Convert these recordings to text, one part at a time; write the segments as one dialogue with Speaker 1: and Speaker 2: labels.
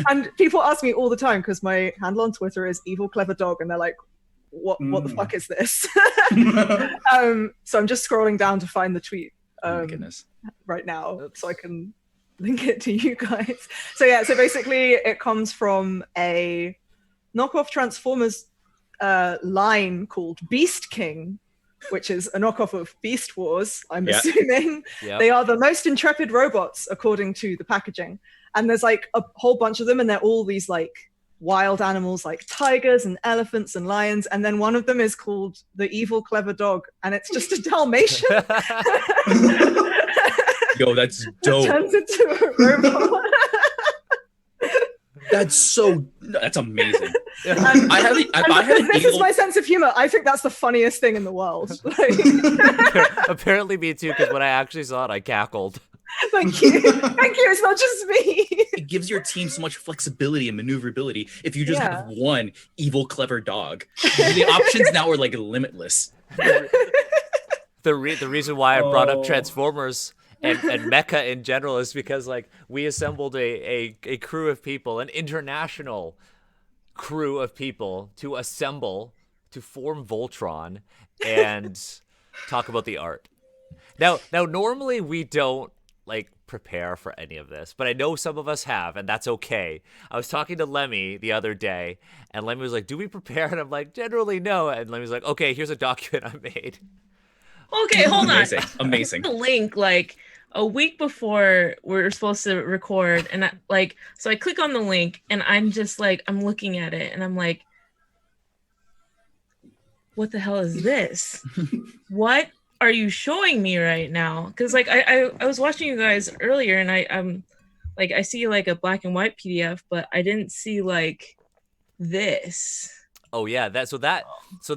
Speaker 1: And people ask me all the time, because my handle on Twitter is evil clever dog, and they're like, what the fuck is this? So I'm just scrolling down to find the tweet
Speaker 2: Oh my goodness.
Speaker 1: right now. Oops. So I can link it to you guys. So yeah, so basically it comes from a knockoff Transformers line called Beast King, which is a knockoff of Beast Wars, I'm assuming. Yep. They are the most intrepid robots, according to the packaging. And there's like a whole bunch of them, and they're all these like wild animals like tigers and elephants and lions. And then one of them is called the evil clever dog, and it's just a Dalmatian.
Speaker 2: Yo, that's dope.
Speaker 1: Turns into a robot.
Speaker 2: That's amazing.
Speaker 1: This is my sense of humor. I think that's the funniest thing in the world.
Speaker 3: Apparently me too, because when I actually saw it, I cackled.
Speaker 1: Thank you. It's not just me.
Speaker 2: It gives your team so much flexibility and maneuverability if you just have one evil, clever dog. The options now are like limitless.
Speaker 3: The reason why I brought up Transformers and mecha in general is because like we assembled a crew of people, an international crew of people, to assemble to form Voltron and talk about the art. Now normally we don't like prepare for any of this, but I know some of us have, and that's okay. I was talking to Lemmy the other day, and Lemmy was like, do we prepare? And I'm like, generally no. And Lemmy's like, okay, here's a document I made.
Speaker 4: Okay, hold on.
Speaker 2: Amazing.
Speaker 4: The link like a week before we're supposed to record, and so I click on the link, and I'm just like, I'm looking at it, and I'm like, what the hell is this? What are you showing me right now? Because like I was watching you guys earlier, and I see like a black and white PDF, but I didn't see like this.
Speaker 3: Oh yeah, so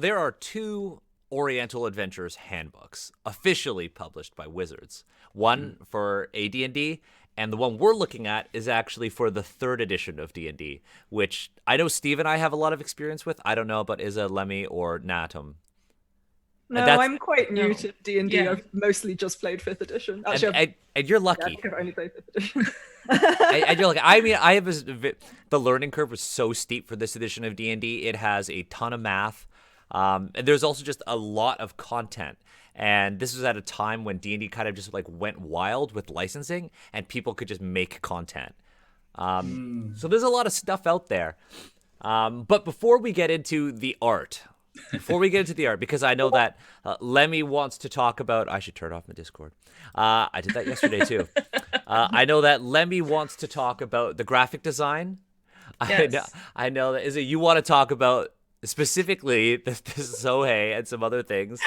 Speaker 3: there are two Oriental Adventures handbooks officially published by Wizards. One for AD&D, and the one we're looking at is actually for the 3rd edition of D&D, which I know Steve and I have a lot of experience with. I don't know about Isa, Lemmy, or Natum.
Speaker 1: No, I'm quite new to D&D. Yeah. I've mostly just played 5th edition. Actually,
Speaker 3: and you're lucky.
Speaker 1: I think I've only played 5th edition.
Speaker 3: And you're lucky. I mean, the learning curve was so steep for this edition of D&D. It has a ton of math. And there's also just a lot of content. And this was at a time when D&D kind of just like went wild with licensing, and people could just make content. So there's a lot of stuff out there. But before we get into the art, because I know that Lemmy wants to talk about, I should turn off my Discord. I did that yesterday too. I know that Lemmy wants to talk about the graphic design.
Speaker 4: Yes.
Speaker 3: I know that Izzy, you want to talk about specifically the Sohei and some other things.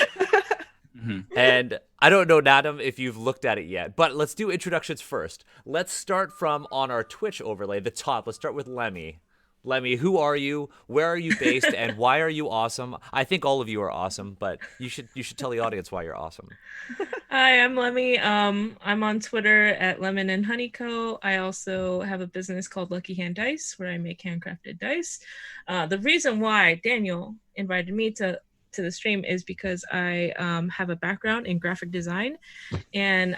Speaker 3: And I don't know, Natum, if you've looked at it yet, but let's do introductions first. Let's start from on our Twitch overlay, the top. Let's start with Lemmy. Lemmy, who are you? Where are you based? And why are you awesome? I think all of you are awesome, but you should tell the audience why you're awesome.
Speaker 4: Hi, I'm Lemmy. I'm on Twitter at Lemon and Honeyco. I also have a business called Lucky Hand Dice, where I make handcrafted dice. The reason why Daniel invited me to the stream is because I have a background in graphic design and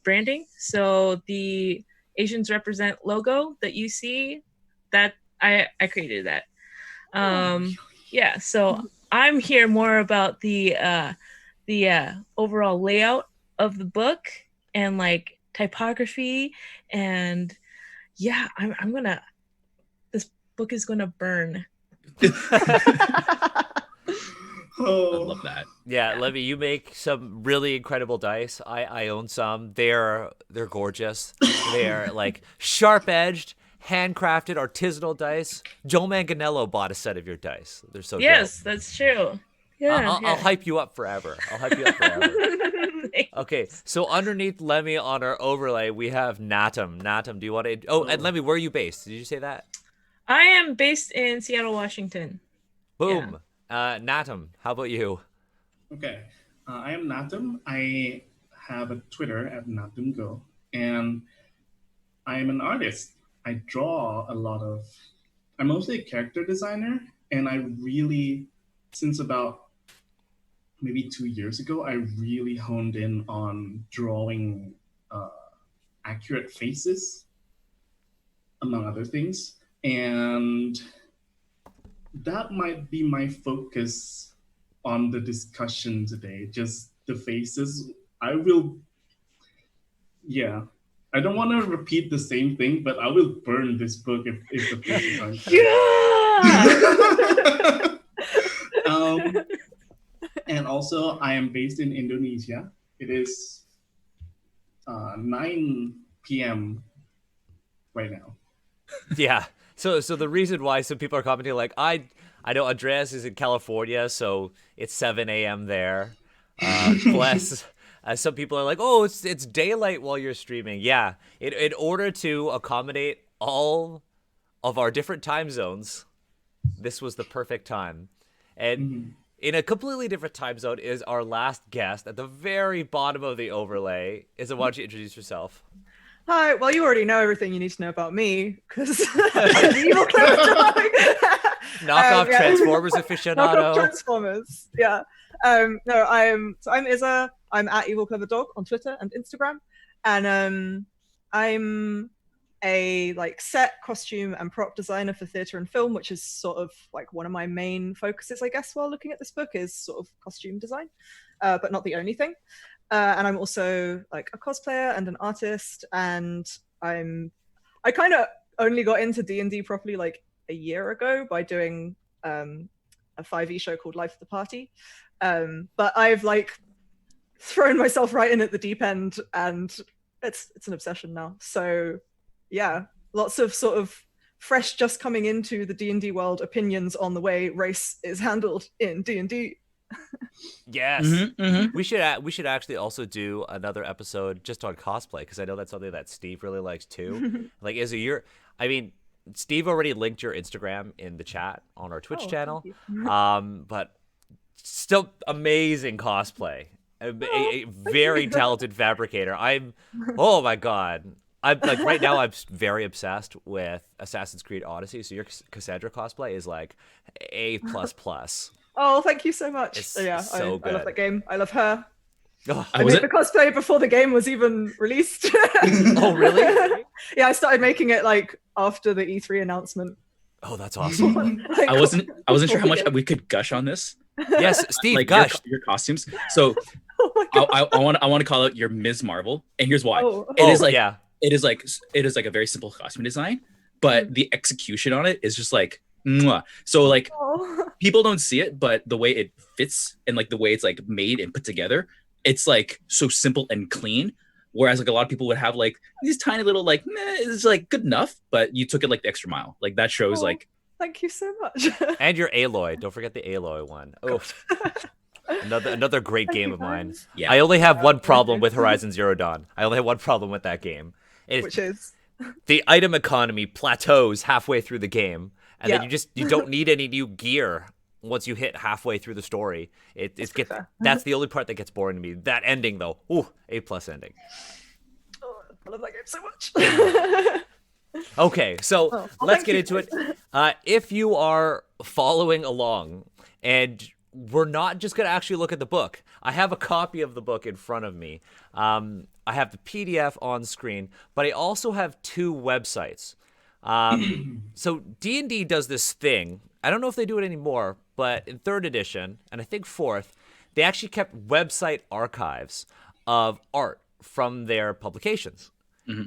Speaker 4: branding. So the Asians Represent logo that you see, that I created that. Yeah, so I'm here more about the overall layout of the book and like typography, and yeah, I'm gonna, this book is gonna burn.
Speaker 2: I love that.
Speaker 3: Yeah, Lemmy, you make some really incredible dice. I own some. They're gorgeous. They're like sharp-edged, handcrafted, artisanal dice. Joe Manganiello bought a set of your dice. They're so
Speaker 4: yes,
Speaker 3: dope.
Speaker 4: That's true. Yeah,
Speaker 3: I'll hype you up forever. Okay, so underneath Lemmy on our overlay, we have Natum. Natum, do you want to... Oh, and Lemmy, where are you based? Did you say that?
Speaker 4: I am based in Seattle, Washington.
Speaker 3: Boom. Yeah. Natum, how about you?
Speaker 5: Okay, I am Natum. I have a Twitter at NatumGo, and I am an artist. I draw a lot of... I'm mostly a character designer, and I really, since about maybe 2 years ago, I really honed in on drawing accurate faces. among other things. And that might be my focus on the discussion today, just the faces. I will, yeah. I don't want to repeat the same thing, but I will burn this book if the faces aren't
Speaker 1: Yeah.
Speaker 5: And also, I am based in Indonesia. It is 9 p.m. right now.
Speaker 3: Yeah. So the reason why some people are commenting like I know Andreas is in California, so it's 7 a.m. there. Plus, some people are like, oh, it's daylight while you're streaming. Yeah. In order to accommodate all of our different time zones, this was the perfect time. And in a completely different time zone is our last guest at the very bottom of the overlay. Why don't you introduce yourself?
Speaker 1: Hi. Well, you already know everything you need to know about me because evil clever dog.
Speaker 3: Knockoff Transformers aficionado.
Speaker 1: Knockoff Transformers. Yeah. No, I'm Izza. I'm at Evil Clever Dog on Twitter and Instagram, and I'm a like set, costume, and prop designer for theatre and film, which is sort of like one of my main focuses, I guess, while looking at this book is sort of costume design, but not the only thing. And I'm also like a cosplayer and an artist, and I kind of only got into D&D properly like a year ago by doing a 5e show called Life of the Party. But I've like thrown myself right in at the deep end, and it's an obsession now. So yeah, lots of sort of fresh, just coming into the D&D world opinions on the way race is handled in D&D.
Speaker 3: Yes. We should actually also do another episode just on cosplay, because I know that's something that Steve really likes too. Like, Steve already linked your Instagram in the chat on our Twitch channel. But still amazing cosplay. A very talented fabricator. Oh my god. I'm like right now I'm very obsessed with Assassin's Creed Odyssey. So your Cassandra cosplay is like A++.
Speaker 1: Oh, thank you so much.
Speaker 3: It's
Speaker 1: yeah,
Speaker 3: so good.
Speaker 1: I love that game. I love her.
Speaker 3: Oh,
Speaker 1: I made the cosplay before the game was even released.
Speaker 3: Oh, really?
Speaker 1: Yeah, I started making it like after the E3 announcement.
Speaker 3: Oh, that's awesome.
Speaker 1: Like,
Speaker 2: I wasn't sure how much we could gush on this.
Speaker 3: Yes, Steve,
Speaker 2: like
Speaker 3: gush.
Speaker 2: your costumes. So
Speaker 1: oh my God.
Speaker 2: I want to call out your Ms. Marvel, and here's why.
Speaker 1: Oh.
Speaker 2: It is like a very simple costume design, but the execution on it is just like mwah. So like people don't see it, but the way it fits and like the way it's like made and put together, it's like so simple and clean. Whereas like a lot of people would have like these tiny little like it's like good enough, but you took it like the extra mile. Like that shows like.
Speaker 1: Thank you so much.
Speaker 3: And your Aloy. Don't forget the Aloy one. Oh, another great game of mine.
Speaker 2: Yeah.
Speaker 3: I only have one problem with Horizon Zero Dawn. I only have one problem with that game.
Speaker 1: Which is
Speaker 3: the item economy plateaus halfway through the game, and then you don't need any new gear once you hit halfway through the story. That's the only part that gets boring to me. That ending though, ooh, A+ ending.
Speaker 1: Oh, I love that game so much.
Speaker 3: Okay, so let's get into it. If you are following along, and we're not just going to actually look at the book. I have a copy of the book in front of me. I have the PDF on screen, but I also have two websites. So D&D does this thing. I don't know if they do it anymore, but in 3rd edition, and I think 4th, they actually kept website archives of art from their publications.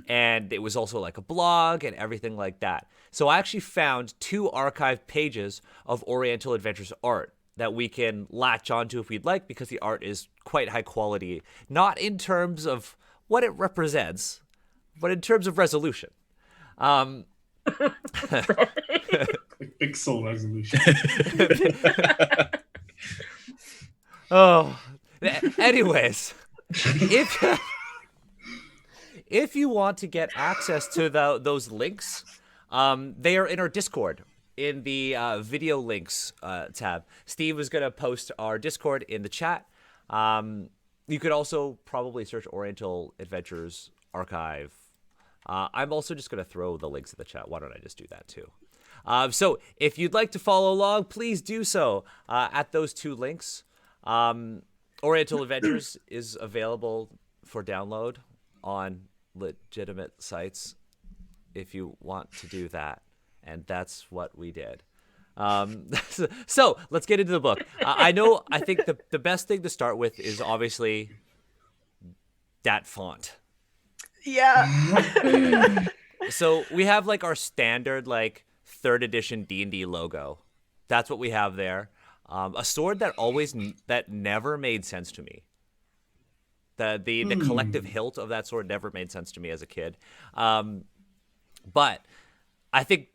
Speaker 3: And it was also like a blog and everything like that. So I actually found 2 archived pages of Oriental Adventures art that we can latch onto if we'd like, because the art is quite high quality, not in terms of what it represents, but in terms of resolution.
Speaker 5: Like pixel resolution.
Speaker 3: Oh, anyways, if you want to get access to those links, they are in our Discord in the video links tab. Steve is going to post our Discord in the chat. You could also probably search Oriental Adventures archive. I'm also just going to throw the links in the chat. Why don't I just do that too? So if you'd like to follow along, please do so at those 2 links. Oriental Adventures is available for download on legitimate sites if you want to do that. And that's what we did. So let's get into the book. I think the best thing to start with is obviously that font.
Speaker 1: Yeah.
Speaker 3: So we have like our standard like 3rd edition D&D logo. That's what we have there. A sword that never made sense to me. The collective hilt of that sword never made sense to me as a kid. But I think,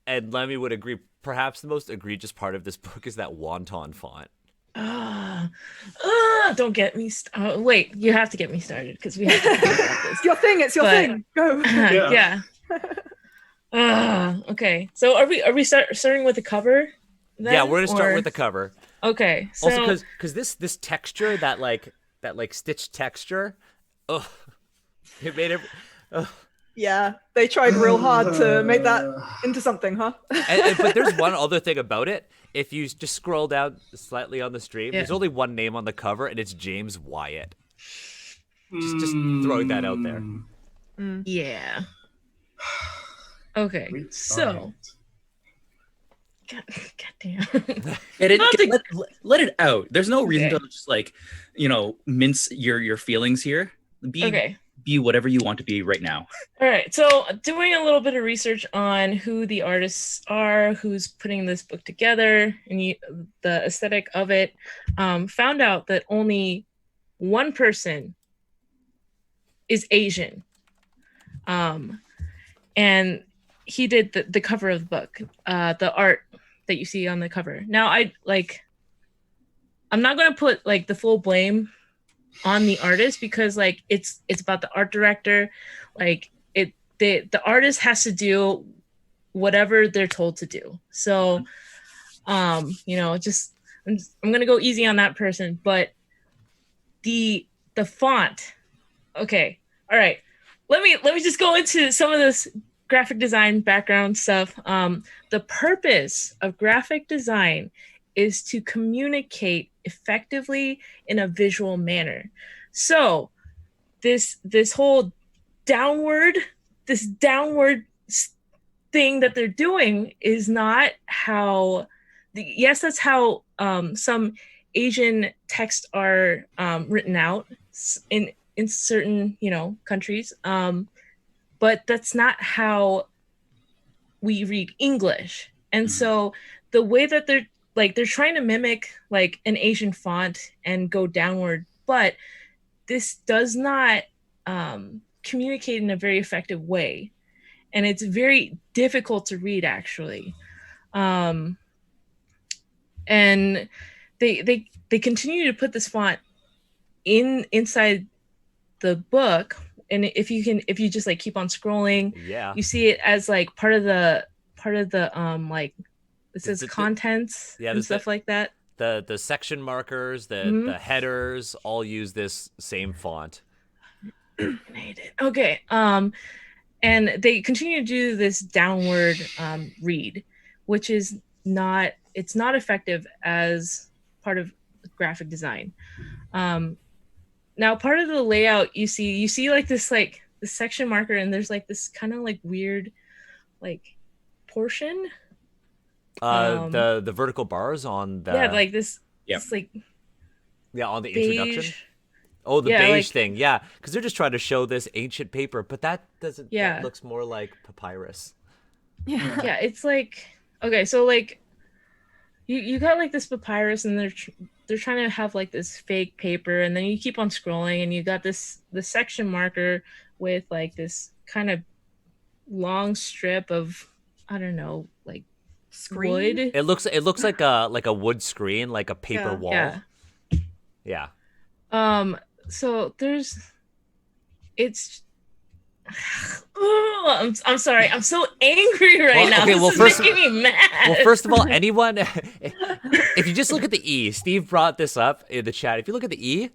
Speaker 3: and Lemmy would agree, perhaps the most egregious part of this book is that wonton font.
Speaker 4: Don't get me wait, you have to get me started because we have to talk about this.
Speaker 1: It's your thing. It's your thing. Go.
Speaker 4: Yeah. Okay. So are we starting with the cover? Then,
Speaker 3: yeah, we're gonna start with the cover.
Speaker 4: Okay. So
Speaker 3: also because this texture, that stitched texture, it made it.
Speaker 1: Yeah, they tried real hard to make that into something, huh?
Speaker 3: But there's one other thing about it. If you just scroll down slightly on the stream, there's only one name on the cover, and it's James Wyatt. Just throwing that out there.
Speaker 4: Yeah. Okay. So. God damn.
Speaker 2: Let it out. There's no reason to just like, mince your feelings here. Be whatever you want to be right now.
Speaker 4: All right. So doing a little bit of research on who the artists are, who's putting this book together, and the aesthetic of it, found out that only one person is Asian. And he did the cover of the book, the art that you see on the cover. Now, I'm not going to put like the full blame on the artist because like it's about the art director. Like the artist has to do whatever they're told to do. So, I'm going to go easy on that person, but the font. Okay. All right. Let me just go into some of this graphic design background stuff. The purpose of graphic design is to communicate effectively in a visual manner. So this whole downward thing that they're doing is not how that's how some Asian texts are written out in certain countries, but that's not how we read English. And so the way that they're trying to mimic like an Asian font and go downward, but this does not communicate in a very effective way, and it's very difficult to read actually. And they continue to put this font inside the book, and if you just like keep on scrolling, you see it as like part of the like it says contents and stuff like that.
Speaker 3: The section markers, the headers all use this same font.
Speaker 4: Okay. And they continue to do this downward read, which is not effective as part of graphic design. Now part of the layout you see like this section marker, and there's like this kind of like weird like portion.
Speaker 3: The vertical bars on the
Speaker 4: like this like
Speaker 3: on the
Speaker 4: beige.
Speaker 3: introduction. Oh, the beige thing, because they're just trying to show this ancient paper, but that doesn't. That looks more like papyrus.
Speaker 4: Yeah, it's like okay, so like you got like this papyrus, and they're trying to have like this fake paper, and then you keep on scrolling, and you got the section marker with like this kind of long strip of I don't know like
Speaker 1: screen?
Speaker 4: Wood.
Speaker 3: It looks like a wood screen, like a paper wall. Yeah.
Speaker 4: So I'm sorry. I'm so angry right now. This is making me mad.
Speaker 3: Well, first of all, anyone, if you just look at the E, Steve brought this up in the chat. If you look at the E,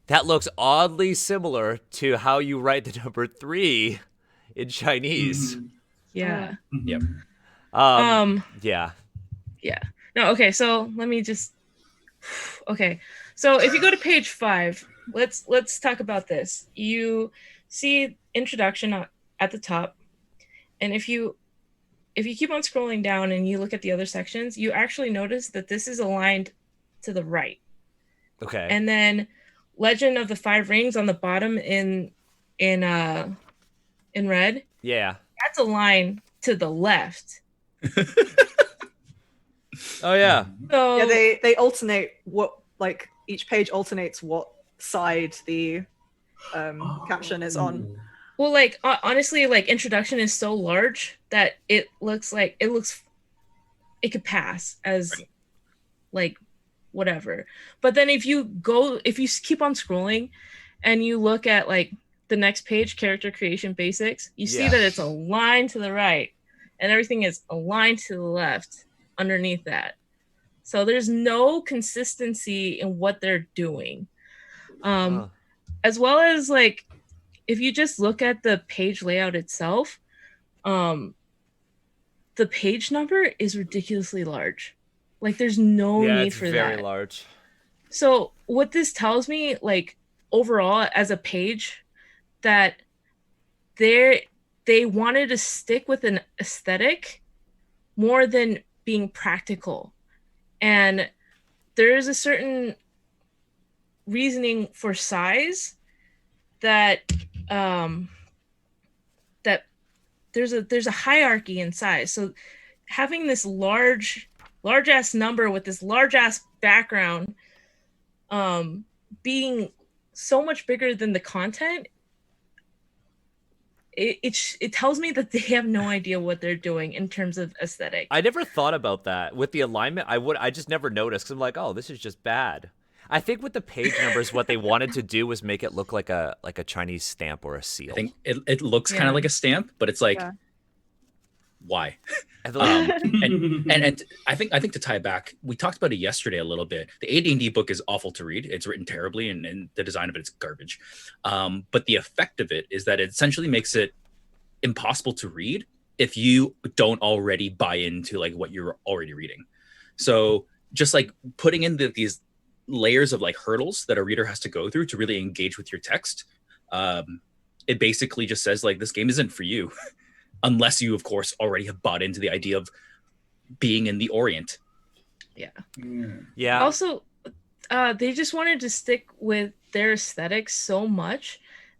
Speaker 3: that looks oddly similar to how you write the number 3 in Chinese.
Speaker 4: Yeah.
Speaker 2: Yep.
Speaker 3: Yeah.
Speaker 4: No, okay, so let me just so if you go to page 5, let's talk about this. You see introduction at the top, And if you keep on scrolling down and you look at the other sections, you actually notice that this is aligned to the right.
Speaker 3: Okay.
Speaker 4: And then Legend of the Five Rings on the bottom in red,
Speaker 3: Yeah.
Speaker 4: that's aligned to the left.
Speaker 3: Oh yeah.
Speaker 4: So
Speaker 1: Yeah, they alternate what, like, each page alternates what side the caption is on.
Speaker 4: well, like honestly, like introduction is so large that it could pass as like whatever. But then if you keep on scrolling and you look at like the next page, character creation basics, you see that it's aligned to the right and everything is aligned to the left underneath that. So there's no consistency in what they're doing. As well as like if you just look at the page layout itself, the page number is ridiculously large. Like there's no need for that.
Speaker 3: Very large.
Speaker 4: So what this tells me, like overall as a page, that they wanted to stick with an aesthetic more than being practical. And there is a certain reasoning for size that that there's a hierarchy in size. So having this large ass number with this large ass background being so much bigger than the content, it tells me that they have no idea what they're doing in terms of aesthetic.
Speaker 3: I never thought about that with the alignment. I just never noticed because I'm like, oh, this is just bad. I think with the page numbers, what they wanted to do was make it look like a Chinese stamp or a seal.
Speaker 2: I think it looks kind of like a stamp, but it's like, why? And I think to tie it back, we talked about it yesterday a little bit. The AD&D book is awful to read. It's written terribly, and the design of it is garbage. But the effect of it is that it essentially makes it impossible to read if you don't already buy into like what you're already reading. So just like putting in these layers of like hurdles that a reader has to go through to really engage with your text, it basically just says like this game isn't for you. Unless you, of course, already have bought into the idea of being in the Orient.
Speaker 3: Yeah.
Speaker 4: Also, they just wanted to stick with their aesthetics so much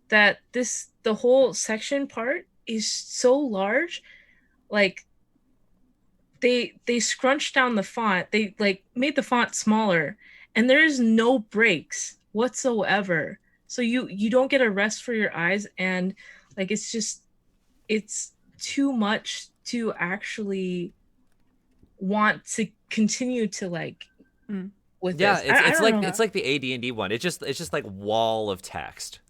Speaker 4: that the whole section part is so large. Like, they scrunched down the font. They like made the font smaller, and there's no breaks whatsoever. So you don't get a rest for your eyes, and like it's too much to actually want to continue to like with this.
Speaker 3: It's like the AD&D one. It's just like wall of text.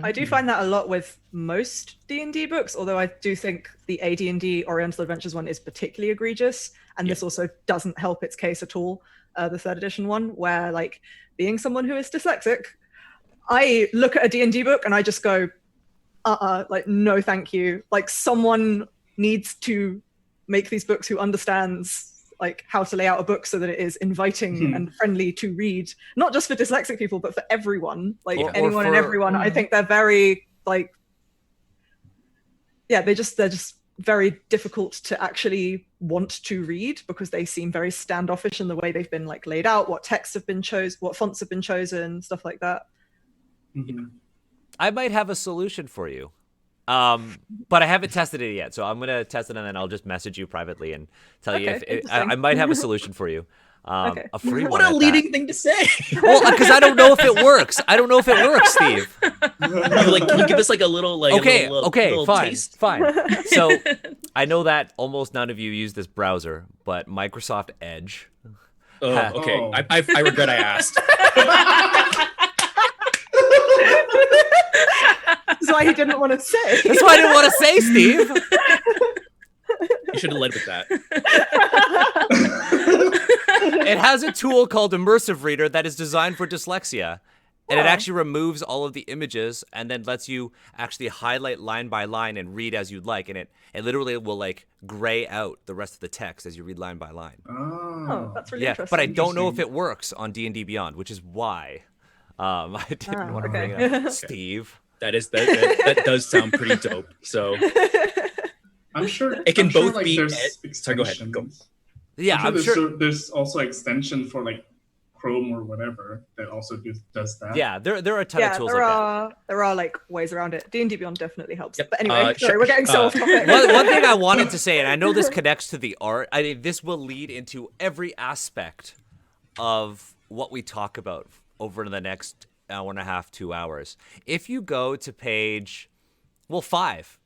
Speaker 1: I do find that a lot with most D&D books, although I do think the AD&D Oriental Adventures one is particularly egregious, and this also doesn't help its case at all, the 3rd edition one, where like being someone who is dyslexic, I look at a D&D book and I just go, like, no, thank you. Like, someone needs to make these books who understands like how to lay out a book so that it is inviting and friendly to read, not just for dyslexic people, but for everyone, like anyone and everyone. I think they're very like, they're just very difficult to actually want to read because they seem very standoffish in the way they've been like laid out, what texts have been chosen, what fonts have been chosen, stuff like that.
Speaker 3: I might have a solution for you, but I haven't tested it yet. So I'm going to test it, and then I'll just message you privately and tell you if I might have a solution for you. A free one.
Speaker 2: What a leading thing to say.
Speaker 3: Well, because I don't know if it works. I don't know if it works, Steve.
Speaker 2: Can you give us like a little like
Speaker 3: okay, fine,
Speaker 2: taste?
Speaker 3: fine. So I know that almost none of you use this browser, but Microsoft Edge.
Speaker 2: Okay. I regret I asked.
Speaker 1: That's why he didn't want to say.
Speaker 3: That's why I didn't want to say, Steve.
Speaker 2: You should have led with that.
Speaker 3: It has a tool called Immersive Reader that is designed for dyslexia. And it actually removes all of the images and then lets you actually highlight line by line and read as you'd like. And it literally will like gray out the rest of the text as you read line by line.
Speaker 1: Oh, that's really interesting.
Speaker 3: But I don't know if it works on D&D Beyond, which is why I didn't want to bring it up. Steve.
Speaker 2: That does sound pretty dope. So
Speaker 5: I'm sure
Speaker 2: It can
Speaker 5: I'm sure,
Speaker 2: both
Speaker 5: like,
Speaker 2: be
Speaker 5: there's
Speaker 2: sorry, go ahead, go.
Speaker 5: extensions.
Speaker 3: Yeah, I'm sure.
Speaker 5: There's also extension for like Chrome or whatever that also does that.
Speaker 3: Yeah, there are a ton of tools like that.
Speaker 1: There are like ways around it. D&D Beyond definitely helps.
Speaker 2: Yep.
Speaker 1: But anyway, sorry, we're getting so off topic.
Speaker 3: One thing I wanted to say, and I know this connects to the art, I mean, this will lead into every aspect of what we talk about over the next hour and a half, 2 hours. If you go to page, 5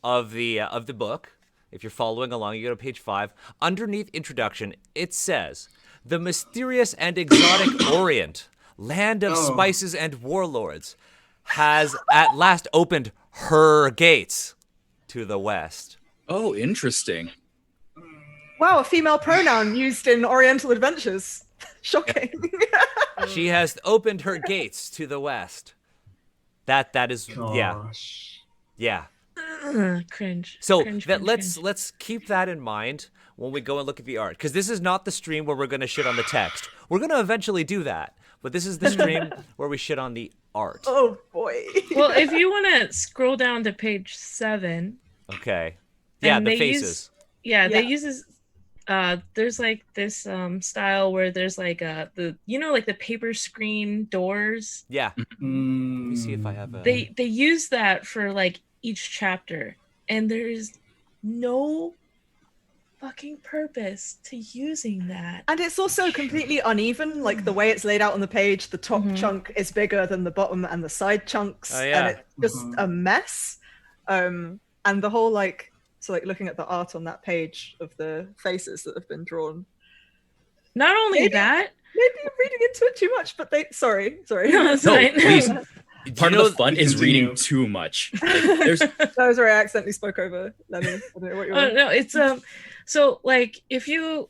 Speaker 3: of the book, if you're following along, you go to page 5. Underneath introduction, it says, "The mysterious and exotic Orient, land of spices and warlords, has at last opened her gates to the west."
Speaker 2: Oh, interesting.
Speaker 1: Wow, a female pronoun used in Oriental Adventures. Shocking.
Speaker 3: She has opened her gates to the west. That is yeah.
Speaker 4: Cringe.
Speaker 3: So
Speaker 4: Cringe,
Speaker 3: let's keep that in mind when we go and look at the art, because this is not the stream where we're going to shit on the text. We're going to eventually do that, but this is the stream where we shit on the art.
Speaker 1: Oh boy.
Speaker 4: Well, if you want to scroll down to page 7.
Speaker 3: Okay. Yeah,
Speaker 4: and
Speaker 3: the
Speaker 4: they
Speaker 3: faces.
Speaker 4: They use this. There's like this style where there's like like the paper screen doors.
Speaker 3: Yeah. Let me see if I have a.
Speaker 4: They use that for like each chapter, and there's no fucking purpose to using that.
Speaker 1: And it's also completely uneven, like the way it's laid out on the page. The top chunk is bigger than the bottom and the side chunks, and it's just a mess. And the whole looking at the art on that page of the faces that have been drawn.
Speaker 4: Not only that,
Speaker 1: maybe I'm reading into it too much, but sorry.
Speaker 4: No,
Speaker 2: please. Part of the fun is reading too much. Like,
Speaker 1: That was where I accidentally spoke over. Let me. I don't know what you want.
Speaker 4: No, it's So like if you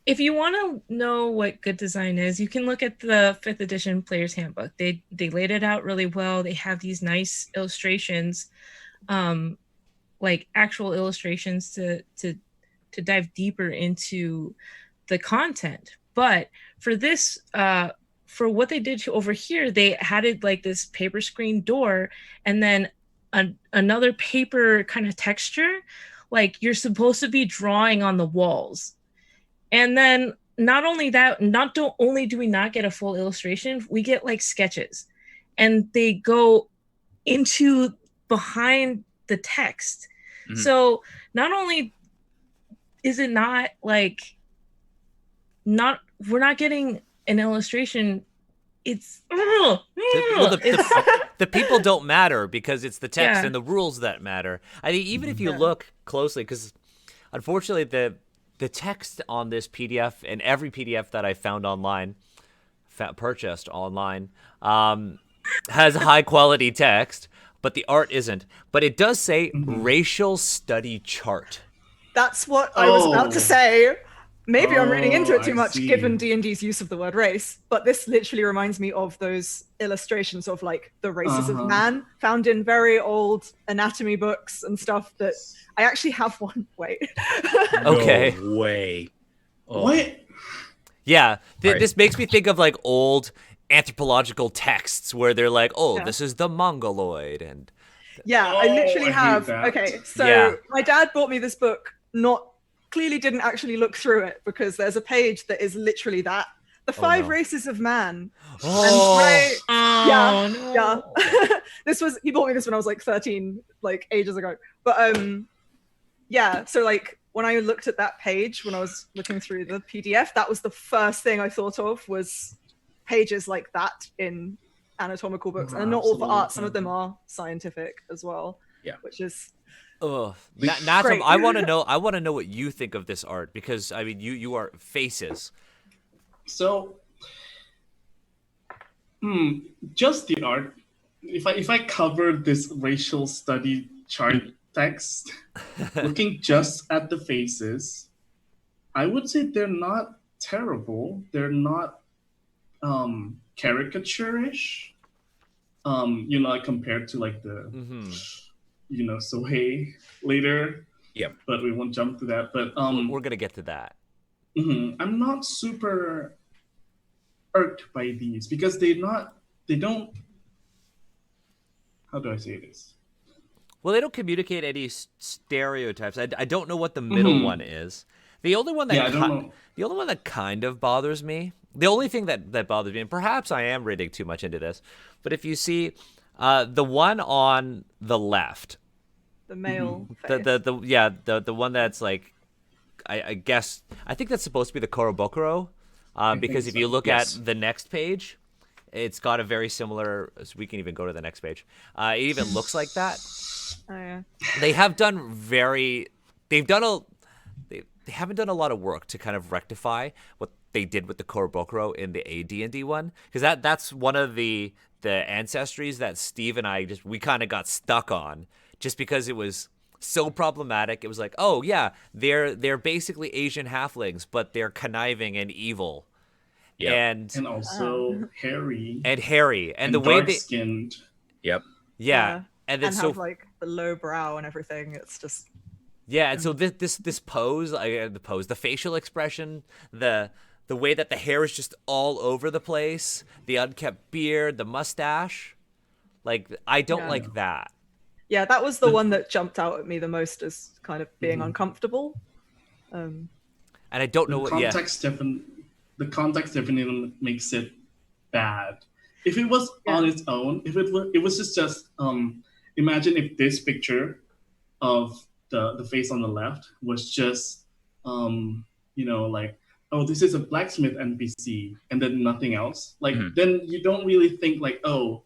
Speaker 4: want to know what good design is, you can look at the 5th edition Player's Handbook. They laid it out really well. They have these nice illustrations, like actual illustrations to dive deeper into the content. But for this, for what they did over here, they added like this paper screen door and then another paper kind of texture, like you're supposed to be drawing on the walls. And then not only that, not only do we not get a full illustration, we get like sketches, and they go into behind the text. So not only is it not like we're not getting an illustration, it's
Speaker 3: the people don't matter because it's the text and the rules that matter. I think even if you look closely, because unfortunately the text on this PDF and every PDF that I found online, purchased online, has high quality text, but the art isn't. But it does say racial study chart.
Speaker 1: That's what I was about to say. Maybe I'm reading into it too much,
Speaker 5: see.
Speaker 1: given D&D's use of the word race. But this literally reminds me of those illustrations of like the races of man found in very old anatomy books and stuff. That I actually have one. Wait.
Speaker 3: Okay.
Speaker 2: No way. Oh.
Speaker 5: What?
Speaker 3: Yeah, this makes me think of like old anthropological texts where they're like, this is the Mongoloid, and
Speaker 1: I literally
Speaker 5: I
Speaker 1: have.
Speaker 5: hate that.
Speaker 1: Okay, so my dad bought me this book. Clearly didn't actually look through it, because there's a page that is literally that. The 5 races of man. He bought me this when I was like 13, like ages ago. But so like when I looked at that page, when I was looking through the PDF, that was the first thing I thought of, was pages like that in anatomical books. And not all for art, some of them are scientific as well.
Speaker 2: Yeah.
Speaker 1: Which is
Speaker 3: Natum, I want to know what you think of this art, because I mean you are faces.
Speaker 5: So just the art. If I cover this racial study chart text, looking just at the faces, I would say they're not terrible. They're not caricature-ish. Compared to like the Sohei later. Yeah. But we won't jump to that. But
Speaker 3: we're gonna get to that.
Speaker 5: I'm not super irked by these, because they don't, how do I say this?
Speaker 3: Well, they don't communicate any stereotypes. I don't know what the middle one is. The only one that
Speaker 5: Yeah, I don't know.
Speaker 3: the only one that kind of bothers me, the only thing that bothers me, and perhaps I am reading too much into this, but if you see the one on the left,
Speaker 1: The male face.
Speaker 3: the one that's like, I guess I think that's supposed to be the Korobokuro, because if
Speaker 5: so,
Speaker 3: you look
Speaker 5: yes.
Speaker 3: at the next page, it's got a very similar. So we can even go to the next page. It even looks like that.
Speaker 1: Oh yeah.
Speaker 3: They have done they've done a they haven't done a lot of work to kind of rectify what they did with the Korobokuro in the AD&D one, because that's one of the ancestries that Steve and I we kind of got stuck on, just because it was so problematic. It was like, oh yeah, they're basically Asian halflings, but they're conniving and evil.
Speaker 2: Yep.
Speaker 5: And also hairy.
Speaker 3: And the way
Speaker 5: dark
Speaker 3: they
Speaker 5: skinned.
Speaker 2: Yep.
Speaker 3: yeah. And then
Speaker 1: And
Speaker 3: so
Speaker 1: have like the low brow and everything. It's just
Speaker 3: yeah, and so this pose, the facial expression, the way that the hair is just all over the place, the unkept beard, the mustache, like I don't
Speaker 1: Yeah.
Speaker 3: like that.
Speaker 1: yeah, that was the one that jumped out at me the most as kind of being uncomfortable.
Speaker 3: And I don't know what. Yeah,
Speaker 5: The context definitely makes it bad. If it was on its own, if it was just imagine if this picture of the face on the left was just like, oh, this is a blacksmith NPC and then nothing else. Like then you don't really think like, oh,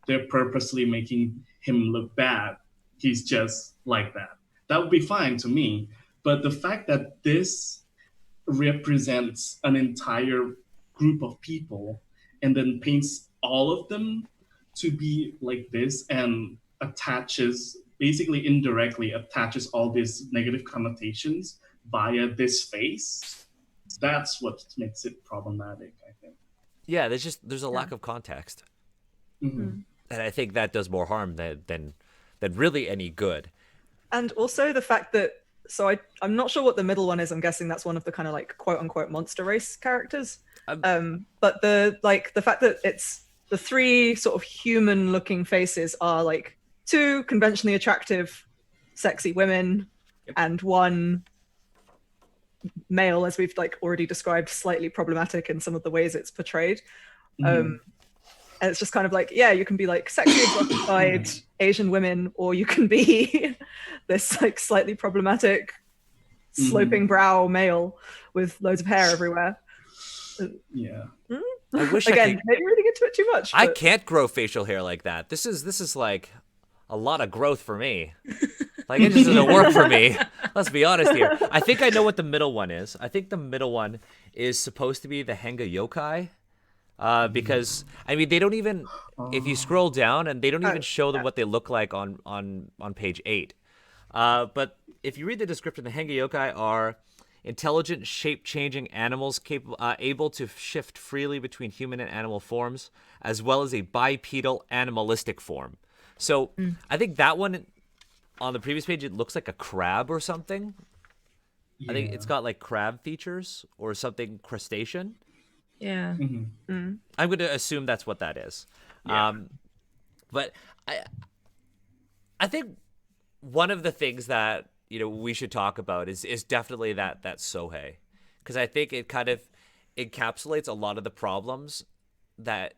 Speaker 5: they're purposely making him look bad. He's just like that. That would be fine to me. But the fact that this represents an entire group of people and then paints all of them to be like this and basically indirectly attaches all these negative connotations via this face, that's what makes it problematic, I think.
Speaker 3: yeah. There's a lack of context,
Speaker 5: Mm-hmm.
Speaker 3: and I think that does more harm than really any good.
Speaker 1: And also the fact that I'm not sure what the middle one is. I'm guessing that's one of the kind of like quote unquote monster race characters. But the fact that it's the three sort of human looking faces are like two conventionally attractive, sexy women and one male, as we've like already described, slightly problematic in some of the ways it's portrayed. And it's just kind of like, yeah, you can be like sexy exotified Asian women, or you can be this like slightly problematic sloping brow male with loads of hair everywhere.
Speaker 5: Yeah.
Speaker 3: I wish
Speaker 1: Again, maybe reading into it too much.
Speaker 3: I
Speaker 1: but-
Speaker 3: can't grow facial hair like that. This is like a lot of growth for me. Like it just doesn't work for me. Let's be honest here. I think I know what the middle one is. I think the middle one is supposed to be the Henga Yokai. Because I mean they don't even if you scroll down and they don't even show them what they look like on page 8. But if you read the description, the Henga Yokai are intelligent, shape-changing animals able to shift freely between human and animal forms, as well as a bipedal animalistic form. So I think that one on the previous page, it looks like a crab or something. I think it's got like crab features or something crustacean.
Speaker 4: Yeah.
Speaker 3: I'm going to assume that's what that is. But I think one of the things that we should talk about is definitely that Sohei, because I think it kind of encapsulates a lot of the problems that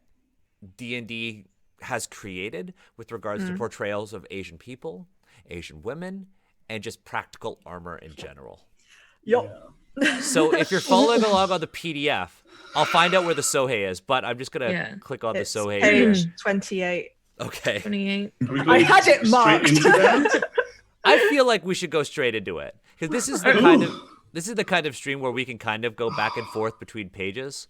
Speaker 3: D&D has created with regards to portrayals of Asian people, Asian women, and just practical armor in general.
Speaker 1: Yup.
Speaker 3: So if you're following along on the PDF, I'll find out where the Sohei is, but I'm just going to click on
Speaker 1: It's
Speaker 3: the Sohei here.
Speaker 1: page 28.
Speaker 3: Okay.
Speaker 4: 28.
Speaker 1: I had it marked.
Speaker 5: Into that?
Speaker 3: I feel like we should go straight into it, because this is the kind of stream where we can kind of go back and forth between pages.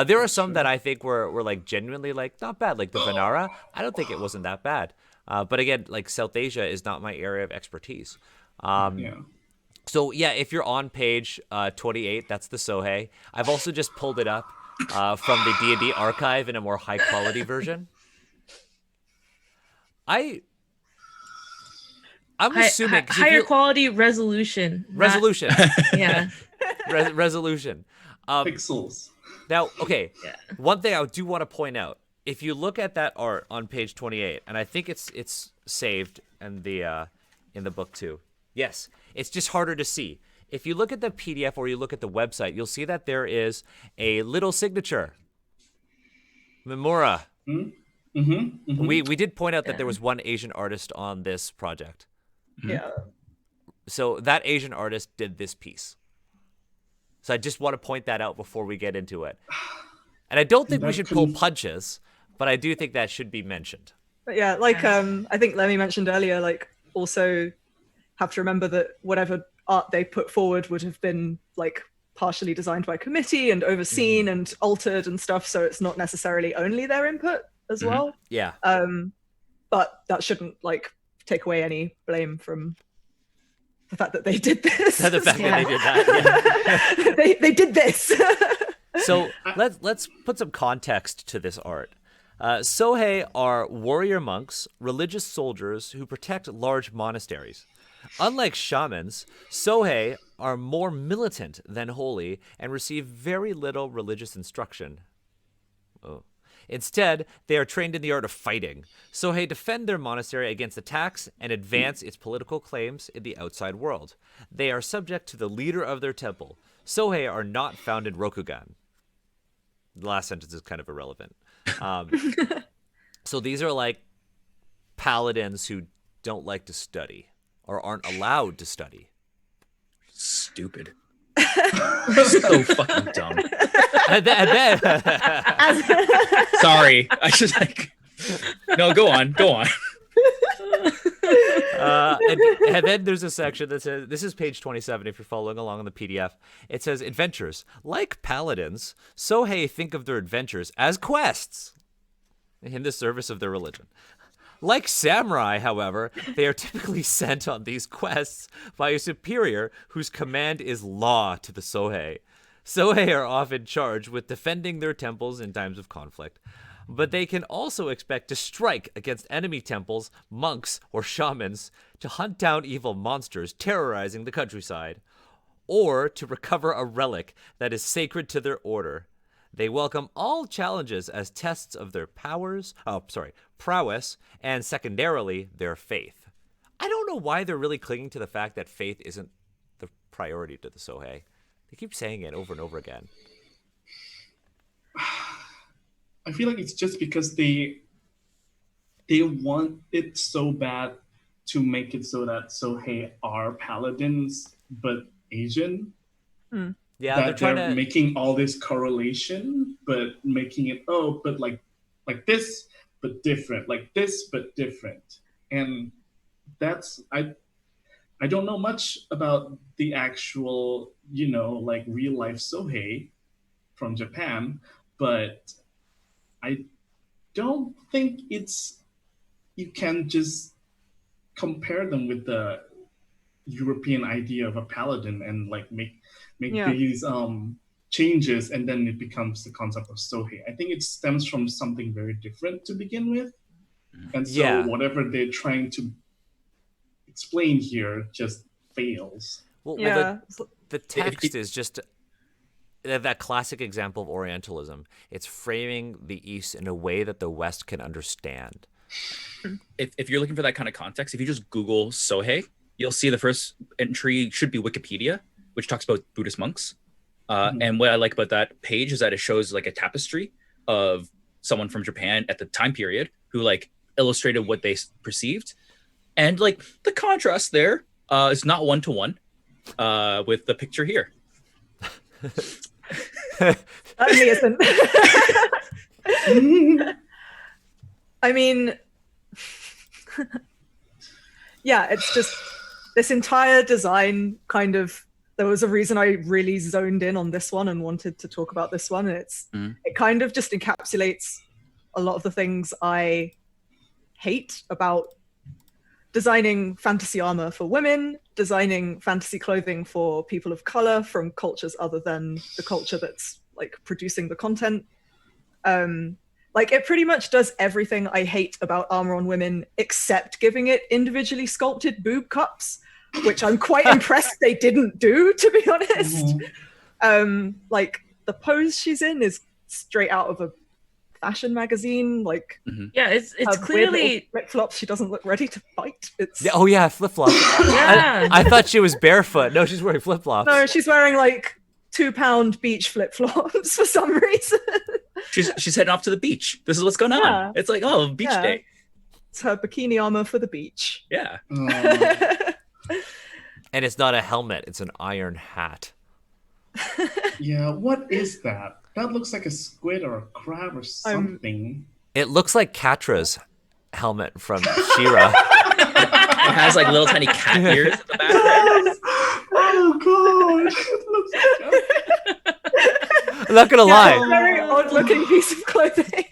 Speaker 3: There are some that I think were like genuinely like not bad, like the Vanara. I don't think it wasn't that bad. But again, like South Asia is not my area of expertise. So yeah, if you're on page 28, that's the Sohei. I've also just pulled it up from the D&D archive in a more high quality version. I'm assuming
Speaker 4: higher quality resolution.
Speaker 3: Resolution.
Speaker 4: Yeah.
Speaker 3: Resolution.
Speaker 5: Pixels.
Speaker 3: Now, okay.
Speaker 4: Yeah.
Speaker 3: One thing I do want to point out: if you look at that art on page 28, and I think it's saved in the book too. Yes, it's just harder to see. If you look at the PDF or you look at the website, you'll see that there is a little signature. Memora.
Speaker 5: Mm-hmm. Mm-hmm.
Speaker 3: We did point out that there was one Asian artist on this project.
Speaker 1: Yeah.
Speaker 3: So that Asian artist did this piece. So I just want to point that out before we get into it. And I don't think we should pull punches, but I do think that should be mentioned.
Speaker 1: But yeah, like I think Lemmy mentioned earlier, like also have to remember that whatever art they put forward would have been like partially designed by committee and overseen and altered and stuff. So it's not necessarily only their input as well.
Speaker 3: Yeah.
Speaker 1: But that shouldn't like take away any blame from the fact that they did this.
Speaker 3: The fact that they did that. Yeah.
Speaker 1: they did this.
Speaker 3: So let's put some context to this art. Sohei are warrior monks, religious soldiers who protect large monasteries. Unlike shamans, Sohei are more militant than holy and receive very little religious instruction. Instead, they are trained in the art of fighting. Sohei defend their monastery against attacks and advance its political claims in the outside world. They are subject to the leader of their temple. Sohei are not found in Rokugan. The last sentence is kind of irrelevant. So these are like paladins who don't like to study or aren't allowed to study.
Speaker 2: Stupid. So fucking dumb.
Speaker 3: And then
Speaker 2: Sorry. I just like no, go on.
Speaker 3: And then there's a section that says, this is page 27 if you're following along on the PDF. It says, adventures. Like paladins, Sohei think of their adventures as quests in the service of their religion. Like samurai, however, they are typically sent on these quests by a superior whose command is law to the Sohei. Sohei are often charged with defending their temples in times of conflict, but they can also expect to strike against enemy temples, monks, or shamans, to hunt down evil monsters terrorizing the countryside, or to recover a relic that is sacred to their order. They welcome all challenges as tests of their prowess, and secondarily, their faith. I don't know why they're really clinging to the fact that faith isn't the priority to the Sohei. They keep saying it over and over again.
Speaker 5: I feel like it's just because they want it so bad to make it so that Sohei are paladins but Asian.
Speaker 3: Yeah,
Speaker 5: that they're making all this correlation, but making it but like this but different, like this but different. And that's I don't know much about the actual, like real life Sohei from Japan, but I don't think you can just compare them with the European idea of a paladin and like make these changes, and then it becomes the concept of Sohei. I think it stems from something very different to begin with. And so whatever they're trying to explain here just fails.
Speaker 3: Well, the text is just that classic example of Orientalism. It's framing the East in a way that the West can understand.
Speaker 2: If you're looking for that kind of context, if you just Google Sohei, you'll see the first entry should be Wikipedia, which talks about Buddhist monks. And what I like about that page is that it shows like a tapestry of someone from Japan at the time period who like illustrated what they perceived. And like the contrast there is not one-to-one with the picture here.
Speaker 1: Certainly isn't. I mean, yeah, it's just this entire design kind of, there was a reason I really zoned in on this one and wanted to talk about this one. And it kind of just encapsulates a lot of the things I hate about designing fantasy armor for women, designing fantasy clothing for people of color from cultures other than the culture that's like producing the content. Like it pretty much does everything I hate about armor on women except giving it individually sculpted boob cups, which I'm quite impressed they didn't do, to be honest. Like the pose she's in is straight out of a fashion magazine. Like,
Speaker 4: Yeah, it's
Speaker 1: her
Speaker 4: clearly
Speaker 1: flip flops. She doesn't look ready to fight. It's
Speaker 3: Yeah, oh yeah, flip flops.
Speaker 4: Yeah.
Speaker 3: I thought she was barefoot. No, she's wearing flip flops.
Speaker 1: no, she's wearing like 2-pound beach flip flops for some reason.
Speaker 2: She's heading off to the beach. This is what's going on.
Speaker 1: Yeah.
Speaker 2: It's like, oh, beach
Speaker 1: Yeah.
Speaker 2: day.
Speaker 1: It's her bikini armor for the beach.
Speaker 2: Yeah.
Speaker 3: And it's not a helmet; it's an iron hat.
Speaker 5: Yeah, what is that? That looks like a squid or a crab or something.
Speaker 3: It looks like Katra's helmet from She-Ra.
Speaker 2: It has like little tiny cat ears at the back there.
Speaker 5: Oh god! It looks like
Speaker 3: I'm not gonna
Speaker 1: It's a
Speaker 3: lie.
Speaker 1: very odd looking piece of clothing.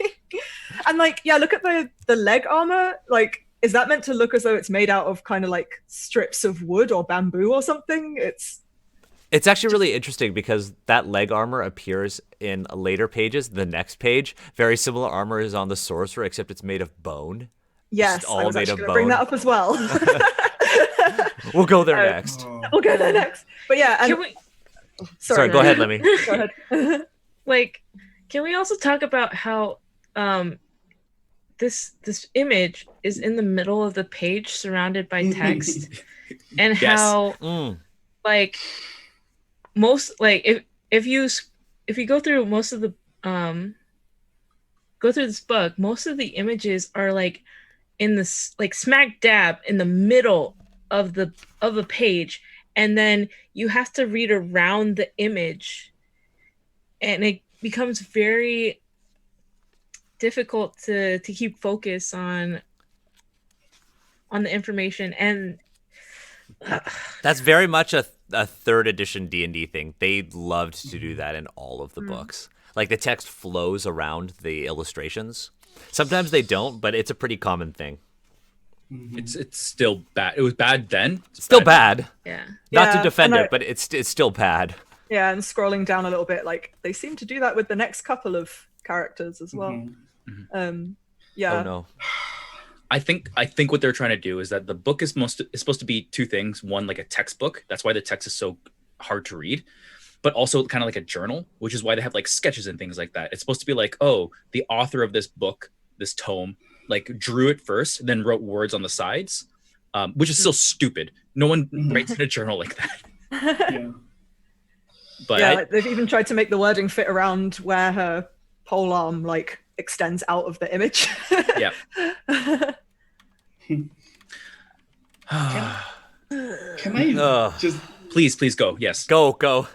Speaker 1: And like, yeah, look at the leg armor. Like, is that meant to look as though it's made out of kind of like strips of wood or bamboo or something?
Speaker 3: It's actually really interesting because that leg armor appears in later pages. The next page, very similar armor is on the sorcerer, except it's made of bone.
Speaker 1: Yes,
Speaker 3: all
Speaker 1: I was
Speaker 3: made
Speaker 1: actually
Speaker 3: of
Speaker 1: going to bring
Speaker 3: bone.
Speaker 1: that up as well.
Speaker 3: We'll go there next.
Speaker 1: We'll go there next. But yeah, and
Speaker 4: Can we
Speaker 3: Sorry, go ahead, Lemmy.
Speaker 1: Go ahead.
Speaker 4: can we also talk about how this image is in the middle of the page surrounded by text and
Speaker 2: Yes.
Speaker 4: how like most like if you go through most of the go through this book, most of the images are like in this like smack dab in the middle of the page, and then you have to read around the image, and it becomes very difficult to keep focus on the information. And
Speaker 3: That's very much a third edition D&D thing. They loved to do that in all of the books. Like the text flows around the illustrations. Sometimes they don't, but it's a pretty common thing.
Speaker 2: It's still bad. It was bad then. It's
Speaker 3: Still bad.
Speaker 4: yeah,
Speaker 3: Not to
Speaker 1: Yeah,
Speaker 3: defend
Speaker 1: and
Speaker 3: it, but it's still bad.
Speaker 1: Yeah, and scrolling down a little bit, like they seem to do that with the next couple of characters as well. Yeah.
Speaker 3: Oh no.
Speaker 2: I think what they're trying to do is that the book is supposed to be two things. One, like a textbook. That's why the text is so hard to read, but also kind of like a journal, which is why they have like sketches and things like that. It's supposed to be like, oh, the author of this book, this tome, like drew it first, then wrote words on the sides, which is still stupid. No one writes in a journal like that.
Speaker 5: Yeah.
Speaker 2: But
Speaker 1: Yeah, like, they've even tried to make the wording fit around where her pole arm like extends out of the image.
Speaker 2: yeah.
Speaker 5: Can I
Speaker 3: Ugh.
Speaker 5: just
Speaker 2: Please go. Yes.
Speaker 3: Go.
Speaker 5: can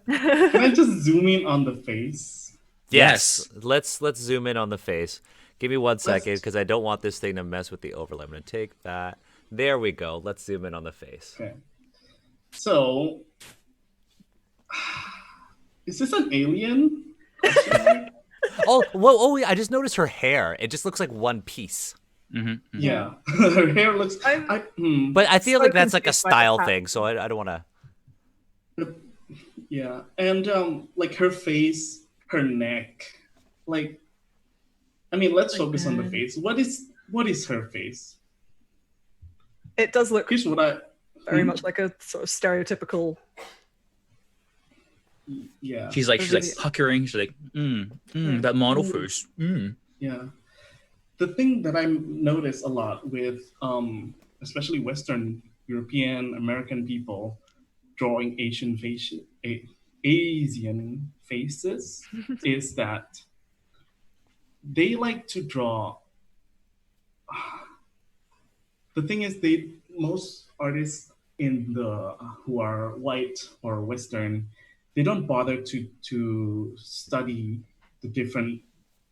Speaker 5: I just zoom in on the face?
Speaker 3: Yes. Let's zoom in on the face. Give me 1 second because I don't want this thing to mess with the overlay. I'm going to take that. There we go. Let's zoom in on the face.
Speaker 5: Okay. So, is this an alien?
Speaker 3: Oh, I just noticed her hair. It just looks like one piece.
Speaker 5: Yeah, her hair looks.
Speaker 3: But I feel
Speaker 1: So
Speaker 3: like that's like a
Speaker 1: confused by the
Speaker 3: style
Speaker 1: hat.
Speaker 3: thing, so I don't want to.
Speaker 5: Yeah, and like her face, her neck, like. I mean, let's focus on the face. What is her face?
Speaker 1: It does look
Speaker 5: Here's what I.
Speaker 1: very much like a sort of stereotypical.
Speaker 5: Yeah.
Speaker 2: She's like
Speaker 1: Really-
Speaker 2: puckering. She's like, that model face.
Speaker 5: Yeah. The thing that I notice a lot with, especially Western European American people drawing Asian faces is that they like to draw. The thing is, most artists who are white or Western, they don't bother to study the different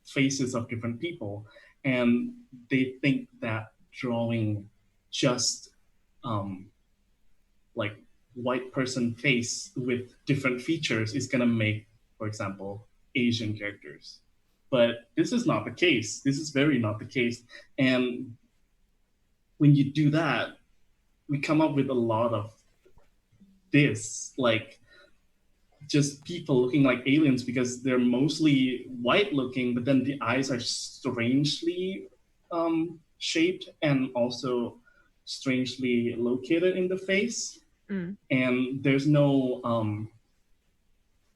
Speaker 5: faces of different people, and they think that drawing just like white person face with different features is gonna make, for example, Asian characters. But this is not the case. This is very not the case. And when you do that, we come up with a lot of this, like just people looking like aliens because they're mostly white looking, but then the eyes are strangely shaped and also strangely located in the face. And there's no,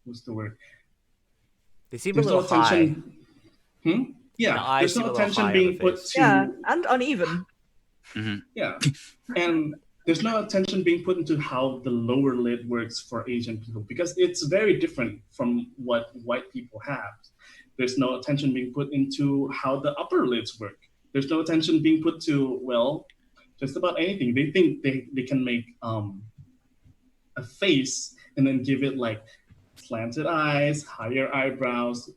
Speaker 5: what's the word?
Speaker 3: They seem
Speaker 5: There's
Speaker 3: a
Speaker 5: no
Speaker 3: little high.
Speaker 5: attention. Yeah,
Speaker 3: eyes
Speaker 5: there's
Speaker 3: seem
Speaker 5: no
Speaker 3: a little
Speaker 5: attention
Speaker 3: high on
Speaker 5: being
Speaker 3: the
Speaker 5: put
Speaker 3: face.
Speaker 5: to
Speaker 1: Yeah, and uneven.
Speaker 5: yeah, and there's no attention being put into how the lower lid works for Asian people because it's very different from what white people have. There's no attention being put into how the upper lids work. There's no attention being put to, well, just about anything. They think they can make a face and then give it like slanted eyes, higher eyebrows,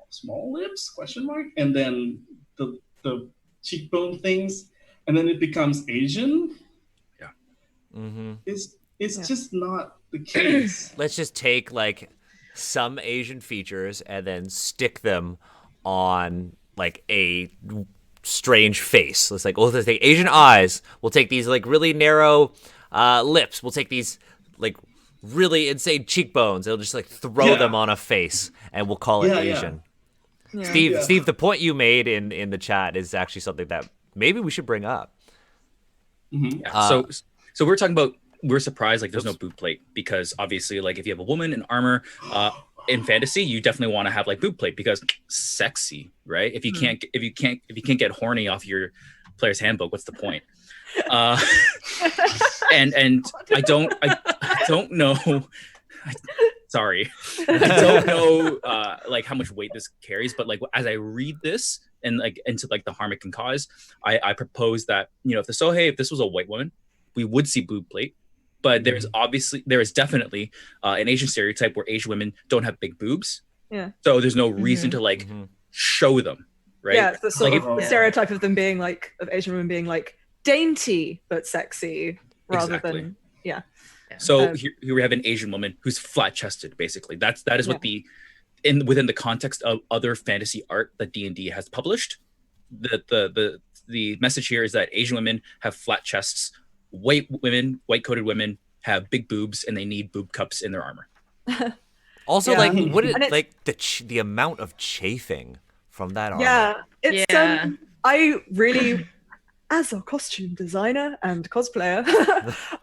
Speaker 5: small lips, question mark, and then the cheekbone things, and then it becomes Asian.
Speaker 2: Yeah.
Speaker 3: Mm-hmm.
Speaker 5: It's just not the case.
Speaker 3: Let's just take like some Asian features and then stick them on like a strange face. Let's let's take Asian eyes. We'll take these like really narrow lips. We'll take these like really insane cheekbones. It'll just like throw them on a face, and we'll call it Asian.
Speaker 1: Yeah.
Speaker 3: Steve, the point you made in the chat is actually something that maybe we should bring up.
Speaker 5: Mm-hmm.
Speaker 2: Yeah. So we're talking about, we're surprised like there's no boob plate, because obviously like if you have a woman in armor in fantasy, you definitely want to have like boob plate because sexy, right? If you can't get horny off your player's handbook, what's the point? And I don't know. Sorry, I don't know like how much weight this carries, but like as I read this and like into like the harm it can cause, I propose that, you know, if this was a white woman, we would see boob plate, but there is definitely an Asian stereotype where Asian women don't have big boobs.
Speaker 1: Yeah.
Speaker 2: So there's no reason to like show them, right?
Speaker 1: Yeah, it's the sort
Speaker 2: like
Speaker 1: of the stereotype of them being like, of Asian women being like dainty but sexy rather than
Speaker 2: So here we have an Asian woman who's flat chested. Basically, that is what within the context of other fantasy art that D&D has published. The message here is that Asian women have flat chests. White coated women have big boobs, and they need boob cups in their armor.
Speaker 3: Also, like the amount of chafing from that armor.
Speaker 1: Yeah, it's I really, as a costume designer and cosplayer,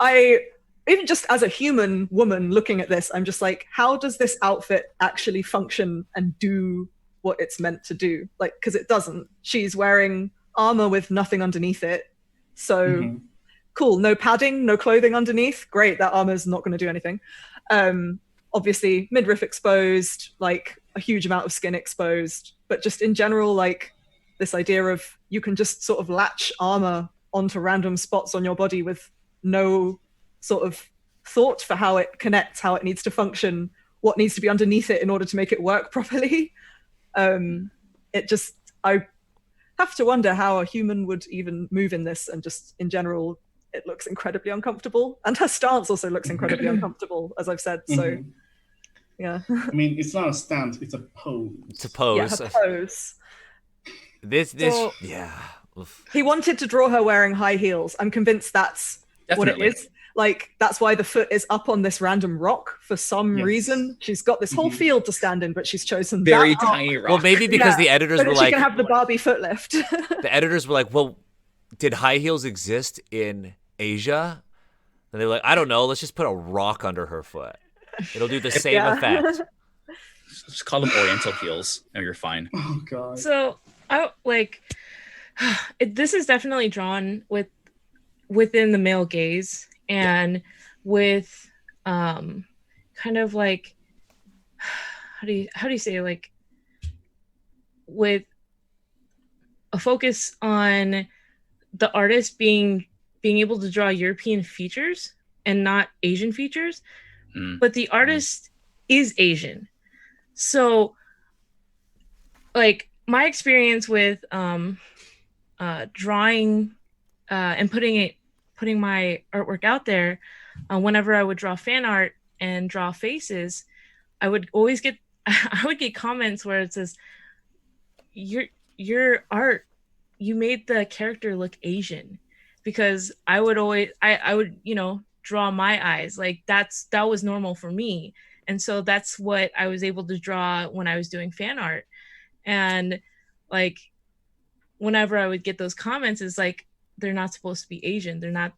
Speaker 1: I even just as a human woman looking at this, I'm just like, how does this outfit actually function and do what it's meant to do? Like, because it doesn't. She's wearing armor with nothing underneath it, so. Cool, no padding, no clothing underneath. Great, that armor's not going to do anything. Obviously, midriff exposed, like a huge amount of skin exposed. But just in general, like this idea of you can just sort of latch armor onto random spots on your body with no sort of thought for how it connects, how it needs to function, what needs to be underneath it in order to make it work properly. I have to wonder how a human would even move in this, and just in general, it looks incredibly uncomfortable, and her stance also looks incredibly uncomfortable, as I've said. So, yeah. I
Speaker 5: mean, it's not a stance; it's a pose.
Speaker 3: It's a pose.
Speaker 1: Yeah, her pose. He wanted to draw her wearing high heels. I'm convinced that's what it is. Like, that's why the foot is up on this random rock for some reason. She's got this whole field to stand in, but she's chosen
Speaker 2: very
Speaker 1: that
Speaker 2: tiny rock.
Speaker 3: Well, maybe because the editors were like,
Speaker 1: she can have the Barbie foot lift.
Speaker 3: The editors were like, well, did high heels exist in Asia? And they were like, I don't know. Let's just put a rock under her foot. It'll do the same effect.
Speaker 2: Just call them Oriental heels, and you're fine.
Speaker 5: Oh god.
Speaker 4: So I like this is definitely drawn within the male gaze, and with kind of like how do you say, like, with a focus on the artist being able to draw European features and not Asian features, but the artist is Asian. So, like, my experience with drawing and putting my artwork out there, whenever I would draw fan art and draw faces, I would get comments where it says, your art, you made the character look Asian, because I would draw my eyes, like that was normal for me, and so that's what I was able to draw when I was doing fan art. And like, whenever I would get those comments, it's like, they're not supposed to be Asian, they're not,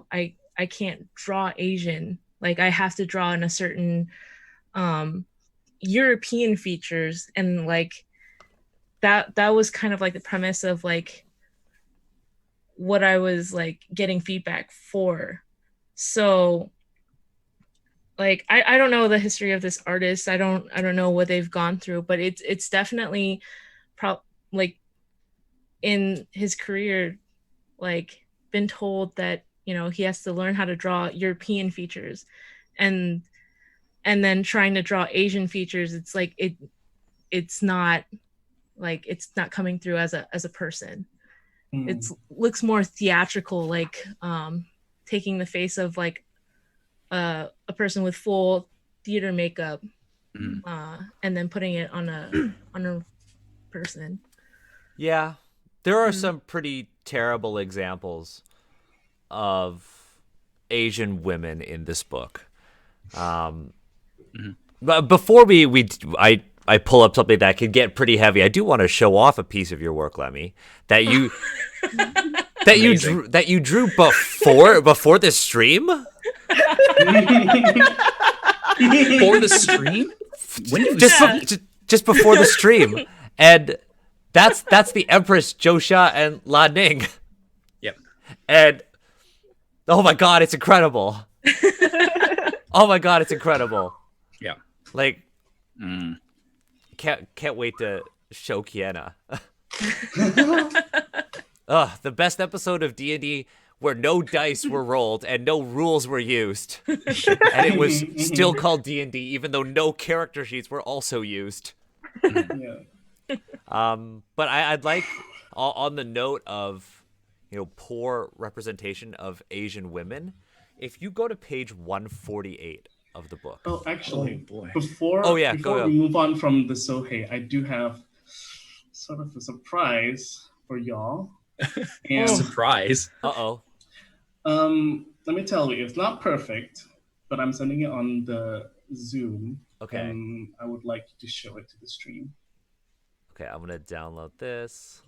Speaker 4: I can't draw Asian, like I have to draw in a certain European features, and like that was kind of like the premise of like what I was like getting feedback for. So like I don't know the history of this artist. I don't know what they've gone through, but it's definitely like in his career, like been told that, you know, he has to learn how to draw European features, and then trying to draw Asian features, it's like it's not like it's not coming through as a person. It looks more theatrical, like taking the face of like a person with full theater makeup, and then putting it on a person.
Speaker 3: Yeah, there are some pretty terrible examples of Asian women in this book. But before I pull up something that can get pretty heavy, I do want to show off a piece of your work, Lemmy, that you that you drew before the stream.
Speaker 2: For the stream? When did
Speaker 3: just before the stream, and that's the Empress Joshua and La Ning.
Speaker 2: Yep.
Speaker 3: And oh my god, it's incredible. Oh my god, it's incredible.
Speaker 2: Yeah.
Speaker 3: Like, can't wait to show Kiana. The best episode of D&D where no dice were rolled and no rules were used, and it was still called D&D, even though no character sheets were also used.
Speaker 5: Yeah.
Speaker 3: But I'd like, on the note of, you know, poor representation of Asian women, if you go to page 148 of the book.
Speaker 5: Oh, actually,
Speaker 2: boy.
Speaker 5: before we move on from the Sohei, I do have sort of a surprise for y'all. And
Speaker 2: surprise.
Speaker 5: let me tell you, it's not perfect, but I'm sending it on the Zoom.
Speaker 3: Okay.
Speaker 5: And I would like you to show it to the stream.
Speaker 3: Okay, I'm gonna download this.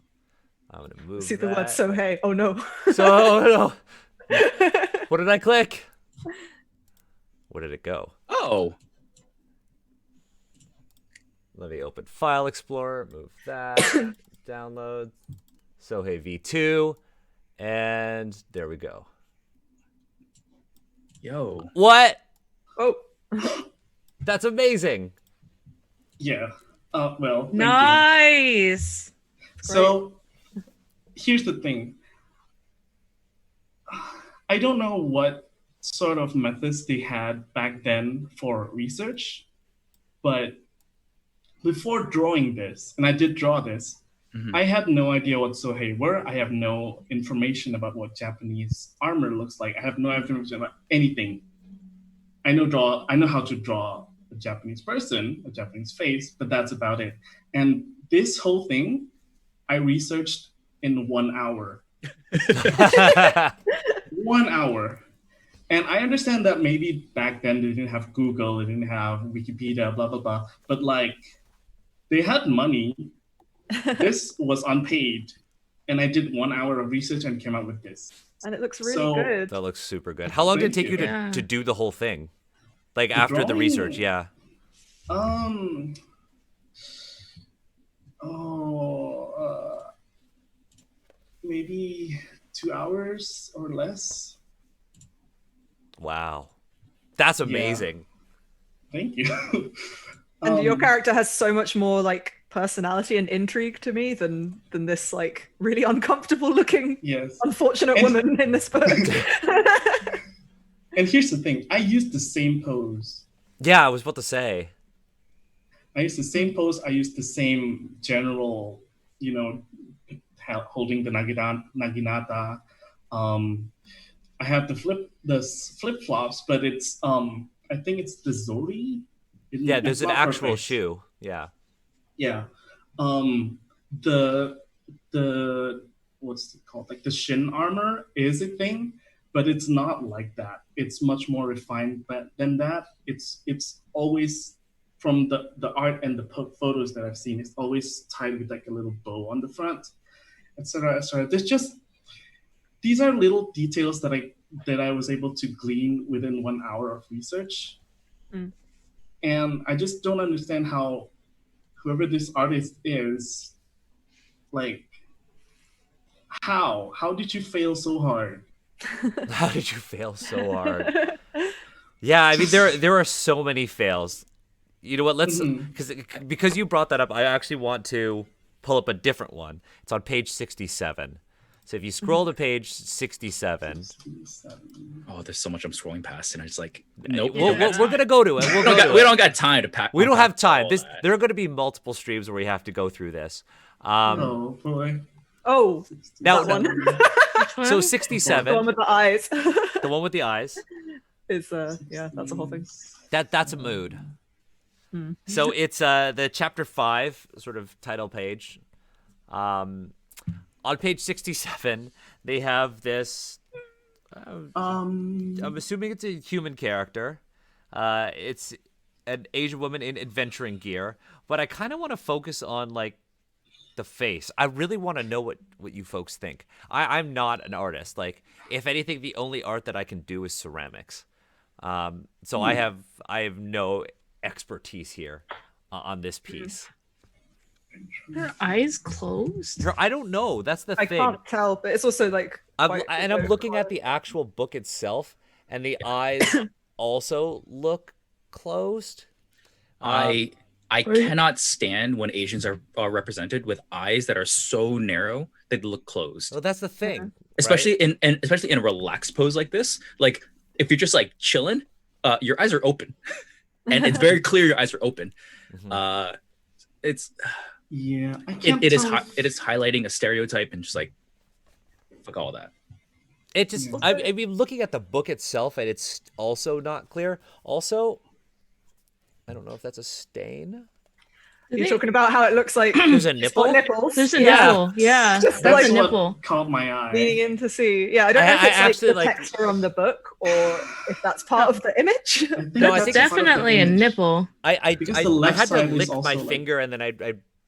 Speaker 3: I'm gonna move.
Speaker 1: See the word Sohei. Oh no.
Speaker 3: No. What did I click? Where did it go?
Speaker 2: Oh.
Speaker 3: Let me open File Explorer. Move that. Download. Sohei V2. And there we go.
Speaker 2: Yo.
Speaker 3: What?
Speaker 1: Oh.
Speaker 3: That's amazing.
Speaker 5: Yeah. Well, thank you.
Speaker 4: Nice.
Speaker 5: So here's the thing. I don't know what sort of methods they had back then for research, but before drawing this, and I did draw this, I had no idea what Sohei were. I have no information about what Japanese armor looks like. I have no information about anything. I know how to draw a Japanese person, a Japanese face, but that's about it. And this whole thing, I researched in 1 hour. 1 hour. And I understand that maybe back then they didn't have Google, they didn't have Wikipedia, blah, blah, blah. But like, they had money. This was unpaid. And I did 1 hour of research and came out with this.
Speaker 1: And it looks really good.
Speaker 3: That looks super good. How long did it take you to do the whole thing? Like after the research, yeah.
Speaker 5: Maybe 2 hours or less.
Speaker 3: Wow. That's amazing.
Speaker 5: Yeah. Thank you.
Speaker 1: And your character has so much more like personality and intrigue to me than this like really uncomfortable looking unfortunate woman in this book.
Speaker 5: And here's the thing, I used the same pose.
Speaker 3: Yeah, I was about to say.
Speaker 5: I used the same pose, I used the same general, you know, holding the naginata. I have the flip-flops, but it's I think it's the Zori.
Speaker 3: Yeah, there's an actual shoe. Yeah.
Speaker 5: Yeah. The what's it called? Like the shin armor is a thing, but it's not like that. It's much more refined than that. It's always, from the art and the photos that I've seen, it's always tied with like a little bow on the front, etc., etc. These are little details that I was able to glean within 1 hour of research. And I just don't understand how whoever this artist is Like, how did you fail so hard?
Speaker 3: How did you fail so hard? Yeah, I mean there are so many fails. You know what? Let's because you brought that up, I actually want to pull up a different one. It's on page 67. So if you scroll to page 67,
Speaker 2: Oh, there's so much I'm scrolling past, and I just like, nope.
Speaker 3: we're gonna go to it.
Speaker 2: We don't got time to pack.
Speaker 3: We don't have time.
Speaker 2: This
Speaker 3: There are going to be multiple streams where we have to go through this.
Speaker 5: Oh boy.
Speaker 1: Oh,
Speaker 3: Now,
Speaker 1: that one.
Speaker 3: so
Speaker 1: The
Speaker 3: 67,
Speaker 1: one with the eyes.
Speaker 3: the one with the eyes.
Speaker 1: Is yeah, that's a whole thing.
Speaker 3: That's a mood. So it's the chapter 5 sort of title page. On page 67, they have this. I'm assuming it's a human character. It's an Asian woman in adventuring gear, but I kind of want to focus on like the face. I really want to know what you folks think. I'm not an artist. Like, if anything, the only art that I can do is ceramics. So I have no expertise here on this piece.
Speaker 4: Her eyes closed?
Speaker 3: I don't know. That's the
Speaker 1: I
Speaker 3: thing.
Speaker 1: can't tell, but it's also like.
Speaker 3: I'm looking at the actual book itself, and the eyes also look closed.
Speaker 2: I cannot stand when Asians are represented with eyes that are so narrow they look closed.
Speaker 3: Well, that's the thing.
Speaker 2: Especially in a relaxed pose like this. Like, if you're just like chilling, your eyes are open, and it's very clear your eyes are open. It's
Speaker 5: Yeah, I can't
Speaker 2: it is
Speaker 5: tell.
Speaker 2: it is highlighting a stereotype and just like fuck all that.
Speaker 3: It just, I mean, looking at the book itself, and it's also not clear. Also, I don't know if that's a stain.
Speaker 1: You're talking about how it looks like
Speaker 3: There's a nipple.
Speaker 1: nipples.
Speaker 4: There's a
Speaker 3: Yeah.
Speaker 4: nipple. Yeah,
Speaker 1: Just
Speaker 4: that's
Speaker 1: like
Speaker 4: a
Speaker 5: what
Speaker 4: nipple.
Speaker 5: caught my eye.
Speaker 1: leaning in to see. Yeah, I don't know if
Speaker 3: I
Speaker 1: it's
Speaker 3: actually,
Speaker 1: like the
Speaker 3: like-
Speaker 1: texture on the book or if that's part of the image.
Speaker 3: No, I
Speaker 5: that's
Speaker 3: think
Speaker 5: part of the
Speaker 4: Definitely a
Speaker 5: image.
Speaker 4: nipple.
Speaker 5: Because the left
Speaker 3: I had to
Speaker 5: side is
Speaker 3: lick
Speaker 5: also,
Speaker 3: my
Speaker 5: like-
Speaker 3: finger, and then I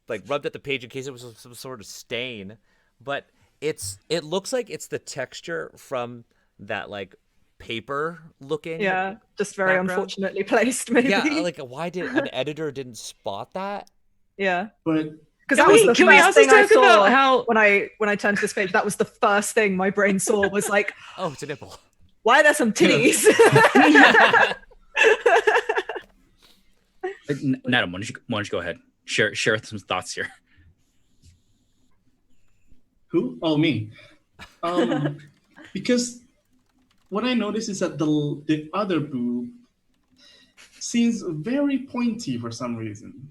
Speaker 3: like rubbed at the page in case it was some sort of stain. But it looks like it's the texture from that like paper looking.
Speaker 1: Yeah, just very
Speaker 3: Background.
Speaker 1: unfortunately placed, maybe.
Speaker 3: Yeah, like why did an editor didn't spot that?
Speaker 1: Yeah,
Speaker 5: But
Speaker 1: because that was the
Speaker 4: Can we
Speaker 1: first
Speaker 4: also
Speaker 1: thing I
Speaker 4: talk
Speaker 1: saw
Speaker 4: about how
Speaker 1: when I turned to this page. That was the first thing my brain saw was like,
Speaker 3: Oh, it's a nipple.
Speaker 1: why are there some titties?
Speaker 2: Nadam, why don't you go ahead? Share some thoughts here.
Speaker 5: who? Oh, me. Because what I noticed is that the other boob seems very pointy for some reason.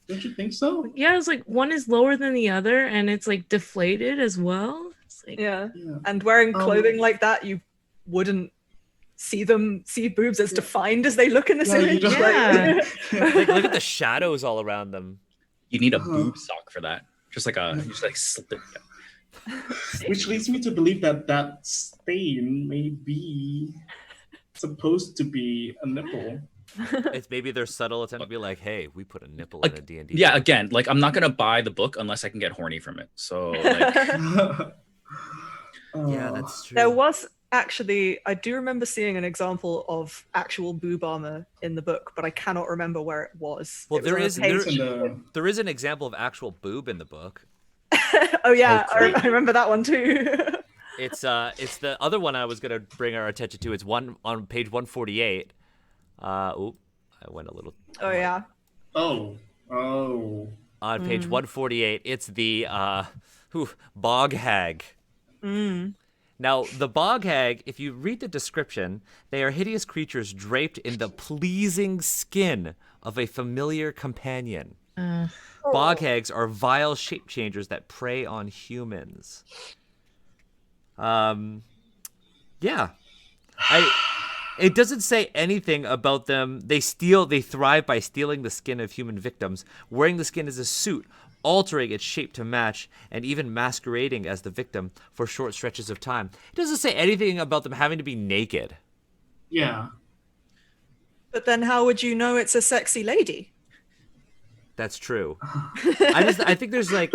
Speaker 5: Don't you think so?
Speaker 4: Yeah, it's like one is lower than the other, and it's like deflated as well. It's like,
Speaker 1: Yeah,
Speaker 5: Yeah.
Speaker 1: and wearing clothing like that, you wouldn't see boobs as defined as they look in this
Speaker 5: Yeah, you
Speaker 1: image.
Speaker 5: don't-
Speaker 1: Like-
Speaker 3: Like, look at the shadows all around them.
Speaker 2: You need a
Speaker 5: Uh-huh.
Speaker 2: boob sock for that. Just like slip it.
Speaker 5: Which leads me to believe that stain may be supposed to be a nipple.
Speaker 3: It's maybe their subtle attempt to be like, hey, we put a nipple
Speaker 2: Like,
Speaker 3: in a D&D.
Speaker 2: Yeah, again, like I'm not gonna buy the book unless I can get horny from it. So like,
Speaker 3: Yeah,
Speaker 5: Oh.
Speaker 3: that's true.
Speaker 1: There was actually, I do remember seeing an example of actual boob armor in the book, but I cannot remember where it was.
Speaker 3: Well,
Speaker 1: It was
Speaker 3: there
Speaker 1: on a
Speaker 3: is-
Speaker 1: page-
Speaker 5: It's in the-
Speaker 3: There is an example of actual boob in the book.
Speaker 1: Oh yeah,
Speaker 2: Oh, cool.
Speaker 1: I remember that one too.
Speaker 3: It's the other one I was gonna bring our attention to. It's one on page 148. I went a little.
Speaker 1: Oh yeah.
Speaker 5: Oh.
Speaker 3: On page 148, it's the bog hag. Now, the bog hag, if you read the description, they are hideous creatures draped in the pleasing skin of a familiar companion. Bog hags are vile shape changers that prey on humans. Yeah. It doesn't say anything about them. They thrive by stealing the skin of human victims, wearing the skin as a suit, altering its shape to match, and even masquerading as the victim for short stretches of time. It doesn't say anything about them having to be naked.
Speaker 5: Yeah.
Speaker 1: But then how would you know it's a sexy lady?
Speaker 3: That's true. I think there's like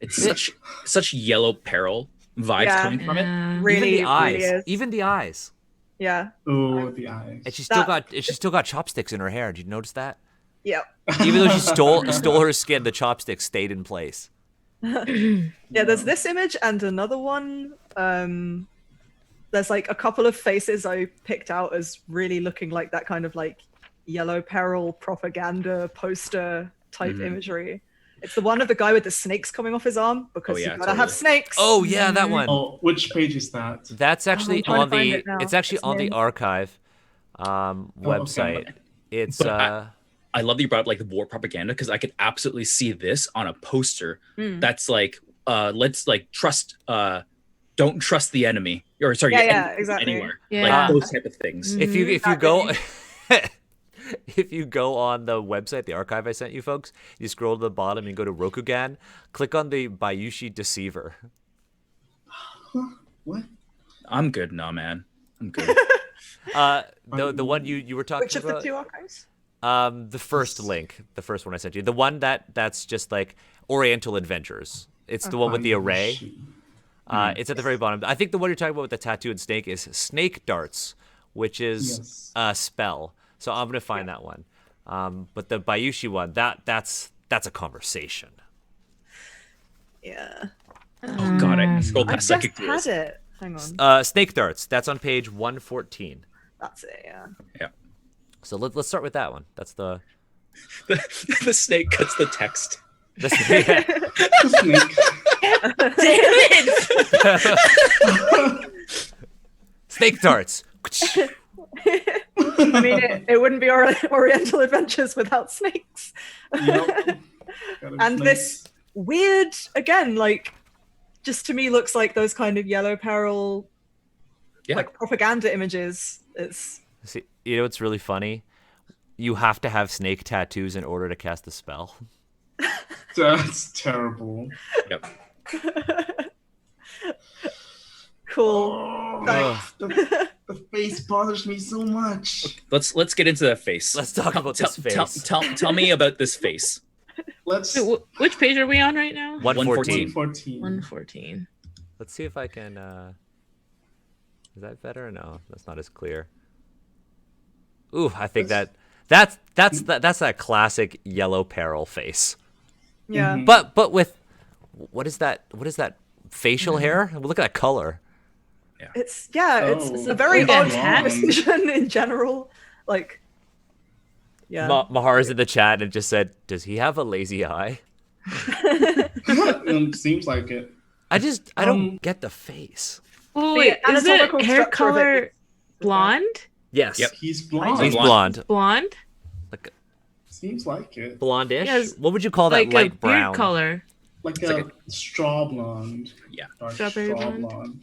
Speaker 2: it's such yellow peril vibes
Speaker 1: Yeah.
Speaker 2: coming from it.
Speaker 1: Really,
Speaker 3: even the eyes.
Speaker 1: really is.
Speaker 3: Even the eyes.
Speaker 1: Yeah.
Speaker 5: Oh, the eyes.
Speaker 3: And she's
Speaker 1: That-
Speaker 3: still got chopsticks in her hair. Did you notice that?
Speaker 1: Yep.
Speaker 3: Even though she stole her skin, the chopstick stayed in place.
Speaker 1: Yeah, there's this image and another one. There's like a couple of faces I picked out as really looking like that kind of like yellow peril propaganda poster type imagery. It's the one of the guy with the snakes coming off his arm because you gotta have snakes.
Speaker 3: Oh yeah, that one.
Speaker 5: Oh, which page is that?
Speaker 3: That's actually
Speaker 1: trying to
Speaker 3: on
Speaker 1: find
Speaker 3: the.
Speaker 1: it now.
Speaker 3: It's actually
Speaker 1: It's
Speaker 3: on the
Speaker 1: named-
Speaker 3: archive website.
Speaker 5: Okay.
Speaker 3: It's
Speaker 2: But I love that you brought up like the war propaganda because I could absolutely see this on a poster that's like let's like trust don't trust the enemy or sorry
Speaker 1: exactly.
Speaker 2: anywhere
Speaker 4: Yeah.
Speaker 2: like those type of things.
Speaker 3: if you go if you go on the website, the archive I sent you folks, you scroll to the bottom and go to Rokugan, click on the Bayushi Deceiver.
Speaker 5: What?
Speaker 2: I'm good now, man. I'm good.
Speaker 3: The one you were talking
Speaker 1: Which of
Speaker 3: about.
Speaker 1: the two archives?
Speaker 3: The first link, the first one I sent you, the one that's just like Oriental Adventures. It's the one with the array. It's at the very bottom. I think the one you're talking about with the tattoo and snake is Snake Darts, which is a spell. So I'm gonna find that one. But the Bayushi one, that's a conversation.
Speaker 1: Yeah.
Speaker 2: Oh god, I scrolled
Speaker 1: I
Speaker 2: past
Speaker 1: just
Speaker 2: psychic
Speaker 1: had
Speaker 2: duels.
Speaker 1: it. Hang on.
Speaker 3: Snake Darts, that's on page 114.
Speaker 1: That's it, yeah.
Speaker 2: Yeah.
Speaker 3: So let's start with that one. That's the
Speaker 2: The snake cuts the text.
Speaker 3: yeah.
Speaker 5: Snake.
Speaker 4: Damn it!
Speaker 3: Snake Darts.
Speaker 1: I mean, it wouldn't be Oriental Adventures without snakes.
Speaker 5: Yep.
Speaker 1: And this weird, again, like, just to me looks like those kind of yellow peril, like propaganda images. It's
Speaker 3: See, you know what's really funny? You have to have snake tattoos in order to cast the spell.
Speaker 5: That's terrible.
Speaker 2: Yep.
Speaker 1: cool.
Speaker 5: Oh, the face bothers me so much.
Speaker 2: Let's get into that face.
Speaker 3: Let's talk about this face.
Speaker 2: Tell me about this face.
Speaker 5: Let's.
Speaker 4: Wait, which page are we on right now?
Speaker 3: 114.
Speaker 5: 114.
Speaker 4: 114.
Speaker 3: Let's see if I can. Is that better? Or no, that's not as clear. Ooh, I think that's that classic yellow peril face.
Speaker 1: Yeah.
Speaker 3: But with what is that? What is that facial hair? Look at that color.
Speaker 1: It's it's a
Speaker 5: Oh,
Speaker 1: very
Speaker 5: yeah,
Speaker 1: odd
Speaker 5: blonde.
Speaker 1: decision in general. Like, yeah.
Speaker 3: Mahara's in the chat and just said, "Does he have a lazy eye?"
Speaker 5: Seems like it.
Speaker 3: I don't get the face.
Speaker 4: Oh,
Speaker 1: The
Speaker 4: wait, is
Speaker 1: anatomical
Speaker 4: it hair
Speaker 1: structure of it
Speaker 4: color
Speaker 1: is-
Speaker 4: blonde?
Speaker 3: Yes.
Speaker 2: Yep.
Speaker 5: He's blonde.
Speaker 3: He's blonde.
Speaker 4: Blonde?
Speaker 3: Like
Speaker 5: Seems like it.
Speaker 3: blondish.
Speaker 4: Yes.
Speaker 3: What would you call that?
Speaker 4: Like a
Speaker 3: Light
Speaker 4: beard
Speaker 3: brown.
Speaker 4: color.
Speaker 5: Like
Speaker 2: It's
Speaker 5: a
Speaker 2: like
Speaker 5: straw blonde.
Speaker 2: Yeah.
Speaker 5: Dark
Speaker 4: Strawberry
Speaker 5: straw
Speaker 4: blonde?
Speaker 5: blonde.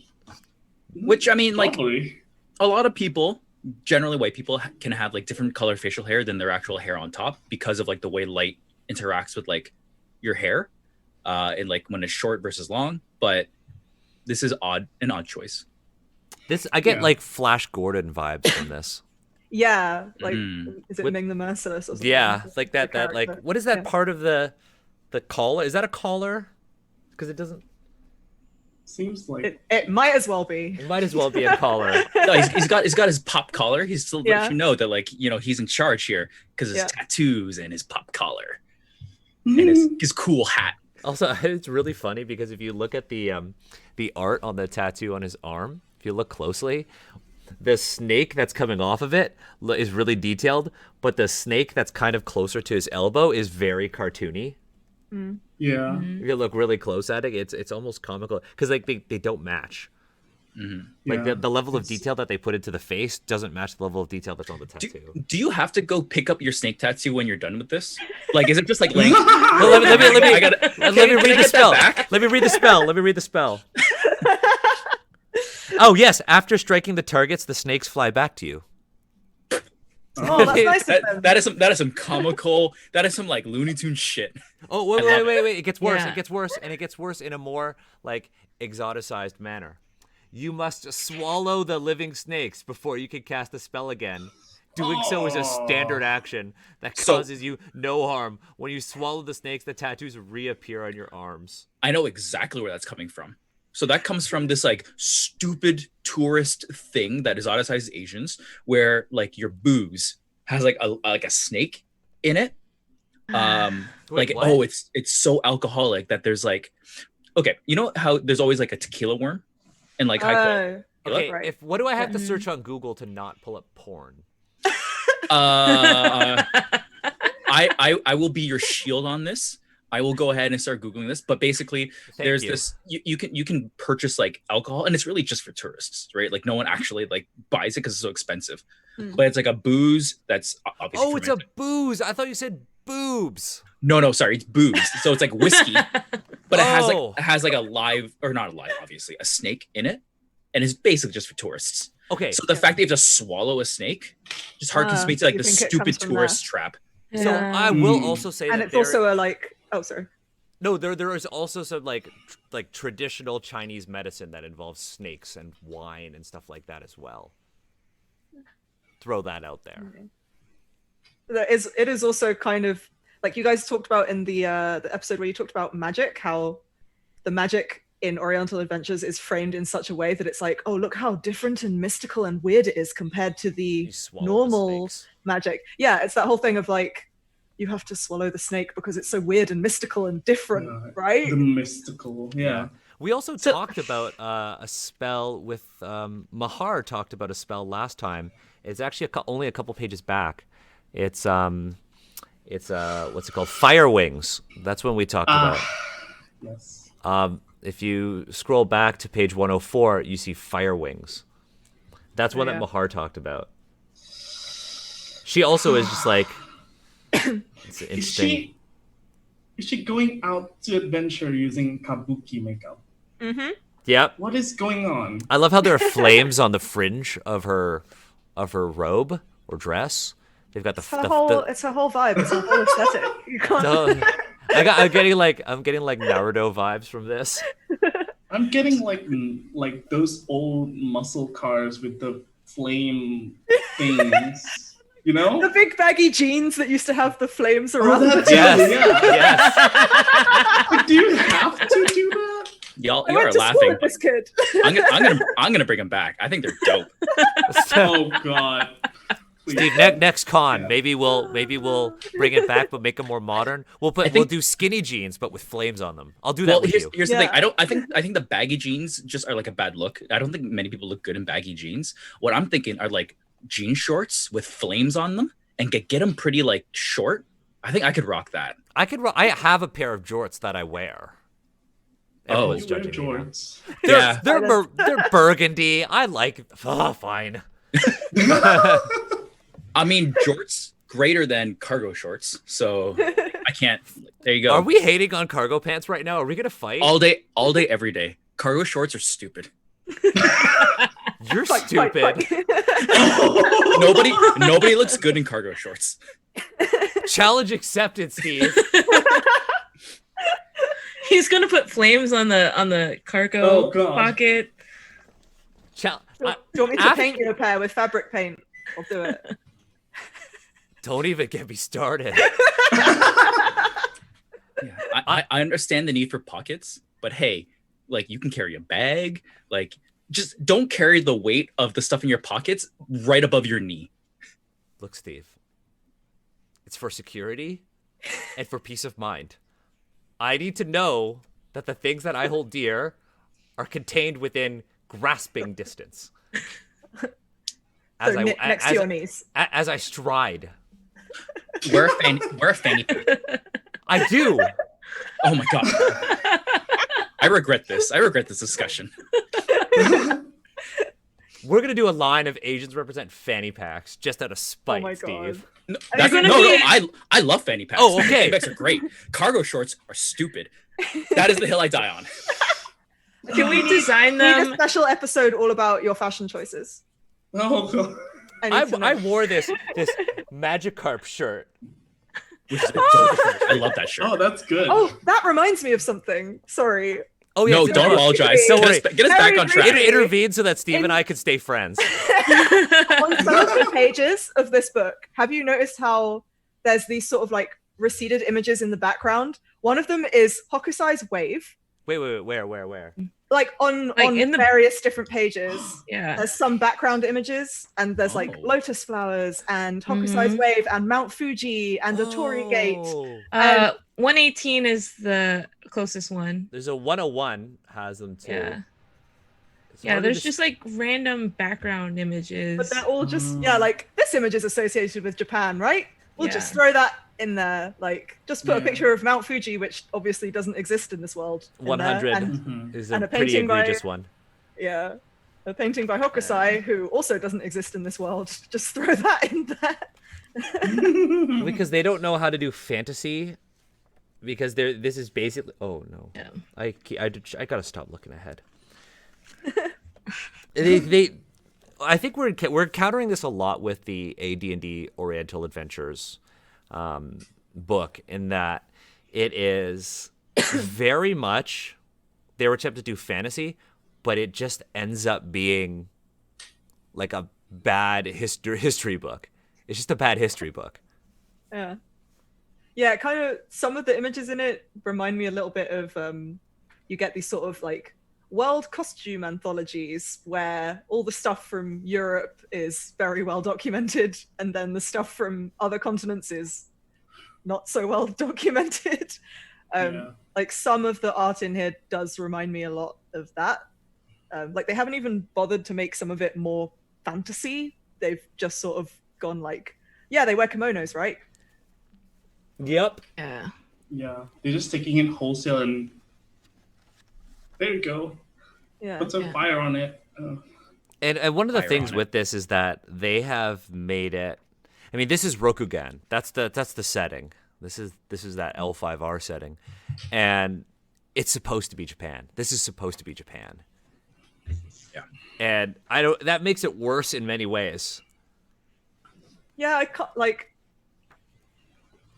Speaker 2: Which I mean, like
Speaker 5: Probably.
Speaker 2: a lot of people, generally white people, can have like different color facial hair than their actual hair on top because of like the way light interacts with like your hair, and like when it's short versus long. But this is an odd choice.
Speaker 3: This I get
Speaker 5: Yeah.
Speaker 3: like Flash Gordon vibes from this.
Speaker 1: Yeah, like
Speaker 2: Mm.
Speaker 1: is it
Speaker 3: With-
Speaker 1: Ming the Merciless or something?
Speaker 3: Yeah, like
Speaker 1: The
Speaker 3: that like
Speaker 1: character.
Speaker 3: what is that
Speaker 1: Yeah.
Speaker 3: part of the collar? Is that a collar? Because it doesn't.
Speaker 5: Seems like
Speaker 1: It might as well be.
Speaker 3: It might as well be a collar.
Speaker 2: No, he's got his pop collar. He's still
Speaker 1: Yeah.
Speaker 2: let you know that like he's in charge here because his
Speaker 1: Yeah.
Speaker 2: tattoos and his pop collar and his cool hat.
Speaker 3: Also, it's really funny because if you look at the art on the tattoo on his arm, if you look closely, the snake that's coming off of it is really detailed, but the snake that's kind of closer to his elbow is very cartoony.
Speaker 5: yeah.
Speaker 3: If you look really close at it, it's almost comical because like they don't match. Like
Speaker 5: yeah.
Speaker 3: the level of detail that they put into the face doesn't match the level of detail that's on the tattoo.
Speaker 2: Do you have to go pick up your snake tattoo when you're done with this? Like, is it just like laying?
Speaker 3: No, let me
Speaker 2: I gotta-
Speaker 3: let me
Speaker 2: can I
Speaker 3: read the
Speaker 2: get that
Speaker 3: spell.
Speaker 2: back?
Speaker 3: Let me read the spell. Let me read the spell. Oh yes, after striking the targets, the snakes fly back to you.
Speaker 1: Oh, that's nice of them.
Speaker 2: That is some comical. That is some like Looney Tune shit.
Speaker 3: Oh wait,
Speaker 2: I love
Speaker 3: It gets worse.
Speaker 4: Yeah.
Speaker 3: It gets worse, and it gets worse in a more like exoticized manner. You must swallow the living snakes before you can cast the spell again. Doing so is a standard action that
Speaker 2: So-
Speaker 3: causes you no harm. When you swallow the snakes, the tattoos reappear on your arms.
Speaker 2: I know exactly where that's coming from. So that comes from this like stupid tourist thing that exoticizes Asians, where like your booze has like a snake in it,
Speaker 3: Wait,
Speaker 2: like,
Speaker 3: what?
Speaker 2: oh, it's so alcoholic that there's like, okay, you know how there's always like a tequila worm and like high quality tequila?
Speaker 3: Okay,
Speaker 1: Right.
Speaker 3: what do I have to
Speaker 4: Mm.
Speaker 3: search on Google to not pull up porn?
Speaker 2: I will be your shield on this. I will go ahead and start Googling this, but basically
Speaker 3: Thank you.
Speaker 2: this, you can purchase like alcohol, and it's really just for tourists, right? Like no one actually like buys it because it's so expensive. But it's like a booze that's obviously
Speaker 3: Oh, it's a
Speaker 2: fermented.
Speaker 3: booze. I thought you said boobs.
Speaker 2: No, sorry, it's booze. So it's like whiskey, but
Speaker 3: Oh.
Speaker 2: it has like a live, or not alive, obviously, a snake in it, and it's basically just for tourists.
Speaker 3: Okay.
Speaker 2: So the fact that you have to swallow a snake just harkens me to like
Speaker 1: you
Speaker 2: the
Speaker 1: think it
Speaker 2: stupid
Speaker 1: comes from
Speaker 2: tourist
Speaker 1: there?
Speaker 2: trap.
Speaker 3: So I will also say
Speaker 1: And
Speaker 3: that
Speaker 1: it's also a like, oh, sorry.
Speaker 3: no, there is also some like traditional Chinese medicine that involves snakes and wine and stuff like that as well. Throw that out there.
Speaker 1: It is also kind of like you guys talked about in the episode where you talked about magic, how the magic in Oriental Adventures is framed in such a way that it's like, oh, look how different and mystical and weird it is compared to the
Speaker 3: You swallow the
Speaker 1: normal
Speaker 3: snakes.
Speaker 1: magic. Yeah, it's that whole thing of like, you have to swallow the snake because it's so weird and mystical and different, right?
Speaker 5: The mystical, yeah.
Speaker 3: We also talked about a spell with Mahar talked about a spell last time. It's actually only a couple pages back. It's what's it called? Fire Wings. That's when we talked about.
Speaker 5: Yes.
Speaker 3: If you scroll back to page 104, you see Fire Wings. That's one that Mahar talked about. She also is just like, it's interesting.
Speaker 5: Is she going out to adventure using kabuki makeup?
Speaker 3: Yep.
Speaker 5: What is going on?
Speaker 3: I love how there are flames on the fringe of her robe or dress. They've got
Speaker 1: It's her whole vibe. It's her whole aesthetic. You can't.
Speaker 3: I'm getting like Naruto vibes from this.
Speaker 5: I'm getting like those old muscle cars with the flame things. You know?
Speaker 1: The big baggy jeans that used to have the flames around
Speaker 5: that
Speaker 1: them.
Speaker 3: Yes.
Speaker 5: Like, do you have to do that?
Speaker 2: Y'all
Speaker 1: I
Speaker 2: you
Speaker 1: went
Speaker 2: are
Speaker 1: to school
Speaker 2: laughing.
Speaker 1: with this kid.
Speaker 2: I'm gonna bring them back. I think they're dope.
Speaker 5: Oh God. Please.
Speaker 3: Steve, next con, maybe we'll bring it back, but make them more modern. We'll do skinny jeans, but with flames on them. I'll do that with you.
Speaker 2: Here's the thing. I think the baggy jeans just are like a bad look. I don't think many people look good in baggy jeans. What I'm thinking are like jean shorts with flames on them and get them pretty like short. I think I could rock that.
Speaker 3: I have a pair of jorts that I wear. Everyone's
Speaker 5: You wear
Speaker 3: judging me now.
Speaker 5: jorts.
Speaker 2: Yeah.
Speaker 3: They're burgundy. I like. Oh, fine.
Speaker 2: I mean, jorts greater than cargo shorts, so I can't. There you go.
Speaker 3: Are we hating on cargo pants right now? Are we gonna fight?
Speaker 2: all day, every day? Cargo shorts are stupid.
Speaker 3: You're
Speaker 1: Fight,
Speaker 3: stupid.
Speaker 1: fight.
Speaker 2: Nobody looks good in cargo shorts.
Speaker 3: Challenge accepted, Steve.
Speaker 4: He's gonna put flames on the cargo
Speaker 5: Oh, God.
Speaker 4: pocket.
Speaker 1: Do you want me to paint you a pair with fabric paint? I'll do it.
Speaker 3: Don't even get me started.
Speaker 2: Yeah, I understand the need for pockets, but hey, like you can carry a bag. Like, just don't carry the weight of the stuff in your pockets right above your knee.
Speaker 3: Look, Steve. It's for security and for peace of mind. I need to know that the things that I hold dear are contained within grasping distance.
Speaker 1: Next to your knees.
Speaker 3: As I stride.
Speaker 2: Wear a fanny pack.
Speaker 3: I do.
Speaker 2: Oh my god. I regret this discussion.
Speaker 3: We're gonna do a line of Asians represent fanny packs just out of spite,
Speaker 1: Oh my God.
Speaker 3: Steve.
Speaker 2: No,
Speaker 4: Are you gonna be-
Speaker 2: I love fanny packs.
Speaker 3: Oh, okay.
Speaker 2: Fanny packs are great. Cargo shorts are stupid. That is the hill I die on.
Speaker 4: Can we design
Speaker 1: We need a
Speaker 4: them?
Speaker 1: special episode all about your fashion choices.
Speaker 5: Oh God.
Speaker 1: I need to know.
Speaker 3: I wore this Magikarp shirt.
Speaker 2: Which is I love that shirt.
Speaker 5: Oh, that's good.
Speaker 1: Oh, that reminds me of something. Sorry.
Speaker 3: Oh yeah,
Speaker 2: No,
Speaker 3: it's-
Speaker 2: don't apologize.
Speaker 3: Don't worry.
Speaker 2: Get us back on track.
Speaker 3: Intervene so that Steve and I could stay friends.
Speaker 1: On some of the pages of this book, have you noticed how there's these sort of like receded images in the background? One of them is Hokusai's wave.
Speaker 3: Wait, where?
Speaker 1: like on
Speaker 4: in the
Speaker 1: various different pages.
Speaker 4: Yeah.
Speaker 1: There's some background images, and there's like lotus flowers and Hokusai's wave and Mount Fuji and the Torii Gate.
Speaker 4: 118 is the closest one.
Speaker 3: There's a 101 has them too.
Speaker 4: Yeah.
Speaker 3: It's
Speaker 4: Yeah,
Speaker 3: harder
Speaker 4: there's
Speaker 3: to
Speaker 4: just like random background images.
Speaker 1: But they're all just like this image is associated with Japan, right? We'll just throw that in there. Like just put a picture of Mount Fuji, which obviously doesn't exist in this world.
Speaker 3: 100 is
Speaker 1: and
Speaker 3: a
Speaker 1: a
Speaker 3: pretty
Speaker 1: painting by-
Speaker 3: egregious one.
Speaker 1: Yeah. A painting by Hokusai, who also doesn't exist in this world. Just throw that in there.
Speaker 3: Because they don't know how to do fantasy. Because this is basically. Oh no!
Speaker 4: Yeah.
Speaker 3: I gotta stop looking ahead. I think we're encountering this a lot with the AD&D Oriental Adventures book, in that it is very much they were attempting to do fantasy, but it just ends up being like a bad history book. It's just a bad history book.
Speaker 1: Yeah. Yeah, kind of some of the images in it remind me a little bit of you get these sort of like world costume anthologies where all the stuff from Europe is very well documented, and then the stuff from other continents is not so well documented. Like some of the art in here does remind me a lot of that. Like they haven't even bothered to make some of it more fantasy. They've just sort of gone like, yeah, they wear kimonos, right?
Speaker 3: Yep.
Speaker 4: Yeah.
Speaker 5: Yeah, they're just taking it wholesale and there you go.
Speaker 1: Yeah.
Speaker 5: Put some fire on it.
Speaker 3: And one of the
Speaker 2: Fire
Speaker 3: things
Speaker 2: on
Speaker 3: with this is that they have made it. I mean, this is Rokugan. That's the setting. This is that L5R setting, and it's supposed to be Japan. This is supposed to be Japan.
Speaker 2: Yeah.
Speaker 3: And that makes it worse in many ways.
Speaker 1: Yeah, I can't, like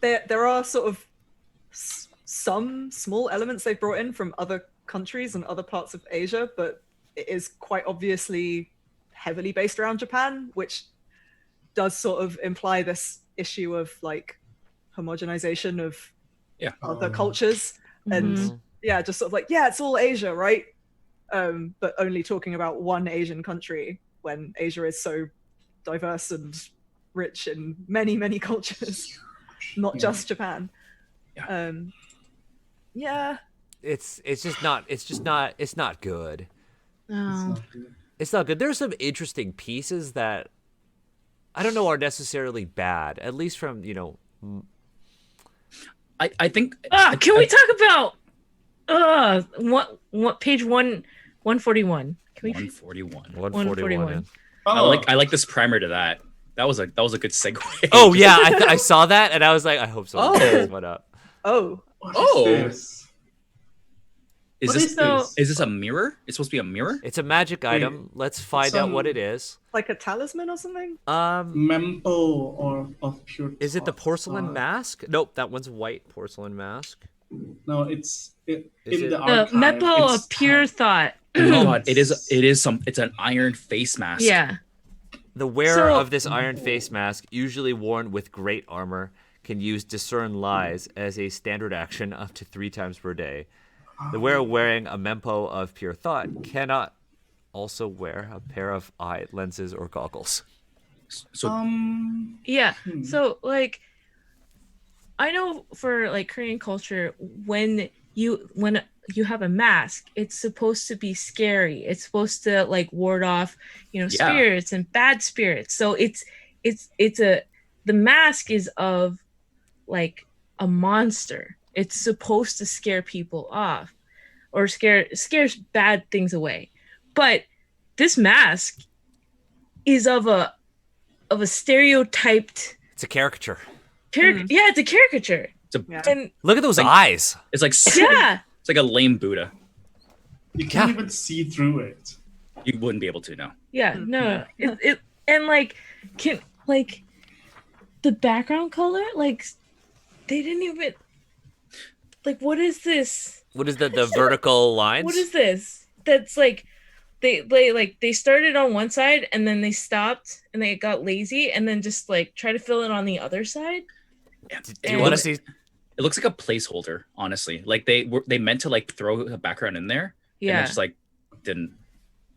Speaker 1: there are sort of some small elements they've brought in from other countries and other parts of Asia, but it is quite obviously heavily based around Japan, which does sort of imply this issue of like homogenization of other cultures. And yeah, just sort of like, yeah, it's all Asia, right? But only talking about one Asian country when Asia is so diverse and rich in many, many cultures, not just Japan. Yeah.
Speaker 3: It's not good.
Speaker 4: No.
Speaker 3: It's not good. There's some interesting pieces that I don't know are necessarily bad, at least from,
Speaker 2: I think.
Speaker 4: Can we talk about what page 141? Can we
Speaker 2: 141.
Speaker 3: 141.
Speaker 2: I like this primer to that. That was a good segue.
Speaker 3: Oh yeah, I saw that and I was like, I hope someone picks this one up.
Speaker 2: Is this a mirror? It's supposed to be a mirror?
Speaker 3: It's a magic item. Let's find out what it is.
Speaker 1: Like a talisman or something?
Speaker 5: Mempo or of pure.
Speaker 3: Is it the porcelain mask? Nope, that one's white porcelain mask.
Speaker 5: No, it's in
Speaker 3: it
Speaker 5: the
Speaker 4: The
Speaker 5: archive.
Speaker 4: Mepo
Speaker 5: it's
Speaker 4: of pure thought.
Speaker 2: Oh god, it's an iron face mask.
Speaker 4: Yeah.
Speaker 3: The wearer of this iron face mask, usually worn with great armor, can use discern lies as a standard action up to 3 times per day. The wearer wearing a mempo of pure thought cannot also wear a pair of eye lenses or goggles.
Speaker 2: So
Speaker 4: Yeah. So like I know for like Korean culture, when you have a mask, it's supposed to be scary. It's supposed to like ward off, spirits and bad spirits. So the mask is of like a monster. It's supposed to scare people off or scares bad things away. But this mask is of a stereotyped.
Speaker 3: It's a caricature.
Speaker 4: Yeah, it's a caricature. And
Speaker 3: look at those eyes.
Speaker 2: It's like
Speaker 4: yeah.
Speaker 2: It's like a lame Buddha.
Speaker 5: You can't even see through it.
Speaker 2: You wouldn't be able to, no.
Speaker 4: Yeah, no. It and like the background color, like they didn't even like what is this?
Speaker 3: What is the vertical lines?
Speaker 4: What is this? That's like they started on one side and then they stopped and they got lazy and then just like try to fill it on the other side.
Speaker 3: Do you want to see?
Speaker 2: It looks like a placeholder, honestly. Like they meant to like throw a background in there, And then
Speaker 4: Yeah.
Speaker 2: just like didn't.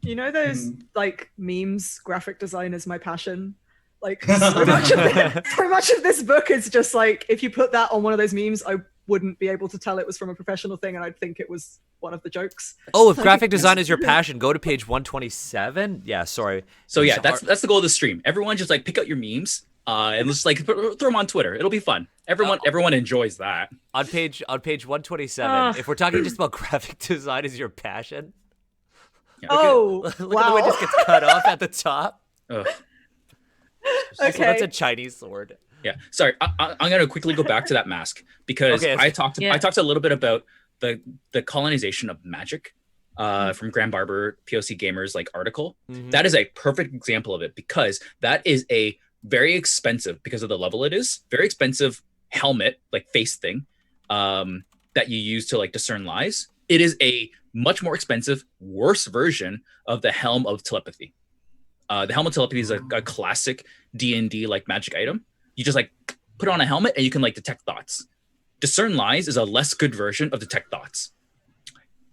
Speaker 1: You know those like memes, graphic design is my passion. Like so much of this book is just like if you put that on one of those memes, I wouldn't be able to tell it was from a professional thing, and I'd think it was one of the jokes.
Speaker 3: Oh, if graphic design is your passion, go to page 127. Yeah, sorry.
Speaker 2: So yeah, that's the goal of the stream. Everyone just like pick out your memes and just like throw them on Twitter. It'll be fun. Everyone enjoys that.
Speaker 3: On page 127. If we're talking just about graphic design is your passion.
Speaker 2: Yeah.
Speaker 1: Oh,
Speaker 3: Look
Speaker 1: wow.
Speaker 3: at the way it just gets cut off at the top.
Speaker 2: Ugh.
Speaker 3: Also,
Speaker 1: Okay.
Speaker 3: that's a Chinese sword.
Speaker 2: Yeah, sorry. I'm gonna quickly go back to that mask because
Speaker 3: Okay,
Speaker 2: I talked a little bit about the colonization of magic from Graham Barber POC Gamers like article. That is a perfect example of it because that is a very expensive, because of the level it is, very expensive helmet like face thing that you use to like discern lies. It is a much more expensive, worse version of the Helm of Telepathy. The Helm of Telepathy is a classic D&D like magic item. You just like put on a helmet and you can like detect thoughts. Discern Lies is a less good version of detect thoughts.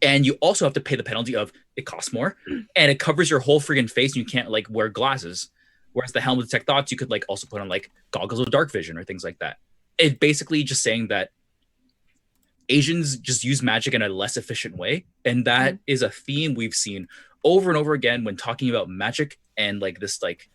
Speaker 2: And you also have to pay the penalty of it costs more and it covers your whole friggin' face and you can't like wear glasses. Whereas the Helm of Detect Thoughts, you could like also put on like goggles of dark vision or things like that. It's basically just saying that Asians just use magic in a less efficient way. And that is a theme we've seen over and over again when talking about magic and like this like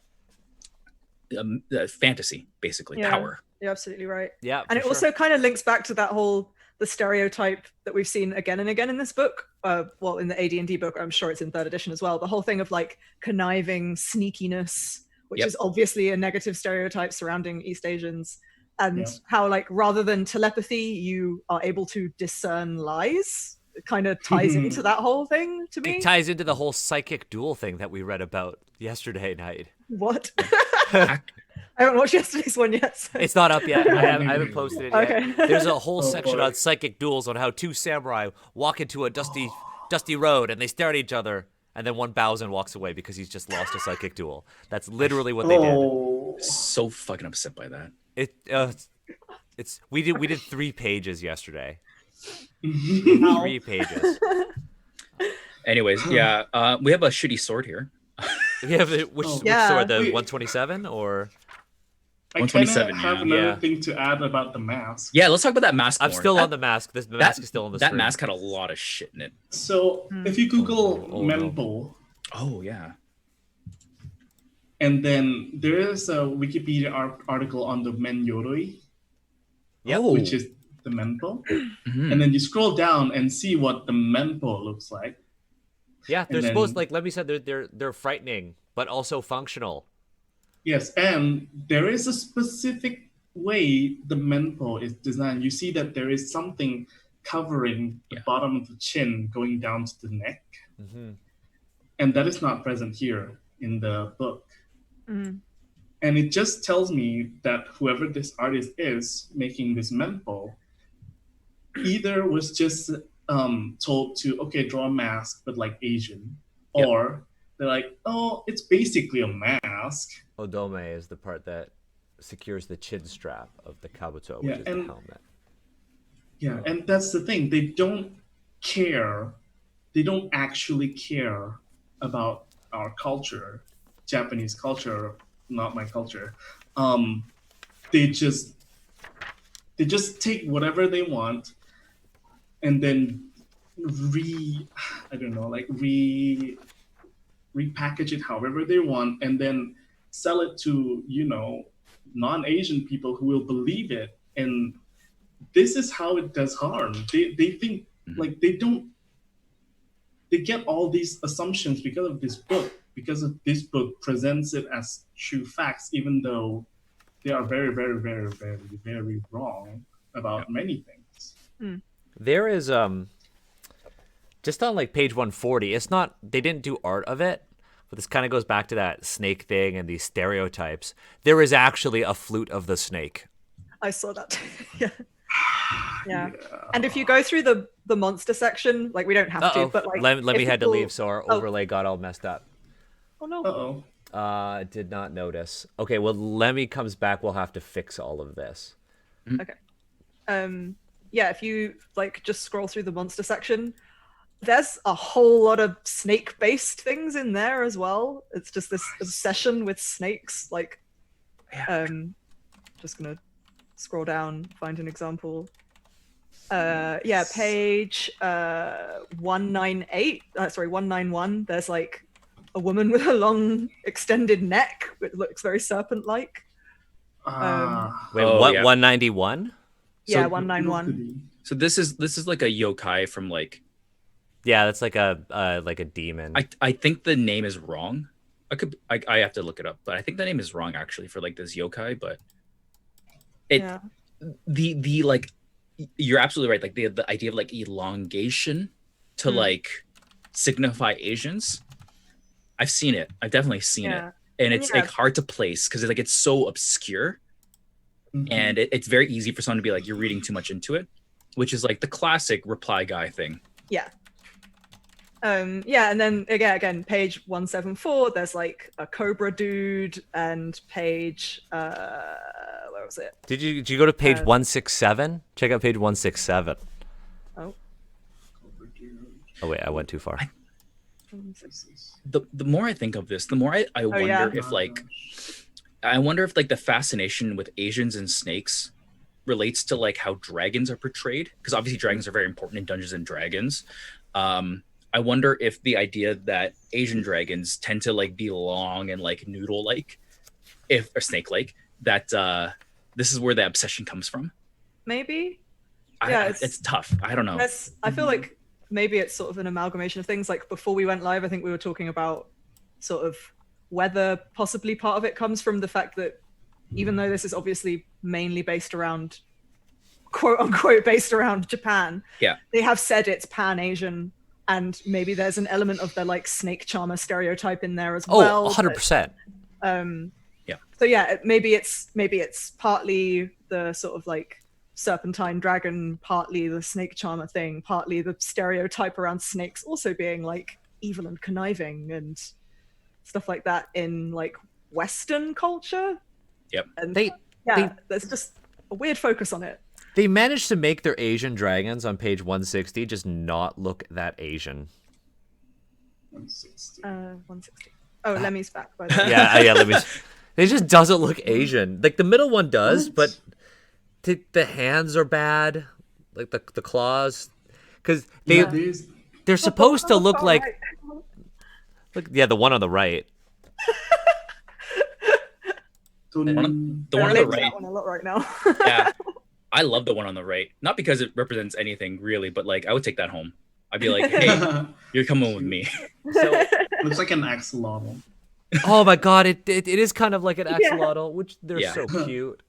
Speaker 2: fantasy, basically, power.
Speaker 1: You're absolutely right.
Speaker 3: Yeah,
Speaker 1: and it also kind of links back to that whole the stereotype that we've seen again and again in this book. Well, in the AD&D book, I'm sure it's in 3rd edition as well. The whole thing of like conniving sneakiness, which is obviously a negative stereotype surrounding East Asians, and how like rather than telepathy, you are able to discern lies. It kind of ties into that whole thing to me.
Speaker 3: It ties into the whole psychic duel thing that we read about yesterday night.
Speaker 1: What? I haven't watched yesterday's one yet. So.
Speaker 3: It's not up yet. I haven't posted it yet.
Speaker 1: Okay.
Speaker 3: There's a whole section on psychic duels on how 2 samurai walk into a dusty road and they stare at each other, and then one bows and walks away because he's just lost a psychic duel. That's literally what they did.
Speaker 2: So fucking upset by that.
Speaker 3: We did 3 pages yesterday. 3 pages.
Speaker 2: Anyways, we have a shitty sword here.
Speaker 3: We have which sword? The 127 or?
Speaker 5: I
Speaker 2: 127.
Speaker 5: have another thing to add about the mask.
Speaker 2: Yeah, let's talk about that mask.
Speaker 3: I'm still on the mask. The mask is still on the screen.
Speaker 2: That mask had a lot of shit in it.
Speaker 5: So if you Google Menpo, and then there is a Wikipedia article on the Men Yoroi, which is the Menpo, and then you scroll down and see what the Menpo looks like.
Speaker 3: Yeah, they're supposed, like Lemmy said, they're frightening but also functional.
Speaker 5: Yes, and there is a specific way the Menpo is designed. You see that there is something covering the bottom of the chin going down to the neck, and that is not present here in the book. And it just tells me that whoever this artist is making this Menpo either was just told to draw a mask but like Asian, or they're like, oh, it's basically a mask.
Speaker 3: Odome is the part that secures the chin strap of the kabuto, which is the helmet.
Speaker 5: Yeah, and that's the thing. They don't care. They don't actually care about our culture, Japanese culture, not my culture. They just take whatever they want and then repackage it however they want and then sell it to, non-Asian people who will believe it. And this is how it does harm. They think like they get all these assumptions because of this book presents it as true facts, even though they are very, very, very, very, very wrong about many things.
Speaker 3: There is just on like page 140, it's not, they didn't do art of it, but this kind of goes back to that snake thing and these stereotypes. There is actually a flute of the snake.
Speaker 1: I saw that. Yeah. And if you go through the monster section, like we don't have to, but like
Speaker 3: Lemmy had to leave, so our overlay got all messed up.
Speaker 1: Oh no.
Speaker 3: Did not notice. Okay, well, Lemmy comes back, we'll have to fix all of this.
Speaker 1: Okay. Yeah, if you like just scroll through the monster section, there's a whole lot of snake-based things in there as well. It's just this obsession with snakes. Like, just gonna scroll down, find an example. Page 198. Sorry, 191. There's like a woman with a long extended neck. It looks very serpent-like.
Speaker 3: Wait,
Speaker 2: Oh,
Speaker 3: what?
Speaker 2: yeah.
Speaker 3: 191?
Speaker 1: Yeah,
Speaker 2: So-
Speaker 1: 191.
Speaker 2: So this is like a yokai from like,
Speaker 3: Yeah, that's like a demon.
Speaker 2: I think the name is wrong. I have to look it up, but I think the name is wrong actually for like this yokai. But the like, you're absolutely right. Like the idea of like elongation to like signify Asians. I've seen it. I've definitely seen it, and it's like hard to place because it's so obscure, and it's very easy for someone to be like, you're reading too much into it, which is like the classic reply guy thing.
Speaker 1: Yeah. And then again, page 174, there's like a cobra dude, and page where was it?
Speaker 3: Did you go to page 167? Check out page 167.
Speaker 1: Oh.
Speaker 3: Oh wait, I went too far.
Speaker 2: The more I think of this, the more I wonder if like, I wonder if like the fascination with Asians and snakes relates to like how dragons are portrayed, because obviously dragons are very important in Dungeons and Dragons. I wonder if the idea that Asian dragons tend to like be long and like noodle like, or snake like, that this is where the obsession comes from.
Speaker 1: Maybe.
Speaker 2: It's tough. I don't know.
Speaker 1: I feel like maybe it's sort of an amalgamation of things. Like before we went live, I think we were talking about sort of whether possibly part of it comes from the fact that even though this is obviously mainly based around, quote unquote, based around Japan, they have said it's pan-Asian, and maybe there's an element of the like snake charmer stereotype in there as well.
Speaker 3: 100%.
Speaker 1: So maybe it's partly the sort of like serpentine dragon, partly the snake charmer thing, partly the stereotype around snakes also being like evil and conniving and stuff like that in like Western culture.
Speaker 2: Yep.
Speaker 1: And there's just a weird focus on it.
Speaker 3: They managed to make their Asian dragons on page 160 just not look that Asian.
Speaker 5: 160.
Speaker 1: 160. Oh, Lemmy's back, by the way.
Speaker 3: Yeah, Lemmy's. It just doesn't look Asian. Like the middle one does, but the hands are bad, like the claws, because they're supposed to look like. The one on the right.
Speaker 2: The one on the right.
Speaker 1: That one a lot right now.
Speaker 2: Yeah, I love the one on the right. Not because it represents anything really, but like I would take that home. I'd be like, hey, you're coming with me.
Speaker 5: So looks like an axolotl.
Speaker 3: Oh my god, it is kind of like an axolotl, which they're so cute.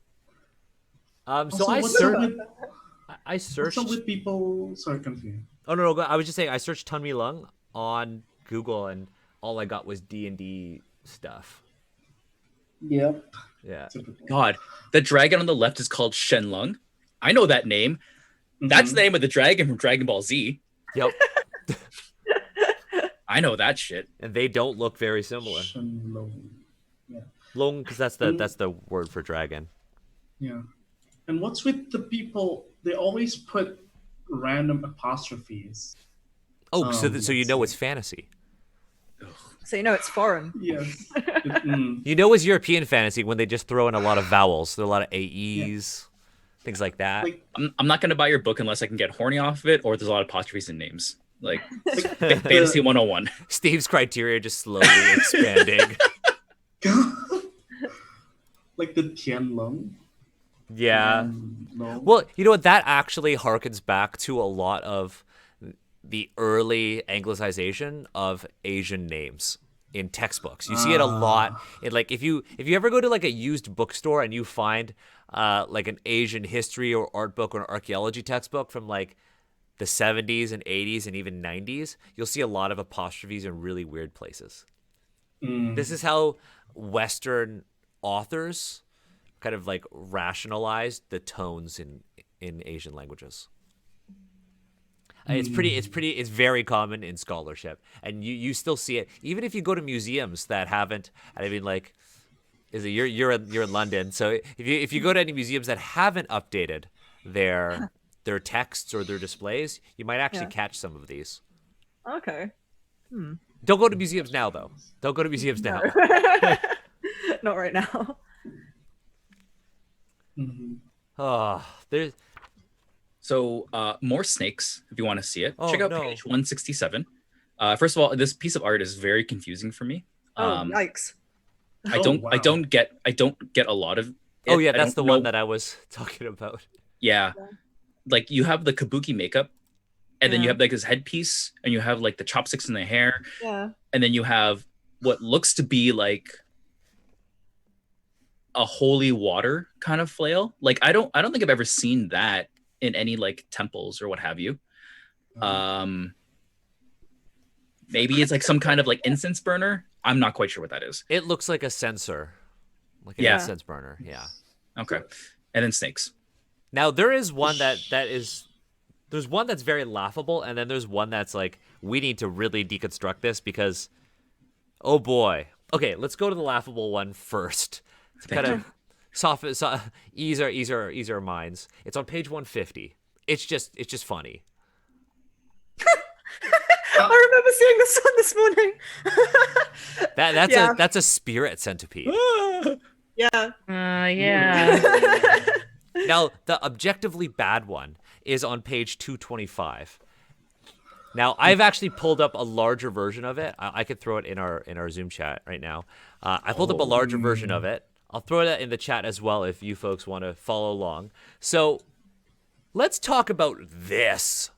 Speaker 3: So I searched.
Speaker 5: What's up with people? Sorry, confused.
Speaker 3: Oh no, I was just saying I searched Tun Mi Lung on Google, and all I got was D&D stuff.
Speaker 5: Yep.
Speaker 3: Yeah.
Speaker 2: God, the dragon on the left is called Shenlong. I know that name. That's the name of the dragon from Dragon Ball Z.
Speaker 3: Yep.
Speaker 2: I know that shit.
Speaker 3: And they don't look very similar.
Speaker 5: Shenlong. Yeah.
Speaker 3: Long, because that's the word for dragon.
Speaker 5: Yeah. And what's with the people? They always put random apostrophes.
Speaker 3: Oh, so you know it's fantasy.
Speaker 1: So you know it's foreign.
Speaker 5: Yes.
Speaker 3: You know it's European fantasy when they just throw in a lot of vowels. There are a lot of AEs, things like that.
Speaker 5: Like,
Speaker 2: I'm not going to buy your book unless I can get horny off of it, or there's a lot of apostrophes in names. Like Fantasy 101.
Speaker 3: Steve's criteria just slowly expanding.
Speaker 5: like the Tianlong.
Speaker 3: Yeah.
Speaker 5: No.
Speaker 3: Well, you know what? That actually harkens back to a lot of the early Anglicization of Asian names in textbooks. You see it a lot. Like if you ever go to like a used bookstore and you find like an Asian history or art book or an archaeology textbook from like the 70s and 80s and even 90s, you'll see a lot of apostrophes in really weird places. This is how Western authors kind of like rationalized the tones in Asian languages. It's very common in scholarship, and you still see it even if you go to museums that haven't. I mean, like, you're in London, so if you go to any museums that haven't updated their texts or their displays, you might actually catch some of these.
Speaker 1: Okay.
Speaker 3: Don't go to museums now, though. Don't go to museums now.
Speaker 1: No. Not right now.
Speaker 3: Oh, there's.
Speaker 2: So more snakes, if you want to see it.
Speaker 3: Oh,
Speaker 2: Check out
Speaker 3: no.
Speaker 2: page 167. First of all, this piece of art is very confusing for me.
Speaker 1: Yikes.
Speaker 2: I don't get a lot of it.
Speaker 3: Oh yeah,
Speaker 2: I
Speaker 3: that's the
Speaker 2: don't
Speaker 3: one
Speaker 2: know-
Speaker 3: that I was talking about.
Speaker 2: Yeah. Like you have the kabuki makeup, and then you
Speaker 1: Yeah.
Speaker 2: have like this headpiece, and you have like the chopsticks in the hair,
Speaker 1: Yeah.
Speaker 2: and then you have what looks to be like a holy water kind of flail. Like I don't think I've ever seen that in any like temples or what have you. Maybe it's like some kind of like incense burner. I'm not quite sure what that is.
Speaker 3: It looks like a sensor, like an
Speaker 2: Yeah.
Speaker 3: incense burner. Yeah.
Speaker 2: Okay. And then snakes.
Speaker 3: Now there is one there's one that's very laughable, and then there's one that's like, we need to really deconstruct this because, oh boy. Okay, let's go to the laughable one first to kind of ease our minds. It's on page 150. It's just funny.
Speaker 1: I remember seeing this one this morning.
Speaker 3: That's a spirit centipede.
Speaker 1: Yeah.
Speaker 4: Yeah.
Speaker 3: Now, the objectively bad one is on page 225. Now, I've actually pulled up a larger version of it. I could throw it in our Zoom chat right now. I pulled up a larger version of it. I'll throw that in the chat as well if you folks want to follow along. So, let's talk about this.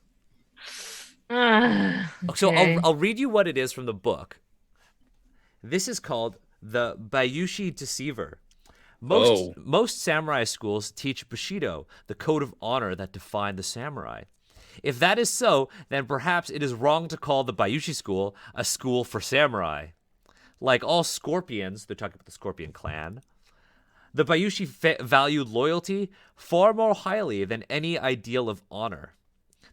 Speaker 3: So, I'll read you what it is from the book. This is called the Bayushi Deceiver. Most samurai schools teach Bushido, the code of honor that defined the samurai. If that is so, then perhaps it is wrong to call the Bayushi school a school for samurai. Like all scorpions, they're talking about the Scorpion clan, the Bayushi valued loyalty far more highly than any ideal of honor.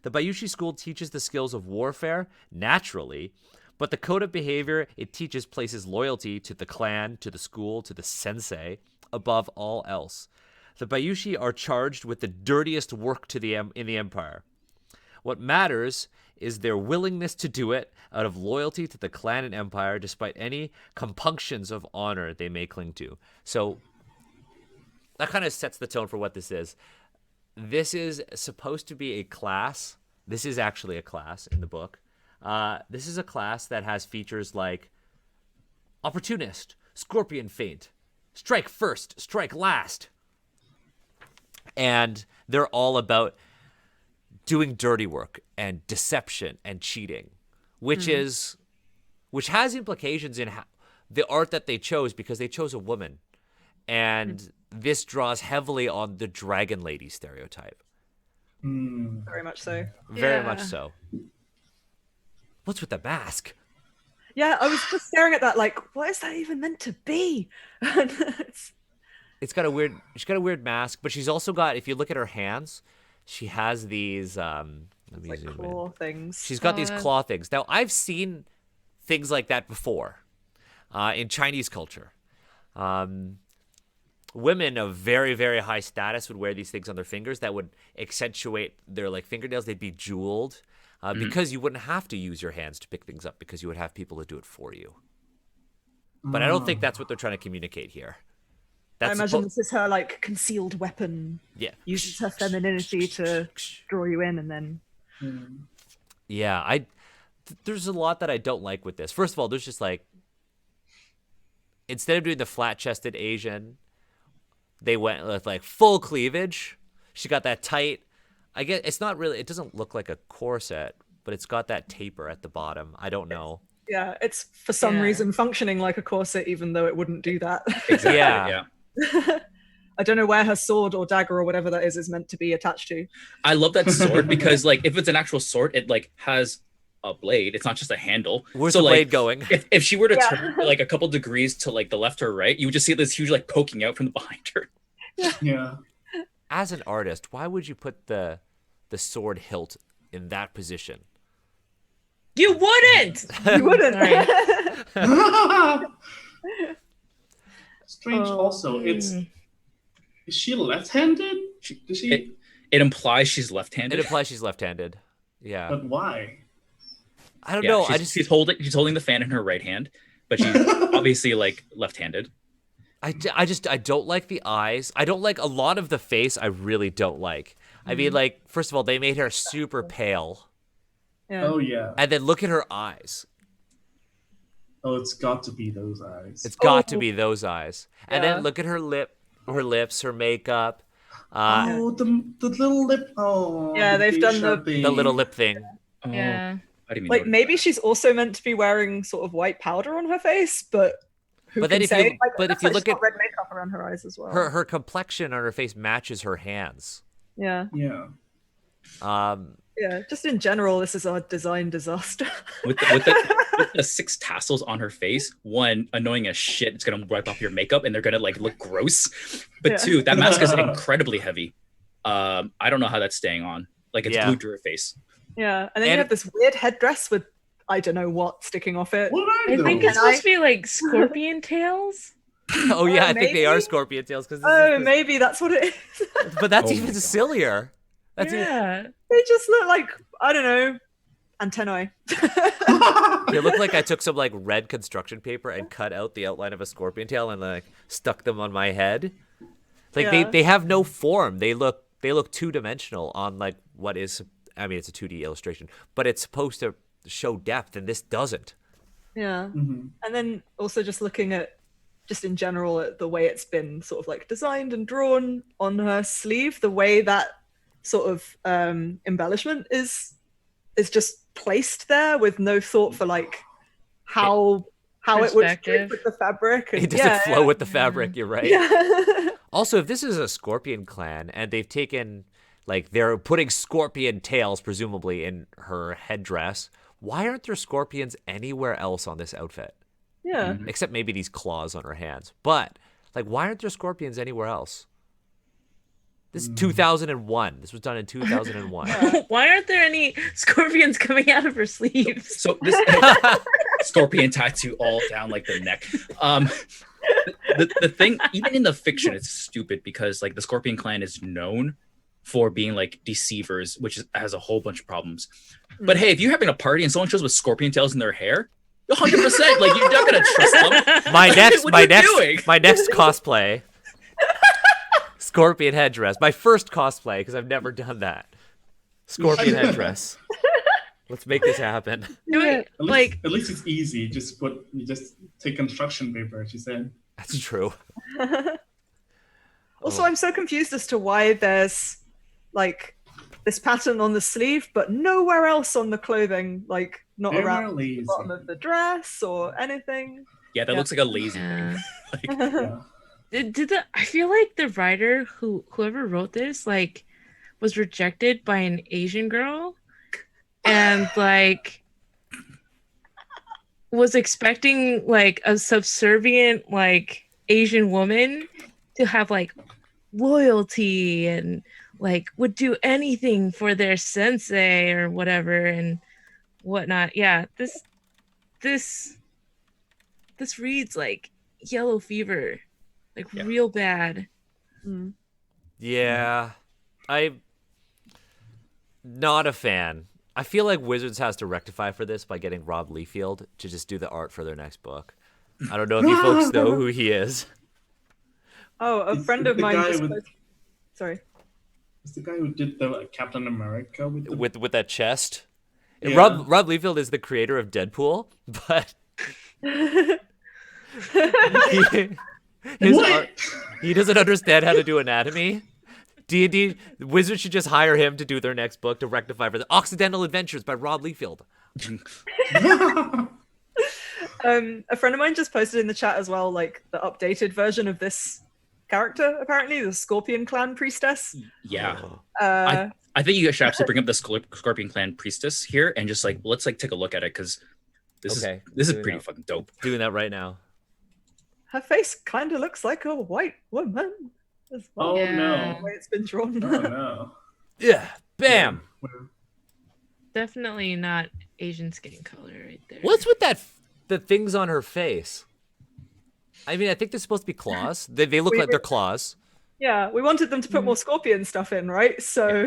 Speaker 3: The Bayushi school teaches the skills of warfare, naturally, but the code of behavior it teaches places loyalty to the clan, to the school, to the sensei, above all else. The Bayushi are charged with the dirtiest work in the empire. What matters is their willingness to do it out of loyalty to the clan and empire, despite any compunctions of honor they may cling to. So that kind of sets the tone for what this is. This is supposed to be a class. This is actually a class in the book. This is a class that has features like opportunist, scorpion feint, strike first, strike last. And they're all about doing dirty work and deception and cheating, which has implications in the art that they chose, because they chose a woman. And this draws heavily on the dragon lady stereotype.
Speaker 1: Very much so.
Speaker 3: Very much so. What's with the mask?
Speaker 1: Yeah, I was just staring at that like, what is that even meant to be?
Speaker 3: She's got a weird mask, but she's also got, if you look at her hands, she has these let me
Speaker 1: like
Speaker 3: zoom
Speaker 1: claw
Speaker 3: in.
Speaker 1: things.
Speaker 3: She's got these claw things. Now, I've seen things like that before in Chinese culture. Women of very, very high status would wear these things on their fingers that would accentuate their like fingernails. They'd be jeweled because you wouldn't have to use your hands to pick things up, because you would have people to do it for you. But I don't think that's what they're trying to communicate here.
Speaker 1: I imagine this is her like concealed weapon.
Speaker 3: Yeah.
Speaker 1: Uses her femininity to draw you in, and then.
Speaker 3: Yeah, there's a lot that I don't like with this. First of all, there's just like, instead of doing the flat-chested Asian, they went with like full cleavage. She got that tight. I guess it's not really. It doesn't look like a corset, but it's got that taper at the bottom. I don't know.
Speaker 1: Yeah, it's for some reason functioning like a corset, even though it wouldn't do that.
Speaker 2: Exactly.
Speaker 3: Yeah.
Speaker 1: I don't know where her sword or dagger or whatever that is meant to be attached to.
Speaker 2: I love that sword because like if it's an actual sword, it like has a blade. It's not just a handle.
Speaker 3: Where's
Speaker 2: so,
Speaker 3: the
Speaker 2: like,
Speaker 3: blade going?
Speaker 2: If she were to turn like a couple degrees to like the left or right, you would just see this huge like poking out from behind her.
Speaker 5: Yeah.
Speaker 3: As an artist, why would you put the sword hilt in that position?
Speaker 4: You wouldn't.
Speaker 1: You wouldn't.
Speaker 5: Strange. Also, is she left-handed? Does she?
Speaker 2: It implies she's left-handed.
Speaker 3: It implies she's left-handed. Yeah.
Speaker 5: But why?
Speaker 3: I don't
Speaker 2: Yeah,
Speaker 3: know.
Speaker 2: she's holding the fan in her right hand, but she's obviously like left-handed.
Speaker 3: I don't like the eyes. I don't like a lot of the face. I really don't like. I mean, like, first of all, they made her super pale,
Speaker 1: Yeah.
Speaker 5: Oh yeah.
Speaker 3: and then look at her eyes.
Speaker 5: Oh, it's got to be those eyes.
Speaker 3: It's got to be those eyes. And
Speaker 1: Yeah.
Speaker 3: then look at her lips, her makeup,
Speaker 5: Oh, the little lip. Oh,
Speaker 1: Yeah, they've done the
Speaker 3: the little lip thing.
Speaker 2: Oh,
Speaker 4: Yeah.
Speaker 2: I didn't even
Speaker 1: like
Speaker 2: notice
Speaker 1: maybe
Speaker 2: that.
Speaker 1: she's also meant to be wearing sort of white powder on her face, but who
Speaker 3: But then
Speaker 1: can
Speaker 3: if
Speaker 1: say?
Speaker 3: you-
Speaker 1: Like,
Speaker 3: but if
Speaker 1: looks
Speaker 3: you
Speaker 1: like
Speaker 3: look
Speaker 1: she's got
Speaker 3: at-
Speaker 1: red makeup around her eyes as well.
Speaker 3: Her complexion on her face matches her hands.
Speaker 1: Yeah,
Speaker 5: Yeah.
Speaker 1: yeah. Just in general, this is a design disaster.
Speaker 2: with the 6 tassels on her face, one, annoying as shit, it's gonna wipe off your makeup and they're gonna like look gross. But
Speaker 1: Yeah.
Speaker 2: 2, that mask is incredibly heavy. I don't know how that's staying on. Like it's
Speaker 3: Yeah.
Speaker 2: glued to her face.
Speaker 1: Yeah, and then
Speaker 3: And-
Speaker 1: you have this weird headdress with I don't know what sticking off it.
Speaker 5: What are
Speaker 4: I
Speaker 5: those?
Speaker 4: think it's supposed to be like scorpion tails.
Speaker 3: Oh yeah, I think they are
Speaker 1: maybe?
Speaker 3: scorpion tails because.
Speaker 1: Oh, maybe that's what it is.
Speaker 3: But that's
Speaker 2: Oh my
Speaker 3: even
Speaker 2: God.
Speaker 3: sillier. That's
Speaker 4: Yeah.
Speaker 1: They just look like I don't know antennae.
Speaker 3: They look like I took some like red construction paper and cut out the outline of a scorpion tail and like stuck them on my head. Like
Speaker 1: Yeah.
Speaker 3: they have no form. They look 2-dimensional on like what is, I mean, it's a 2D illustration, but it's supposed to show depth, and this doesn't.
Speaker 1: Yeah.
Speaker 5: Mhm.
Speaker 1: And then also just looking at just in general at the way it's been sort of like designed and drawn on her sleeve, the way that sort of embellishment is just placed there with no thought for like how it would fit
Speaker 4: Perspective.
Speaker 1: with the fabric. And,
Speaker 3: It doesn't
Speaker 1: yeah,
Speaker 3: flow with the fabric. You're right.
Speaker 1: yeah.
Speaker 3: Also, if this is a scorpion clan and they've taken, like, they're putting scorpion tails, presumably, in her headdress, why aren't there scorpions anywhere else on this outfit?
Speaker 1: Yeah.
Speaker 3: Except maybe these claws on her hands. But, like, why aren't there scorpions anywhere else? This is 2001. This was done in 2001.
Speaker 4: Why aren't there any scorpions coming out of her sleeves?
Speaker 2: So this scorpion tattoo all down like the neck. The thing, even in the fiction, it's stupid because like the Scorpion clan is known for being like deceivers, which has a whole bunch of problems. But hey, if you're having a party and someone shows with scorpion tails in their hair, 100%, like you're not gonna trust them.
Speaker 3: my next
Speaker 2: What are you doing?
Speaker 3: my next cosplay, scorpion headdress. My first cosplay, because I've never done that. Scorpion headdress. Let's make this happen.
Speaker 4: Do it, like,
Speaker 5: At least it's easy. You just take construction paper, she said.
Speaker 3: That's true.
Speaker 1: Also,
Speaker 3: Oh.
Speaker 1: I'm so confused as to why there's like this pattern on the sleeve, but nowhere else on the clothing, like not
Speaker 5: They were
Speaker 1: around the
Speaker 5: lazy.
Speaker 1: bottom of the dress or anything.
Speaker 2: Yeah, that
Speaker 1: Yeah.
Speaker 2: looks like a lazy
Speaker 4: yeah.
Speaker 2: thing.
Speaker 5: Yeah.
Speaker 4: I feel like the writer whoever wrote this like was rejected by an Asian girl and like was expecting like a subservient like Asian woman to have like loyalty and like would do anything for their sensei or whatever and whatnot. Yeah, this reads like yellow fever, like
Speaker 2: Yeah.
Speaker 4: real bad.
Speaker 1: Mm.
Speaker 3: Yeah, I'm not a fan. I feel like Wizards has to rectify for this by getting Rob Liefeld to just do the art for their next book. I don't know if you folks know who he is.
Speaker 1: Oh, a
Speaker 5: It's
Speaker 1: friend of
Speaker 5: the
Speaker 1: mine
Speaker 5: guy
Speaker 1: just
Speaker 5: with-
Speaker 1: posted- Sorry.
Speaker 5: It's the guy who did the Captain America with the
Speaker 3: With that chest.
Speaker 5: Yeah.
Speaker 3: Rob Liefeld is the creator of Deadpool, but his
Speaker 5: What?
Speaker 3: art, he doesn't understand how to do anatomy. D&D Wizards should just hire him to do their next book to rectify for the Occidental Adventures by Rob Liefeld.
Speaker 1: A friend of mine just posted in the chat as well, like the updated version of this character, apparently, the Scorpion Clan priestess.
Speaker 2: Yeah.
Speaker 1: Uh,
Speaker 2: I think you should actually bring up the Scorpion clan priestess here and just like let's like take a look at it because this
Speaker 3: Okay,
Speaker 2: is
Speaker 3: doing
Speaker 2: pretty
Speaker 3: that.
Speaker 2: fucking dope.
Speaker 3: Doing that right now.
Speaker 1: her face kind of looks like a white woman as well.
Speaker 5: Oh
Speaker 4: Yeah.
Speaker 5: no.
Speaker 1: The way it's been drawn.
Speaker 5: Oh no.
Speaker 3: Yeah. Bam.
Speaker 4: Definitely not Asian skin color right there.
Speaker 3: What's with the things on her face? I mean, I think they're supposed to be claws. They look
Speaker 1: We
Speaker 3: like they're
Speaker 1: were-
Speaker 3: claws.
Speaker 1: Yeah, we wanted them to put more scorpion stuff in, right? So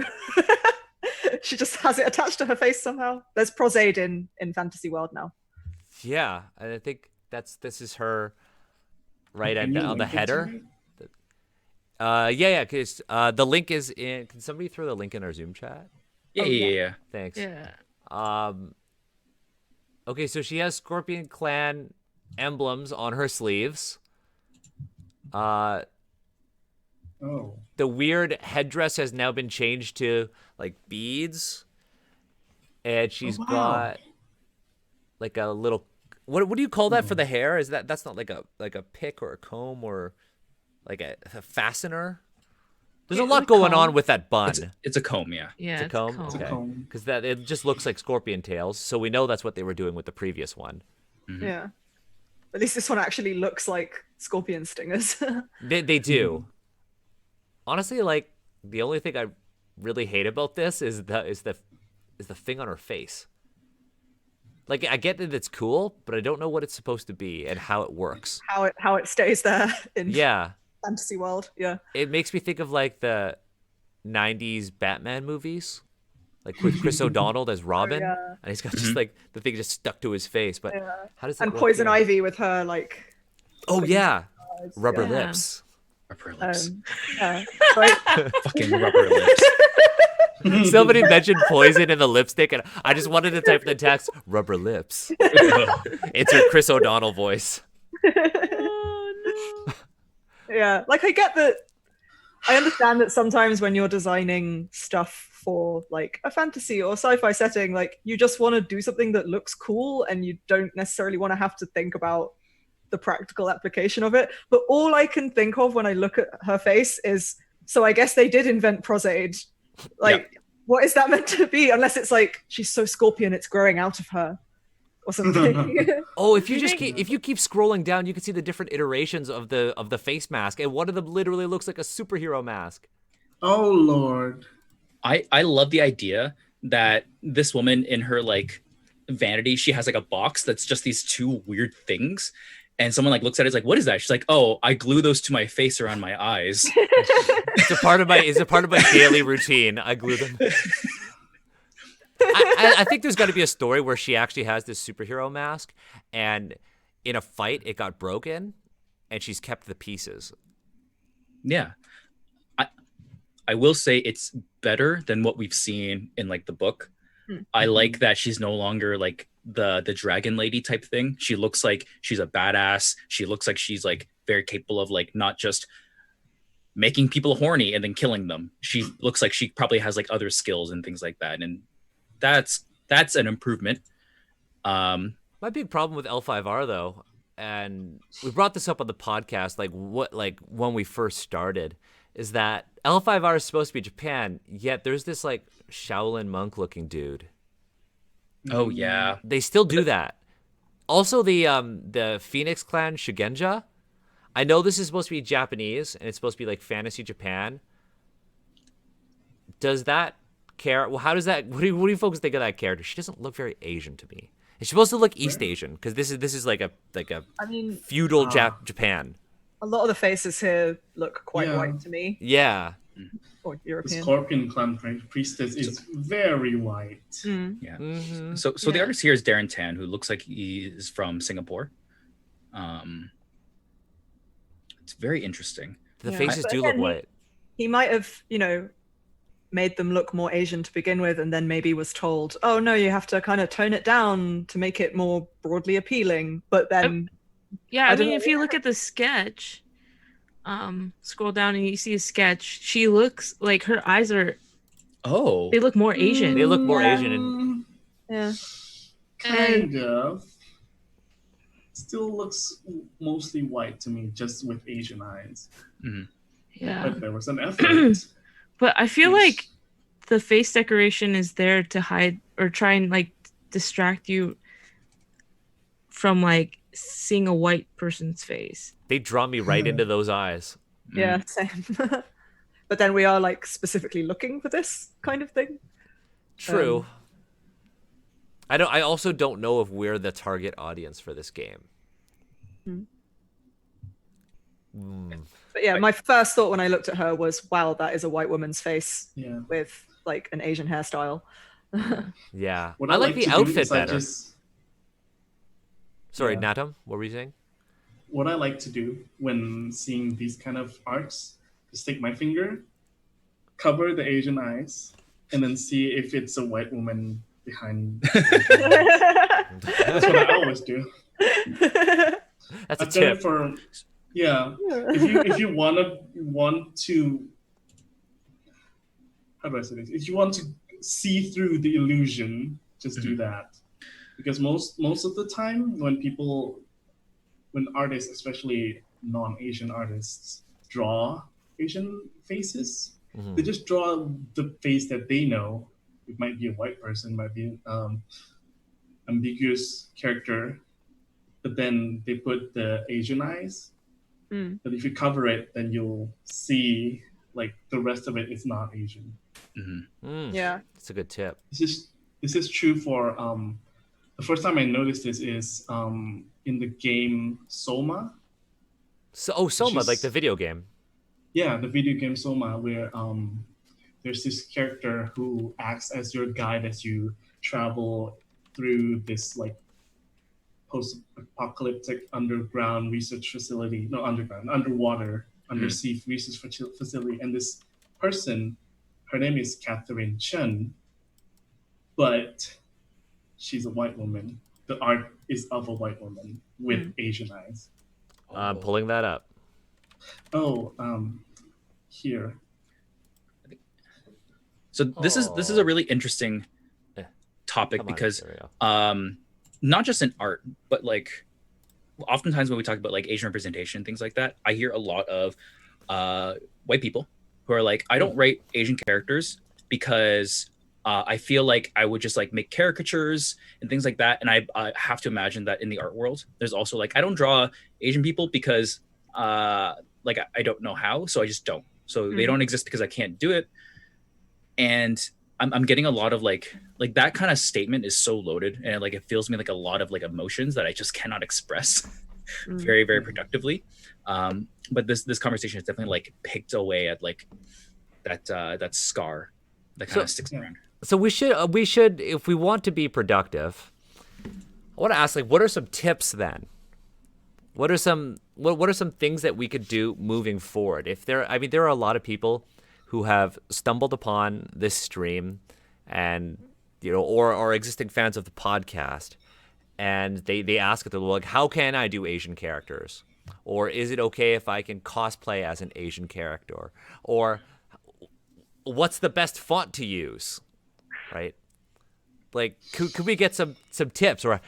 Speaker 1: She just has it attached to her face somehow. There's prosade in Fantasy World now.
Speaker 3: Yeah, and I think this is her right
Speaker 5: Can you
Speaker 3: on the
Speaker 5: link it to
Speaker 3: header.
Speaker 5: me?
Speaker 3: Yeah, because the link is in. Can somebody throw the link in our Zoom chat?
Speaker 2: Yeah,
Speaker 1: Oh,
Speaker 2: yeah,
Speaker 1: yeah.
Speaker 2: yeah.
Speaker 3: Thanks.
Speaker 4: Yeah.
Speaker 3: Okay, so she has Scorpion Clan emblems on her sleeves.
Speaker 5: Oh.
Speaker 3: The weird headdress has now been changed to like beads, and she's
Speaker 5: wow.
Speaker 3: got like a little. What do you call that for the hair? Is that's not like a pick or a comb or like a fastener? There's a lot going on with that bun.
Speaker 2: It's a comb, yeah.
Speaker 4: Yeah,
Speaker 3: It's a comb.
Speaker 5: It's a
Speaker 3: Okay.
Speaker 5: comb.
Speaker 3: Because that it just looks like scorpion tails, so we know that's what they were doing with the previous one.
Speaker 1: Yeah. At least this one actually looks like scorpion stingers.
Speaker 3: They do. Honestly, like the only thing I really hate about this is the thing on her face. Like I get that it's cool, but I don't know what it's supposed to be and how it works.
Speaker 1: how it stays there in
Speaker 3: Yeah,
Speaker 1: Fantasy World. Yeah.
Speaker 3: it makes me think of like the '90s Batman movies, like with Chris O'Donnell as Robin,
Speaker 1: yeah.
Speaker 3: and he's got just like the thing just stuck to his face. But
Speaker 1: Yeah.
Speaker 3: how does that
Speaker 1: And
Speaker 3: work
Speaker 1: Poison
Speaker 3: here?
Speaker 1: Ivy with her like
Speaker 3: Oh yeah,
Speaker 1: eyes.
Speaker 3: rubber
Speaker 1: Yeah.
Speaker 3: lips.
Speaker 2: Rubber lips.
Speaker 1: Yeah. Right?
Speaker 2: Fucking rubber lips.
Speaker 3: Somebody mentioned poison in the lipstick, and I just wanted to type in the text "rubber lips." It's her Chris O'Donnell voice.
Speaker 4: Oh no.
Speaker 1: Yeah, like I understand that sometimes when you're designing stuff for like a fantasy or sci-fi setting, like you just want to do something that looks cool and you don't necessarily want to have to think about the practical application of it. But all I can think of when I look at her face is, so I guess they did invent prosade. Like, what is that meant to be? Unless it's like she's so scorpion it's growing out of her or something.
Speaker 3: Oh, if you keep scrolling down, you can see the different iterations of the face mask, and one of them literally looks like a superhero mask.
Speaker 5: Oh Lord.
Speaker 2: I love the idea that this woman in her like vanity, she has like a box that's just these two weird things. And someone like looks at it, is like, what is that? She's like, oh, I glue those to my face around my eyes.
Speaker 3: It's a part of my daily routine. I glue them. I think there's got to be a story where she actually has this superhero mask, and in a fight it got broken, and she's kept the pieces.
Speaker 2: Yeah. I will say it's better than what we've seen in like the book. I like that she's no longer like the dragon lady type thing. She looks like she's a badass. She looks like she's like very capable of like not just making people horny and then killing them. She looks like she probably has like other skills and things like that. And that's an improvement.
Speaker 3: My big problem with L5R though, and we brought this up on the podcast, like when we first started, is that L5R is supposed to be Japan, yet there's this like Shaolin monk looking dude.
Speaker 2: Oh yeah.
Speaker 3: They still do that. Also the Phoenix Clan Shugenja. I know this is supposed to be Japanese and it's supposed to be like fantasy Japan. Does that care? Well, how does that? What do you folks think of that character? She doesn't look very Asian to me. It's supposed to look East Asian because this is like a
Speaker 1: I mean,
Speaker 3: feudal Japan.
Speaker 1: a lot of the faces here look quite
Speaker 5: Yeah.
Speaker 1: white to me,
Speaker 3: Yeah.
Speaker 1: or
Speaker 5: The
Speaker 1: European.
Speaker 5: Scorpion Clan priestess is very white.
Speaker 2: Yeah.
Speaker 3: Mm-hmm.
Speaker 2: So the
Speaker 4: Yeah.
Speaker 2: artist here is Darren Tan, who looks like he is from Singapore. It's very interesting.
Speaker 3: The
Speaker 1: Yeah.
Speaker 3: faces
Speaker 1: But
Speaker 3: do look
Speaker 1: again,
Speaker 3: white.
Speaker 1: He might have, made them look more Asian to begin with, and then maybe was told, "Oh no, you have to kind of tone it down to make it more broadly appealing." But then,
Speaker 4: Yeah,
Speaker 1: I
Speaker 4: I
Speaker 1: don't
Speaker 4: mean,
Speaker 1: know.
Speaker 4: if you look at the sketch, scroll down and you see a sketch, she looks like her eyes
Speaker 2: Oh.
Speaker 4: they look more Asian.
Speaker 3: They look more
Speaker 1: Yeah.
Speaker 3: Asian and
Speaker 1: yeah,
Speaker 5: Kind of. Still looks mostly white to me, just with Asian eyes.
Speaker 4: Yeah.
Speaker 5: But there was an effort.
Speaker 4: But I feel
Speaker 5: Yes.
Speaker 4: like the face decoration is there to hide or try and like distract you from like seeing a white person's face.
Speaker 3: they draw me right into those eyes.
Speaker 1: yeah, same. But then we are like specifically looking for this kind of thing.
Speaker 3: True. I also don't know if we're the target audience for this game.
Speaker 1: But yeah, my first thought when I looked at her was, "Wow, that is a white woman's face
Speaker 5: Yeah.
Speaker 1: with like an Asian hairstyle.
Speaker 3: Yeah.
Speaker 5: What
Speaker 3: I like the
Speaker 5: to do
Speaker 3: outfit
Speaker 5: is I
Speaker 3: better.
Speaker 5: just
Speaker 3: Sorry,
Speaker 5: Yeah.
Speaker 3: Natum, what were you saying?
Speaker 5: what I like to do when seeing these kind of arts is take my finger, cover the Asian eyes, and then see if it's a white woman behind. That's what I always do.
Speaker 3: That's a
Speaker 5: I've done it
Speaker 3: tip.
Speaker 5: for If you want to how do I say this? If you want to see through the illusion, just do that. Because most of the time when artists, especially non-Asian artists, draw Asian faces, they just draw the face that they know. It might be a white person, might be ambiguous character, but then they put the Asian eyes. But if you cover it, then you'll see like the rest of it is not Asian.
Speaker 1: Yeah,
Speaker 3: That's a good tip.
Speaker 5: This is true for the first time I noticed this is in the game Soma.
Speaker 3: Soma,
Speaker 5: is-
Speaker 3: like the video game.
Speaker 5: Yeah, the video game Soma, where there's this character who acts as your guide as you travel through this like post-apocalyptic underground research facility. No, underwater, undersea research facility. And this person, her name is Catherine Chen, but she's a white woman. The art is of a white woman with Asian eyes.
Speaker 3: I'm pulling that up.
Speaker 5: Oh, here.
Speaker 2: So this is a really interesting topic
Speaker 3: Come on,
Speaker 2: because
Speaker 3: there we go.
Speaker 2: not just in art, but like oftentimes when we talk about like Asian representation, things like that, I hear a lot of white people who are like, I don't write Asian characters because I feel like I would just like make caricatures and things like that. And I have to imagine that in the art world, there's also like, I don't draw Asian people because like I don't know how, so I just don't. So they don't exist because I can't do it. And I'm getting a lot of like that kind of statement is so loaded, and like it fills me like a lot of like emotions that I just cannot express very, very productively. But this conversation has definitely like picked away at like that scar that kind of sticks around.
Speaker 3: So we should, if we want to be productive, I want to ask, like, what are some tips then? What are some things that we could do moving forward? There are a lot of people who have stumbled upon this stream, and or are existing fans of the podcast, and they ask it, they're like, how can I do Asian characters? Or is it okay if I can cosplay as an Asian character? Or what's the best font to use? Right? Like, could we get some tips? Or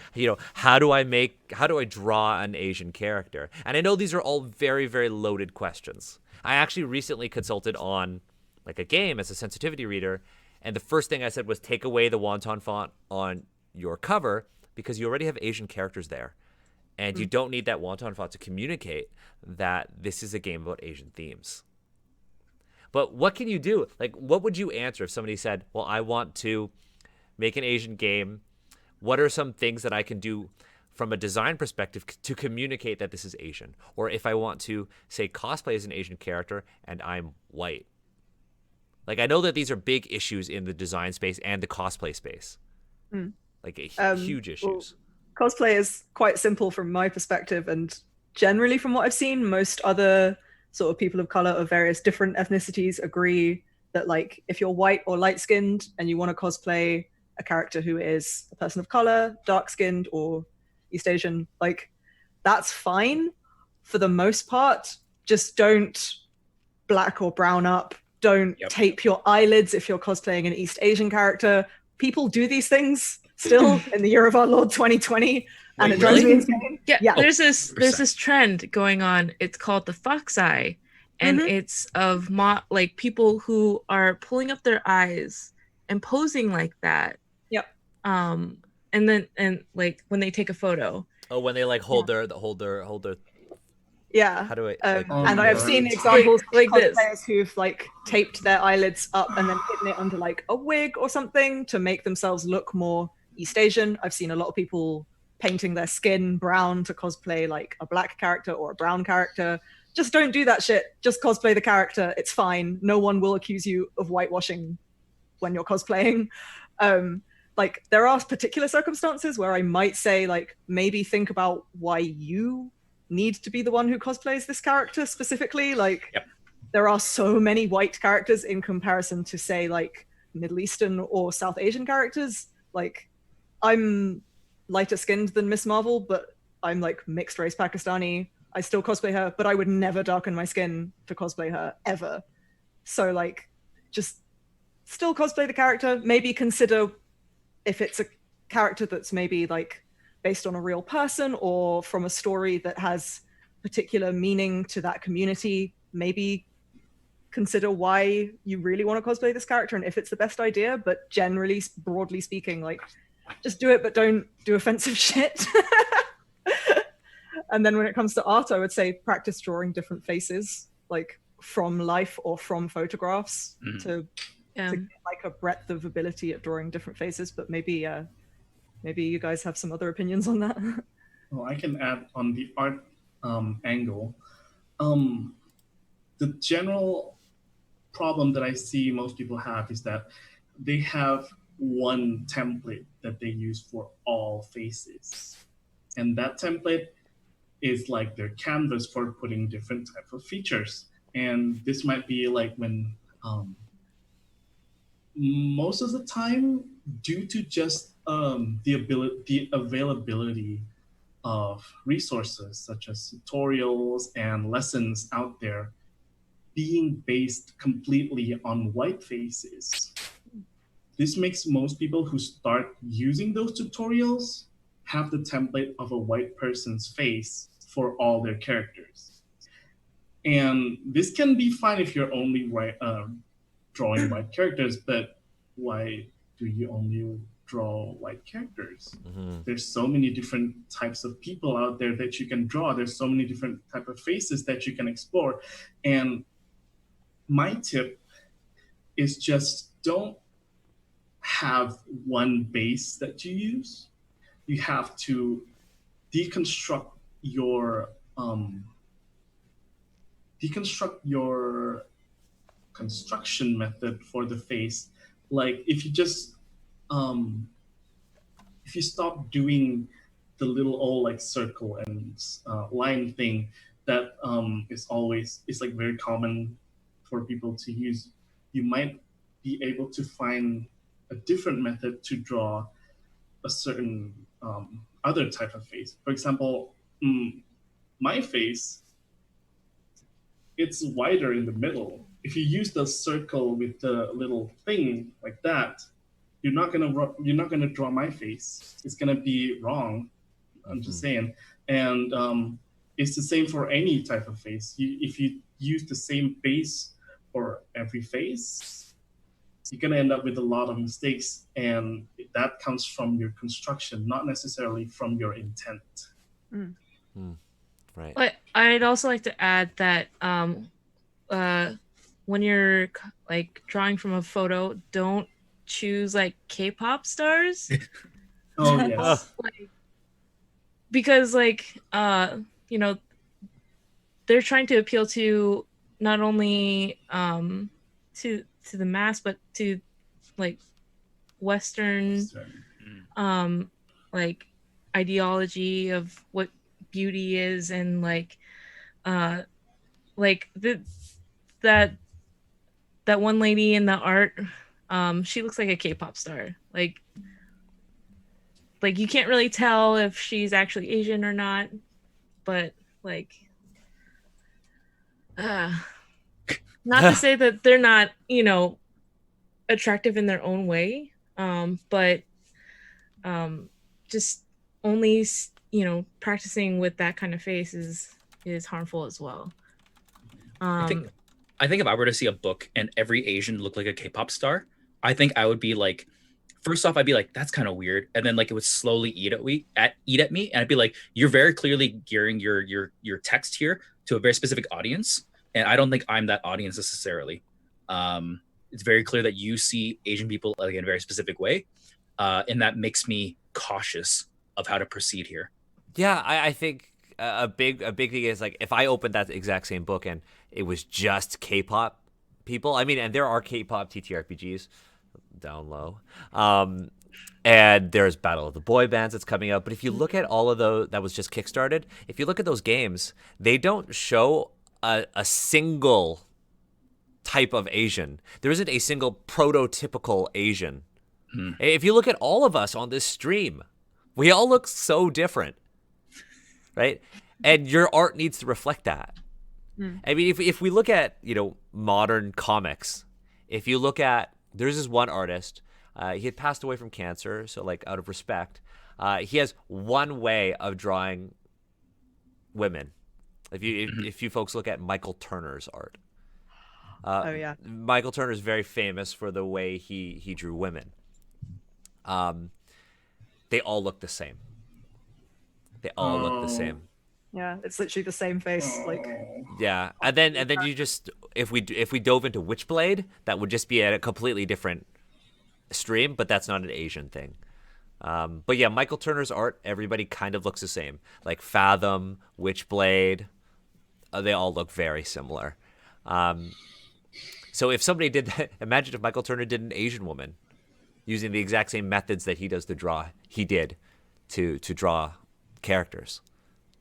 Speaker 3: how do I draw an Asian character? And I know these are all very, very loaded questions. I actually recently consulted on like a game as a sensitivity reader, and the first thing I said was take away the wonton font on your cover because you already have Asian characters there, and you don't need that wonton font to communicate that this is a game about Asian themes. But what can you do? Like, what would you answer if somebody said, well, I want to make an Asian game. What are some things that I can do from a design perspective to communicate that this is Asian? Or if I want to, say, cosplay as an Asian character and I'm white. Like, I know that these are big issues in the design space and the cosplay space. Like, huge issues.
Speaker 1: Well, cosplay is quite simple from my perspective, and generally from what I've seen, most other sort of people of color of various different ethnicities agree that, like, if you're white or light-skinned and you want to cosplay a character who is a person of color, dark-skinned, or East Asian, like, that's fine for the most part. Just don't black or brown up. Don't tape your eyelids if you're cosplaying an East Asian character. People do these things still in the year of our Lord 2020, and it drives me insane.
Speaker 4: Yeah, there's this trend going on. It's called the fox eye, and it's of like people who are pulling up their eyes and posing like that.
Speaker 1: Yep.
Speaker 4: And like when they take a photo.
Speaker 3: Oh, when they like hold their
Speaker 1: Yeah.
Speaker 3: How do I?
Speaker 1: And I've seen examples
Speaker 4: like
Speaker 1: of
Speaker 4: this.
Speaker 1: cosplayers who've like taped their eyelids up and then hidden it under like a wig or something to make themselves look more East Asian. I've seen a lot of people painting their skin brown to cosplay like a black character or a brown character. Just don't do that shit. Just cosplay the character. It's fine. No one will accuse you of whitewashing when you're cosplaying. Like there are particular circumstances where I might say like maybe think about why you need to be the one who cosplays this character specifically. Like there are so many white characters in comparison to say like Middle Eastern or South Asian characters. Like I'm lighter skinned than Miss Marvel, but I'm like mixed race Pakistani. I still cosplay her, but I would never darken my skin to cosplay her ever. So like just still cosplay the character, maybe consider if it's a character that's maybe like based on a real person or from a story that has particular meaning to that community, maybe consider why you really want to cosplay this character and if it's the best idea. But generally, broadly speaking, like just do it, but don't do offensive shit. And then when it comes to art, I would say practice drawing different faces, like from life or from photographs to get like a breadth of ability at drawing different faces. But maybe you guys have some other opinions on that.
Speaker 5: Well, I can add on the art angle. The general problem that I see most people have is that they have one template that they use for all faces. And that template is like their canvas for putting different types of features. And this might be like when most of the time, due to just the availability of resources such as tutorials and lessons out there being based completely on white faces. This makes most people who start using those tutorials have the template of a white person's face for all their characters. And this can be fine if you're only drawing white characters, but why do you only draw white characters? There's so many different types of people out there that you can draw. There's so many different types of faces that you can explore. And my tip is just don't have one base that you use. You have to deconstruct your construction method for the face. Like if you just if you stop doing the little old like circle and line thing that is like very common for people to use, you might be able to find a different method to draw a certain other type of face. For example, my face, it's wider in the middle. If you use the circle with the little thing like that, you're not gonna draw my face. It's gonna be wrong. I'm just saying. And it's the same for any type of face. If you use the same base for every face, you're gonna end up with a lot of mistakes, and that comes from your construction, not necessarily from your intent.
Speaker 3: Right.
Speaker 4: But I'd also like to add that when you're like drawing from a photo, don't choose like K-pop stars.
Speaker 5: Oh yes.
Speaker 4: Because like you know, they're trying to appeal to not only to the mass, but to like Western like ideology of what beauty is, and like that one lady in the art, she looks like a K-pop star. Like you can't really tell if she's actually Asian or not, but like not to say that they're not, you know, attractive in their own way, but just only, you know, practicing with that kind of face is harmful as well.
Speaker 2: I think if I were to see a book and every Asian looked like a K-pop star, I think I would be like, first off, I'd be like, that's kind of weird. And then like it would slowly eat at me. And I'd be like, you're very clearly gearing your text here to a very specific audience. And I don't think I'm that audience necessarily. It's very clear that you see Asian people like in a very specific way. And that makes me cautious of how to proceed here.
Speaker 3: Yeah, I think a big thing is like if I opened that exact same book and it was just K-pop people. I mean, and there are K-pop TTRPGs. down low. And there's Battle of the Boy Bands that's coming out. But if you look at all of those that was just kickstarted, if you look at those games, they don't show a single type of Asian. There isn't a single prototypical Asian. If you look at all of us on this stream, we all look so different, right? And your art needs to reflect that. I mean, if we look at, modern comics, if you look at, there's this one artist, he had passed away from cancer, so like out of respect, he has one way of drawing women. If you folks look at Michael Turner's art, Michael Turner is very famous for the way he drew women. They all look the same. They all look the same.
Speaker 1: Yeah, it's literally the same face. Like,
Speaker 3: yeah, and then you just if we dove into Witchblade, that would just be a completely different stream, but that's not an Asian thing. But yeah, Michael Turner's art, everybody kind of looks the same. Like Fathom, Witchblade, they all look very similar. So if somebody did that, imagine if Michael Turner did an Asian woman using the exact same methods that he does to draw. He did to draw characters.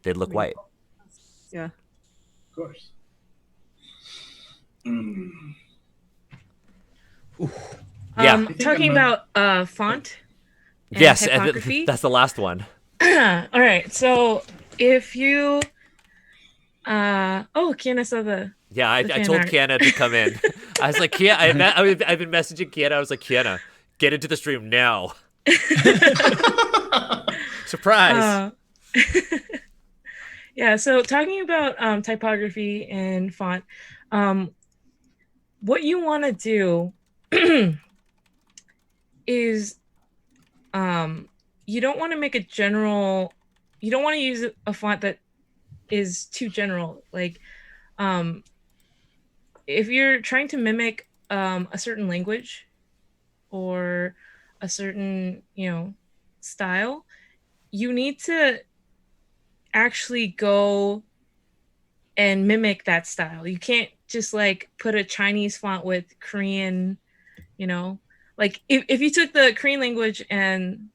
Speaker 3: They'd look white.
Speaker 1: Yeah.
Speaker 5: Of course.
Speaker 3: Yeah.
Speaker 4: Talking about font. And
Speaker 3: yes,
Speaker 4: typography.
Speaker 3: That's the last one.
Speaker 4: All right. So if you, Kiana saw the.
Speaker 3: Yeah, I
Speaker 4: fan
Speaker 3: told
Speaker 4: art.
Speaker 3: Kiana to come in. I was like, Kiana, I've been messaging Kiana. I was like, Kiana, get into the stream now. Surprise.
Speaker 4: Yeah, so talking about typography and font, what you want to do is you don't want to make a general, you don't want to use a font that is too general. Like if you're trying to mimic a certain language or a certain, style, you need to actually go and mimic that style. You can't just like put a Chinese font with Korean, like if you took the Korean language and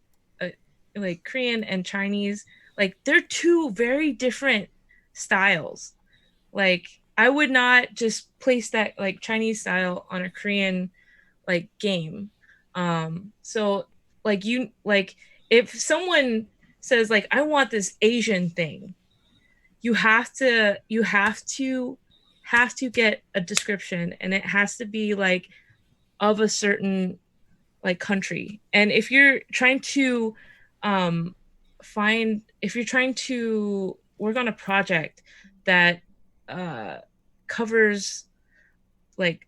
Speaker 4: like Korean and Chinese, like they're two very different styles. Like I would not just place that like Chinese style on a Korean like game. So like if someone says like I want this Asian thing, you have to get a description, and it has to be like of a certain like country. And if you're trying to work on a project that covers like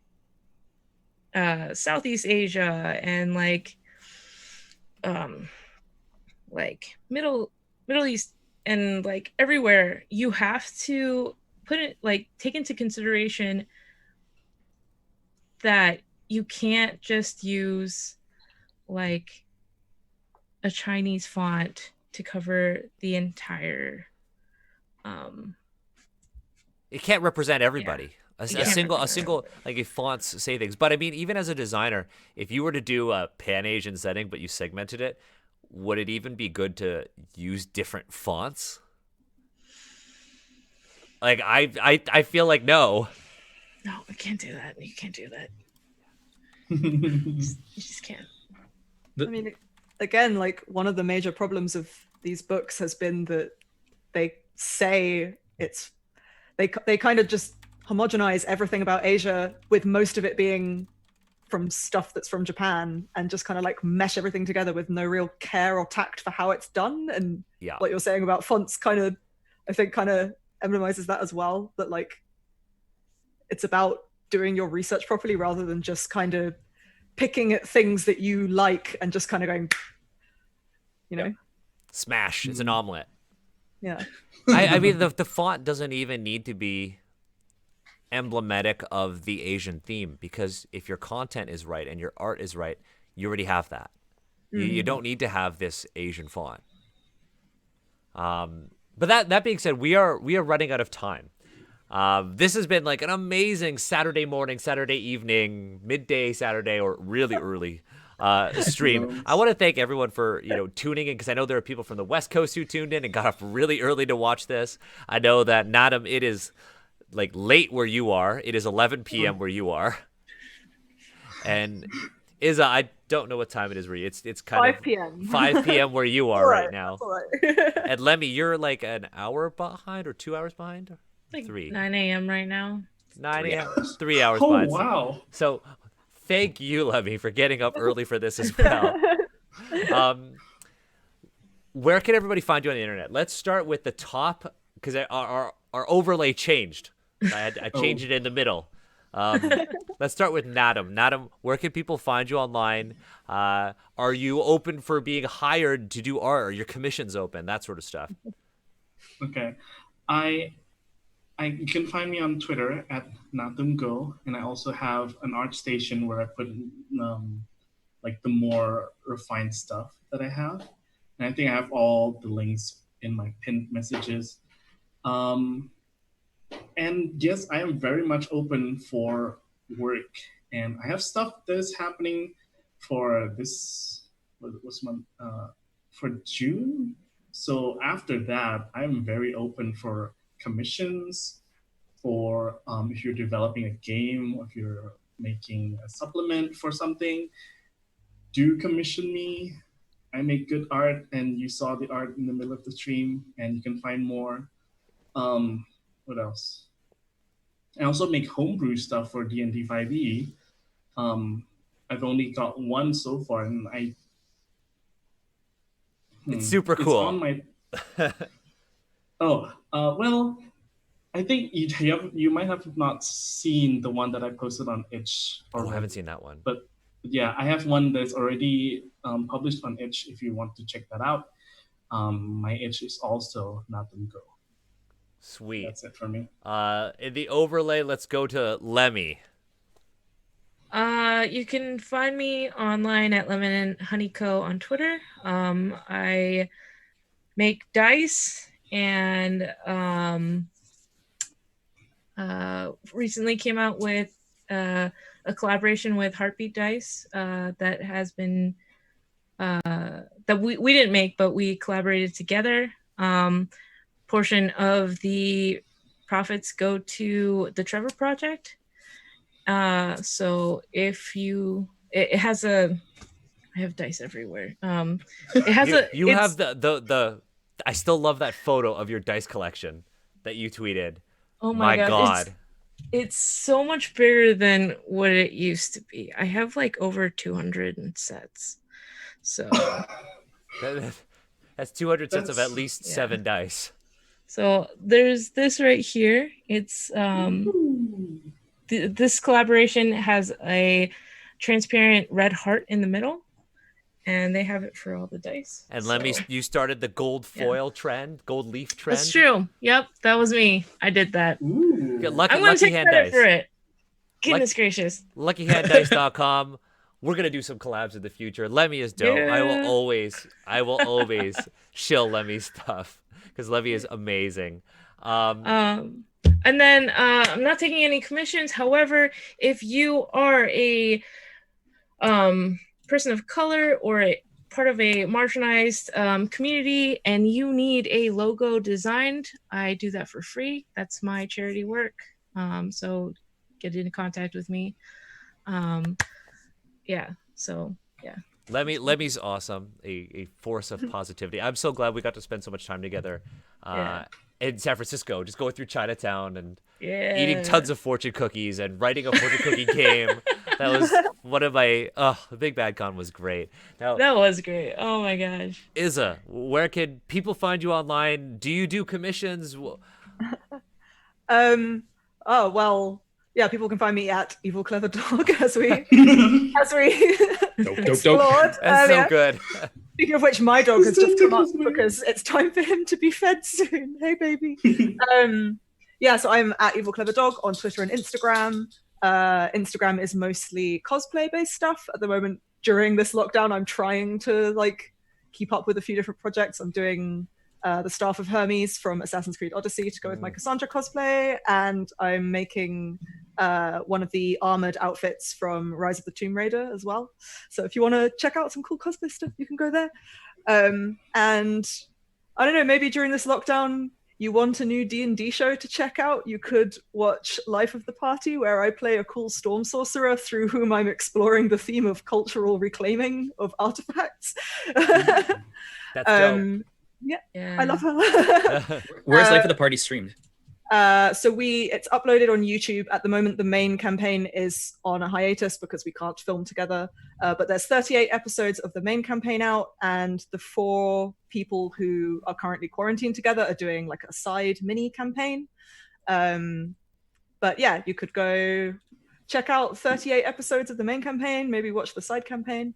Speaker 4: Southeast Asia and like Middle East and like everywhere, you have to put it like take into consideration that you can't just use like a Chinese font to cover the entire
Speaker 3: It can't represent everybody.
Speaker 4: Yeah.
Speaker 3: A
Speaker 4: Yeah.
Speaker 3: single like if fonts say things. But I mean, even as a designer, if you were to do a Pan-Asian setting but you segmented it, would it even be good to use different fonts? Like I feel like no.
Speaker 4: No, we can't do that. You can't do that. You just can't.
Speaker 1: I mean, again, like one of the major problems of these books has been that they say they kind of just homogenize everything about Asia, with most of it being from stuff that's from Japan, and just kind of like mesh everything together with no real care or tact for how it's done. And
Speaker 3: Yeah.
Speaker 1: what you're saying about fonts I think kind of emblemizes that as well, that like it's about doing your research properly rather than just kind of picking at things that you like and just kind of going,
Speaker 3: Smash. It's an omelet.
Speaker 1: yeah.
Speaker 3: I mean, the font doesn't even need to be emblematic of the Asian theme, because if your content is right and your art is right, you already have that. You don't need to have this Asian font. But that being said, we are running out of time. This has been like an amazing Saturday morning, Saturday evening, midday Saturday, or really early stream. I want to thank everyone for tuning in, because I know there are people from the West Coast who tuned in and got up really early to watch this. I know that Nadim, it is like late where you are. It is 11 p.m. where you are, and Iza, I don't know what time it is where you. It's kind
Speaker 1: 5
Speaker 3: of
Speaker 1: p.m.
Speaker 3: 5 p.m. where you are right now.
Speaker 1: All right.
Speaker 3: And Lemmy, you're like an hour behind or 2 hours behind?
Speaker 4: Like
Speaker 3: 3.
Speaker 4: 9 a.m. right now.
Speaker 3: 9 a.m. 3 hours
Speaker 5: Oh,
Speaker 3: behind.
Speaker 5: wow.
Speaker 3: So thank you, Lemmy, for getting up early for this as well. Where can everybody find you on the internet? Let's start with the top, because our overlay changed. I changed it in the middle. Let's start with Nadim. Nadim, where can people find you online? Are you open for being hired to do art? Are your commissions open? That sort of stuff.
Speaker 5: Okay. You can find me on Twitter at natumgo, and I also have an art station where I put like the more refined stuff that I have. And I think I have all the links in my pinned messages. And yes, I am very much open for work, and I have stuff that is happening for for June. So after that, I'm very open for commissions, for if you're developing a game, or if you're making a supplement for something, do commission me. I make good art, and you saw the art in the middle of the stream, and you can find more. What else? I also make homebrew stuff for D&D 5e. I've only got one so far, and
Speaker 3: it's super cool.
Speaker 5: It's on my. Well, I think you might have not seen the one that I posted on Itch.
Speaker 3: I haven't seen that one.
Speaker 5: But yeah, I have one that's already published on Itch. If you want to check that out, my Itch is also Natum Go.
Speaker 3: Sweet.
Speaker 5: That's it for me.
Speaker 3: In the overlay, let's go to Lemmy.
Speaker 4: You can find me online at Lemon and Honey Co. on Twitter. I make dice, and recently came out with a collaboration with Heartbeat Dice that has been that we didn't make, but we collaborated together. Portion of the profits go to the Trevor Project. So if it has I have dice everywhere. It has
Speaker 3: you have the I still love that photo of your dice collection that you tweeted.
Speaker 4: Oh my God. It's so much bigger than what it used to be. I have like over 200 sets. So
Speaker 3: that's 200 sets of at least 7 dice.
Speaker 4: So there's this right here. It's this collaboration has a transparent red heart in the middle, and they have it for all the dice.
Speaker 3: And Lemmy, you started the gold foil trend, gold leaf trend.
Speaker 4: That's true. Yep, that was me. I did that.
Speaker 3: I'm
Speaker 4: going to take credit for it. Goodness gracious.
Speaker 3: LuckyHandDice.com. We're gonna do some collabs in the future. Lemmy is dope.
Speaker 4: Yeah.
Speaker 3: I will always shill Lemmy's stuff, because Lemmy is amazing.
Speaker 4: And then I'm not taking any commissions. However, if you are a person of color or a part of a marginalized community and you need a logo designed, I do that for free. That's my charity work. So get in contact with me. Lemmy's
Speaker 3: awesome. A force of positivity. I'm so glad we got to spend so much time together in San Francisco, just going through Chinatown and eating tons of fortune cookies and writing a fortune cookie game. That was one of my the Big Bad Con was great. Now,
Speaker 4: that was great. Oh my gosh.
Speaker 3: Iza, where can people find you online? Do you do commissions?
Speaker 1: Oh well, yeah, people can find me at Evil Clever Dog as we explored.
Speaker 3: That's so good.
Speaker 1: Speaking of which, my dog has just come up because it's time for him to be fed soon. Hey, baby. So I'm at Evil Clever Dog on Twitter and Instagram. Instagram is mostly cosplay-based stuff at the moment. During this lockdown, I'm trying to keep up with a few different projects. I'm doing the staff of Hermes from Assassin's Creed Odyssey to go with my Cassandra cosplay, and I'm making one of the armored outfits from Rise of the Tomb Raider as well. So if you want to check out some cool cosplay stuff, you can go there. And I don't know, maybe during this lockdown, you want a new D&D show to check out, you could watch Life of the Party, where I play a cool storm sorcerer through whom I'm exploring the theme of cultural reclaiming of artifacts.
Speaker 3: That's dope.
Speaker 1: I love her.
Speaker 2: Where's Life of the Party streamed?
Speaker 1: So it's uploaded on YouTube. At the moment, the main campaign is on a hiatus because we can't film together. But there's 38 episodes of the main campaign out, and the 4 people who are currently quarantined together are doing like a side mini campaign. But yeah, you could go check out 38 episodes of the main campaign, maybe watch the side campaign.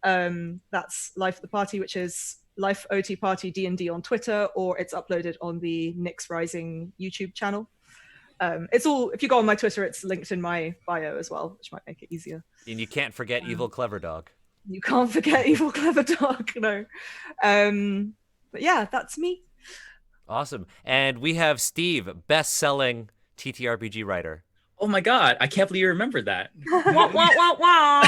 Speaker 1: That's Life of the Party, which is Life OT Party D&D on Twitter, or it's uploaded on the Nyx Rising YouTube channel. It's all, if you go on my Twitter, it's linked in my bio as well, which might make it easier.
Speaker 3: And you can't forget Evil Clever Dog.
Speaker 1: You can't forget Evil Clever Dog, no. But yeah, that's me.
Speaker 3: Awesome. And we have Steve, best-selling TTRPG writer.
Speaker 2: Oh my God, I can't believe you remembered that.
Speaker 4: Wah, wah, wah, wah.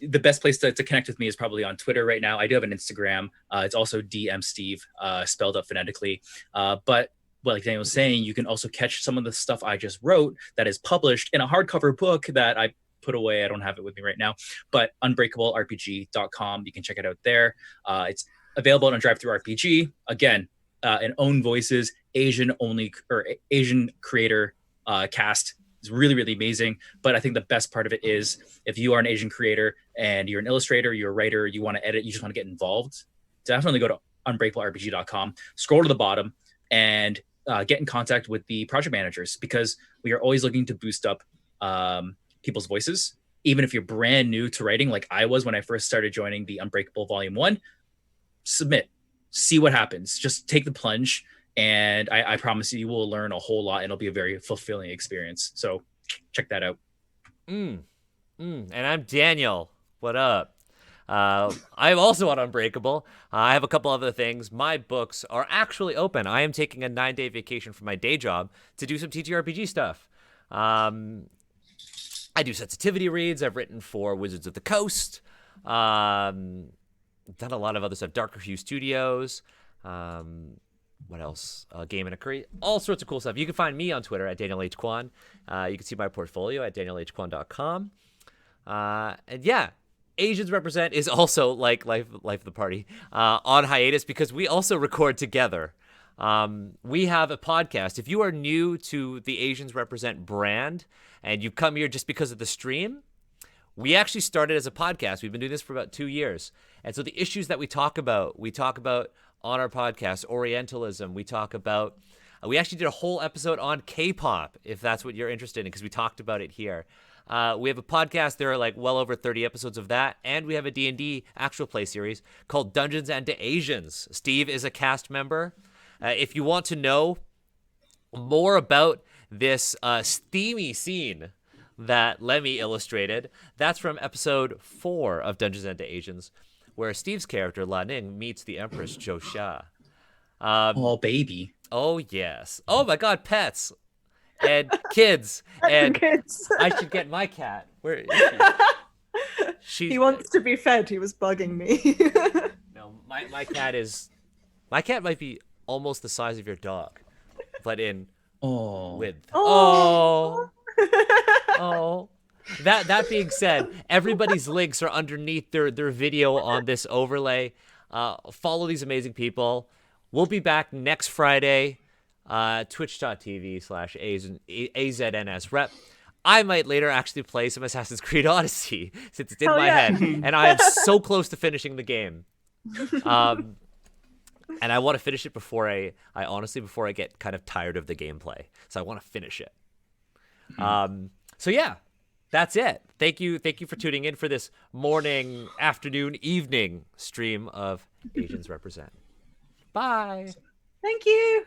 Speaker 2: The best place to connect with me is probably on Twitter right now. I do have an Instagram. It's also DM Steve, spelled out phonetically. But like Daniel was saying, you can also catch some of the stuff I just wrote that is published in a hardcover book that I put away. I don't have it with me right now, but unbreakablerpg.com. You can check it out there. It's available on DriveThruRPG. Again, in own voices, Asian creator cast. Is really, really amazing. But I think the best part of it is if you are an Asian creator and you're an illustrator, you're a writer, you want to edit, you just want to get involved, definitely go to unbreakablerpg.com, scroll to the bottom, and get in contact with the project managers, because we are always looking to boost up people's voices. Even if you're brand new to writing, like I was when I first started joining the Unbreakable Volume 1, submit, see what happens. Just take the plunge. And I promise you will learn a whole lot, and it'll be a very fulfilling experience. So check that out.
Speaker 3: And I'm Daniel. What up? I'm also on Unbreakable. I have a couple other things. My books are actually open. I am taking a 9-day vacation from my day job to do some TTRPG stuff. I do sensitivity reads. I've written for Wizards of the Coast. Done a lot of other stuff. Darker Hue Studios. What else? Game and a Crate. All sorts of cool stuff. You can find me on Twitter at Daniel H. Kwan. You can see my portfolio at danielhkwan.com. And yeah, Asians Represent is also like Life of the Party on hiatus because we also record together. We have a podcast. If you are new to the Asians Represent brand and you come here just because of the stream, we actually started as a podcast. We've been doing this for about 2 years. And so the issues that we talk about on our podcast, Orientalism. We talk about, we actually did a whole episode on K-pop, if that's what you're interested in, because we talked about it here. We have a podcast. There are like well over 30 episodes of that. And we have a D&D actual play series called Dungeons and Asians. Steve is a cast member. If you want to know more about this steamy scene that Lemmy illustrated, that's from episode 4 of Dungeons and Asians, where Steve's character, La Ning, meets the Empress, Zhou Xia.
Speaker 2: Oh, baby.
Speaker 3: Oh, yes. Oh, my God, pets. And kids. And kids. I should get my cat. Where is she?
Speaker 1: He wants to be fed. He was bugging me.
Speaker 3: No, my cat is... My cat might be almost the size of your dog, but in width. Oh. Oh. That being said, everybody's links are underneath their video on this overlay. Follow these amazing people. We'll be back next Friday, twitch.tv/AZNSRep. I might later actually play some Assassin's Creed Odyssey since it's in my head, and I am so close to finishing the game. And I want to finish it before I get kind of tired of the gameplay. So I want to finish it. So yeah. That's it. Thank you for tuning in for this morning, afternoon, evening stream of Asians Represent. Bye.
Speaker 1: Thank you.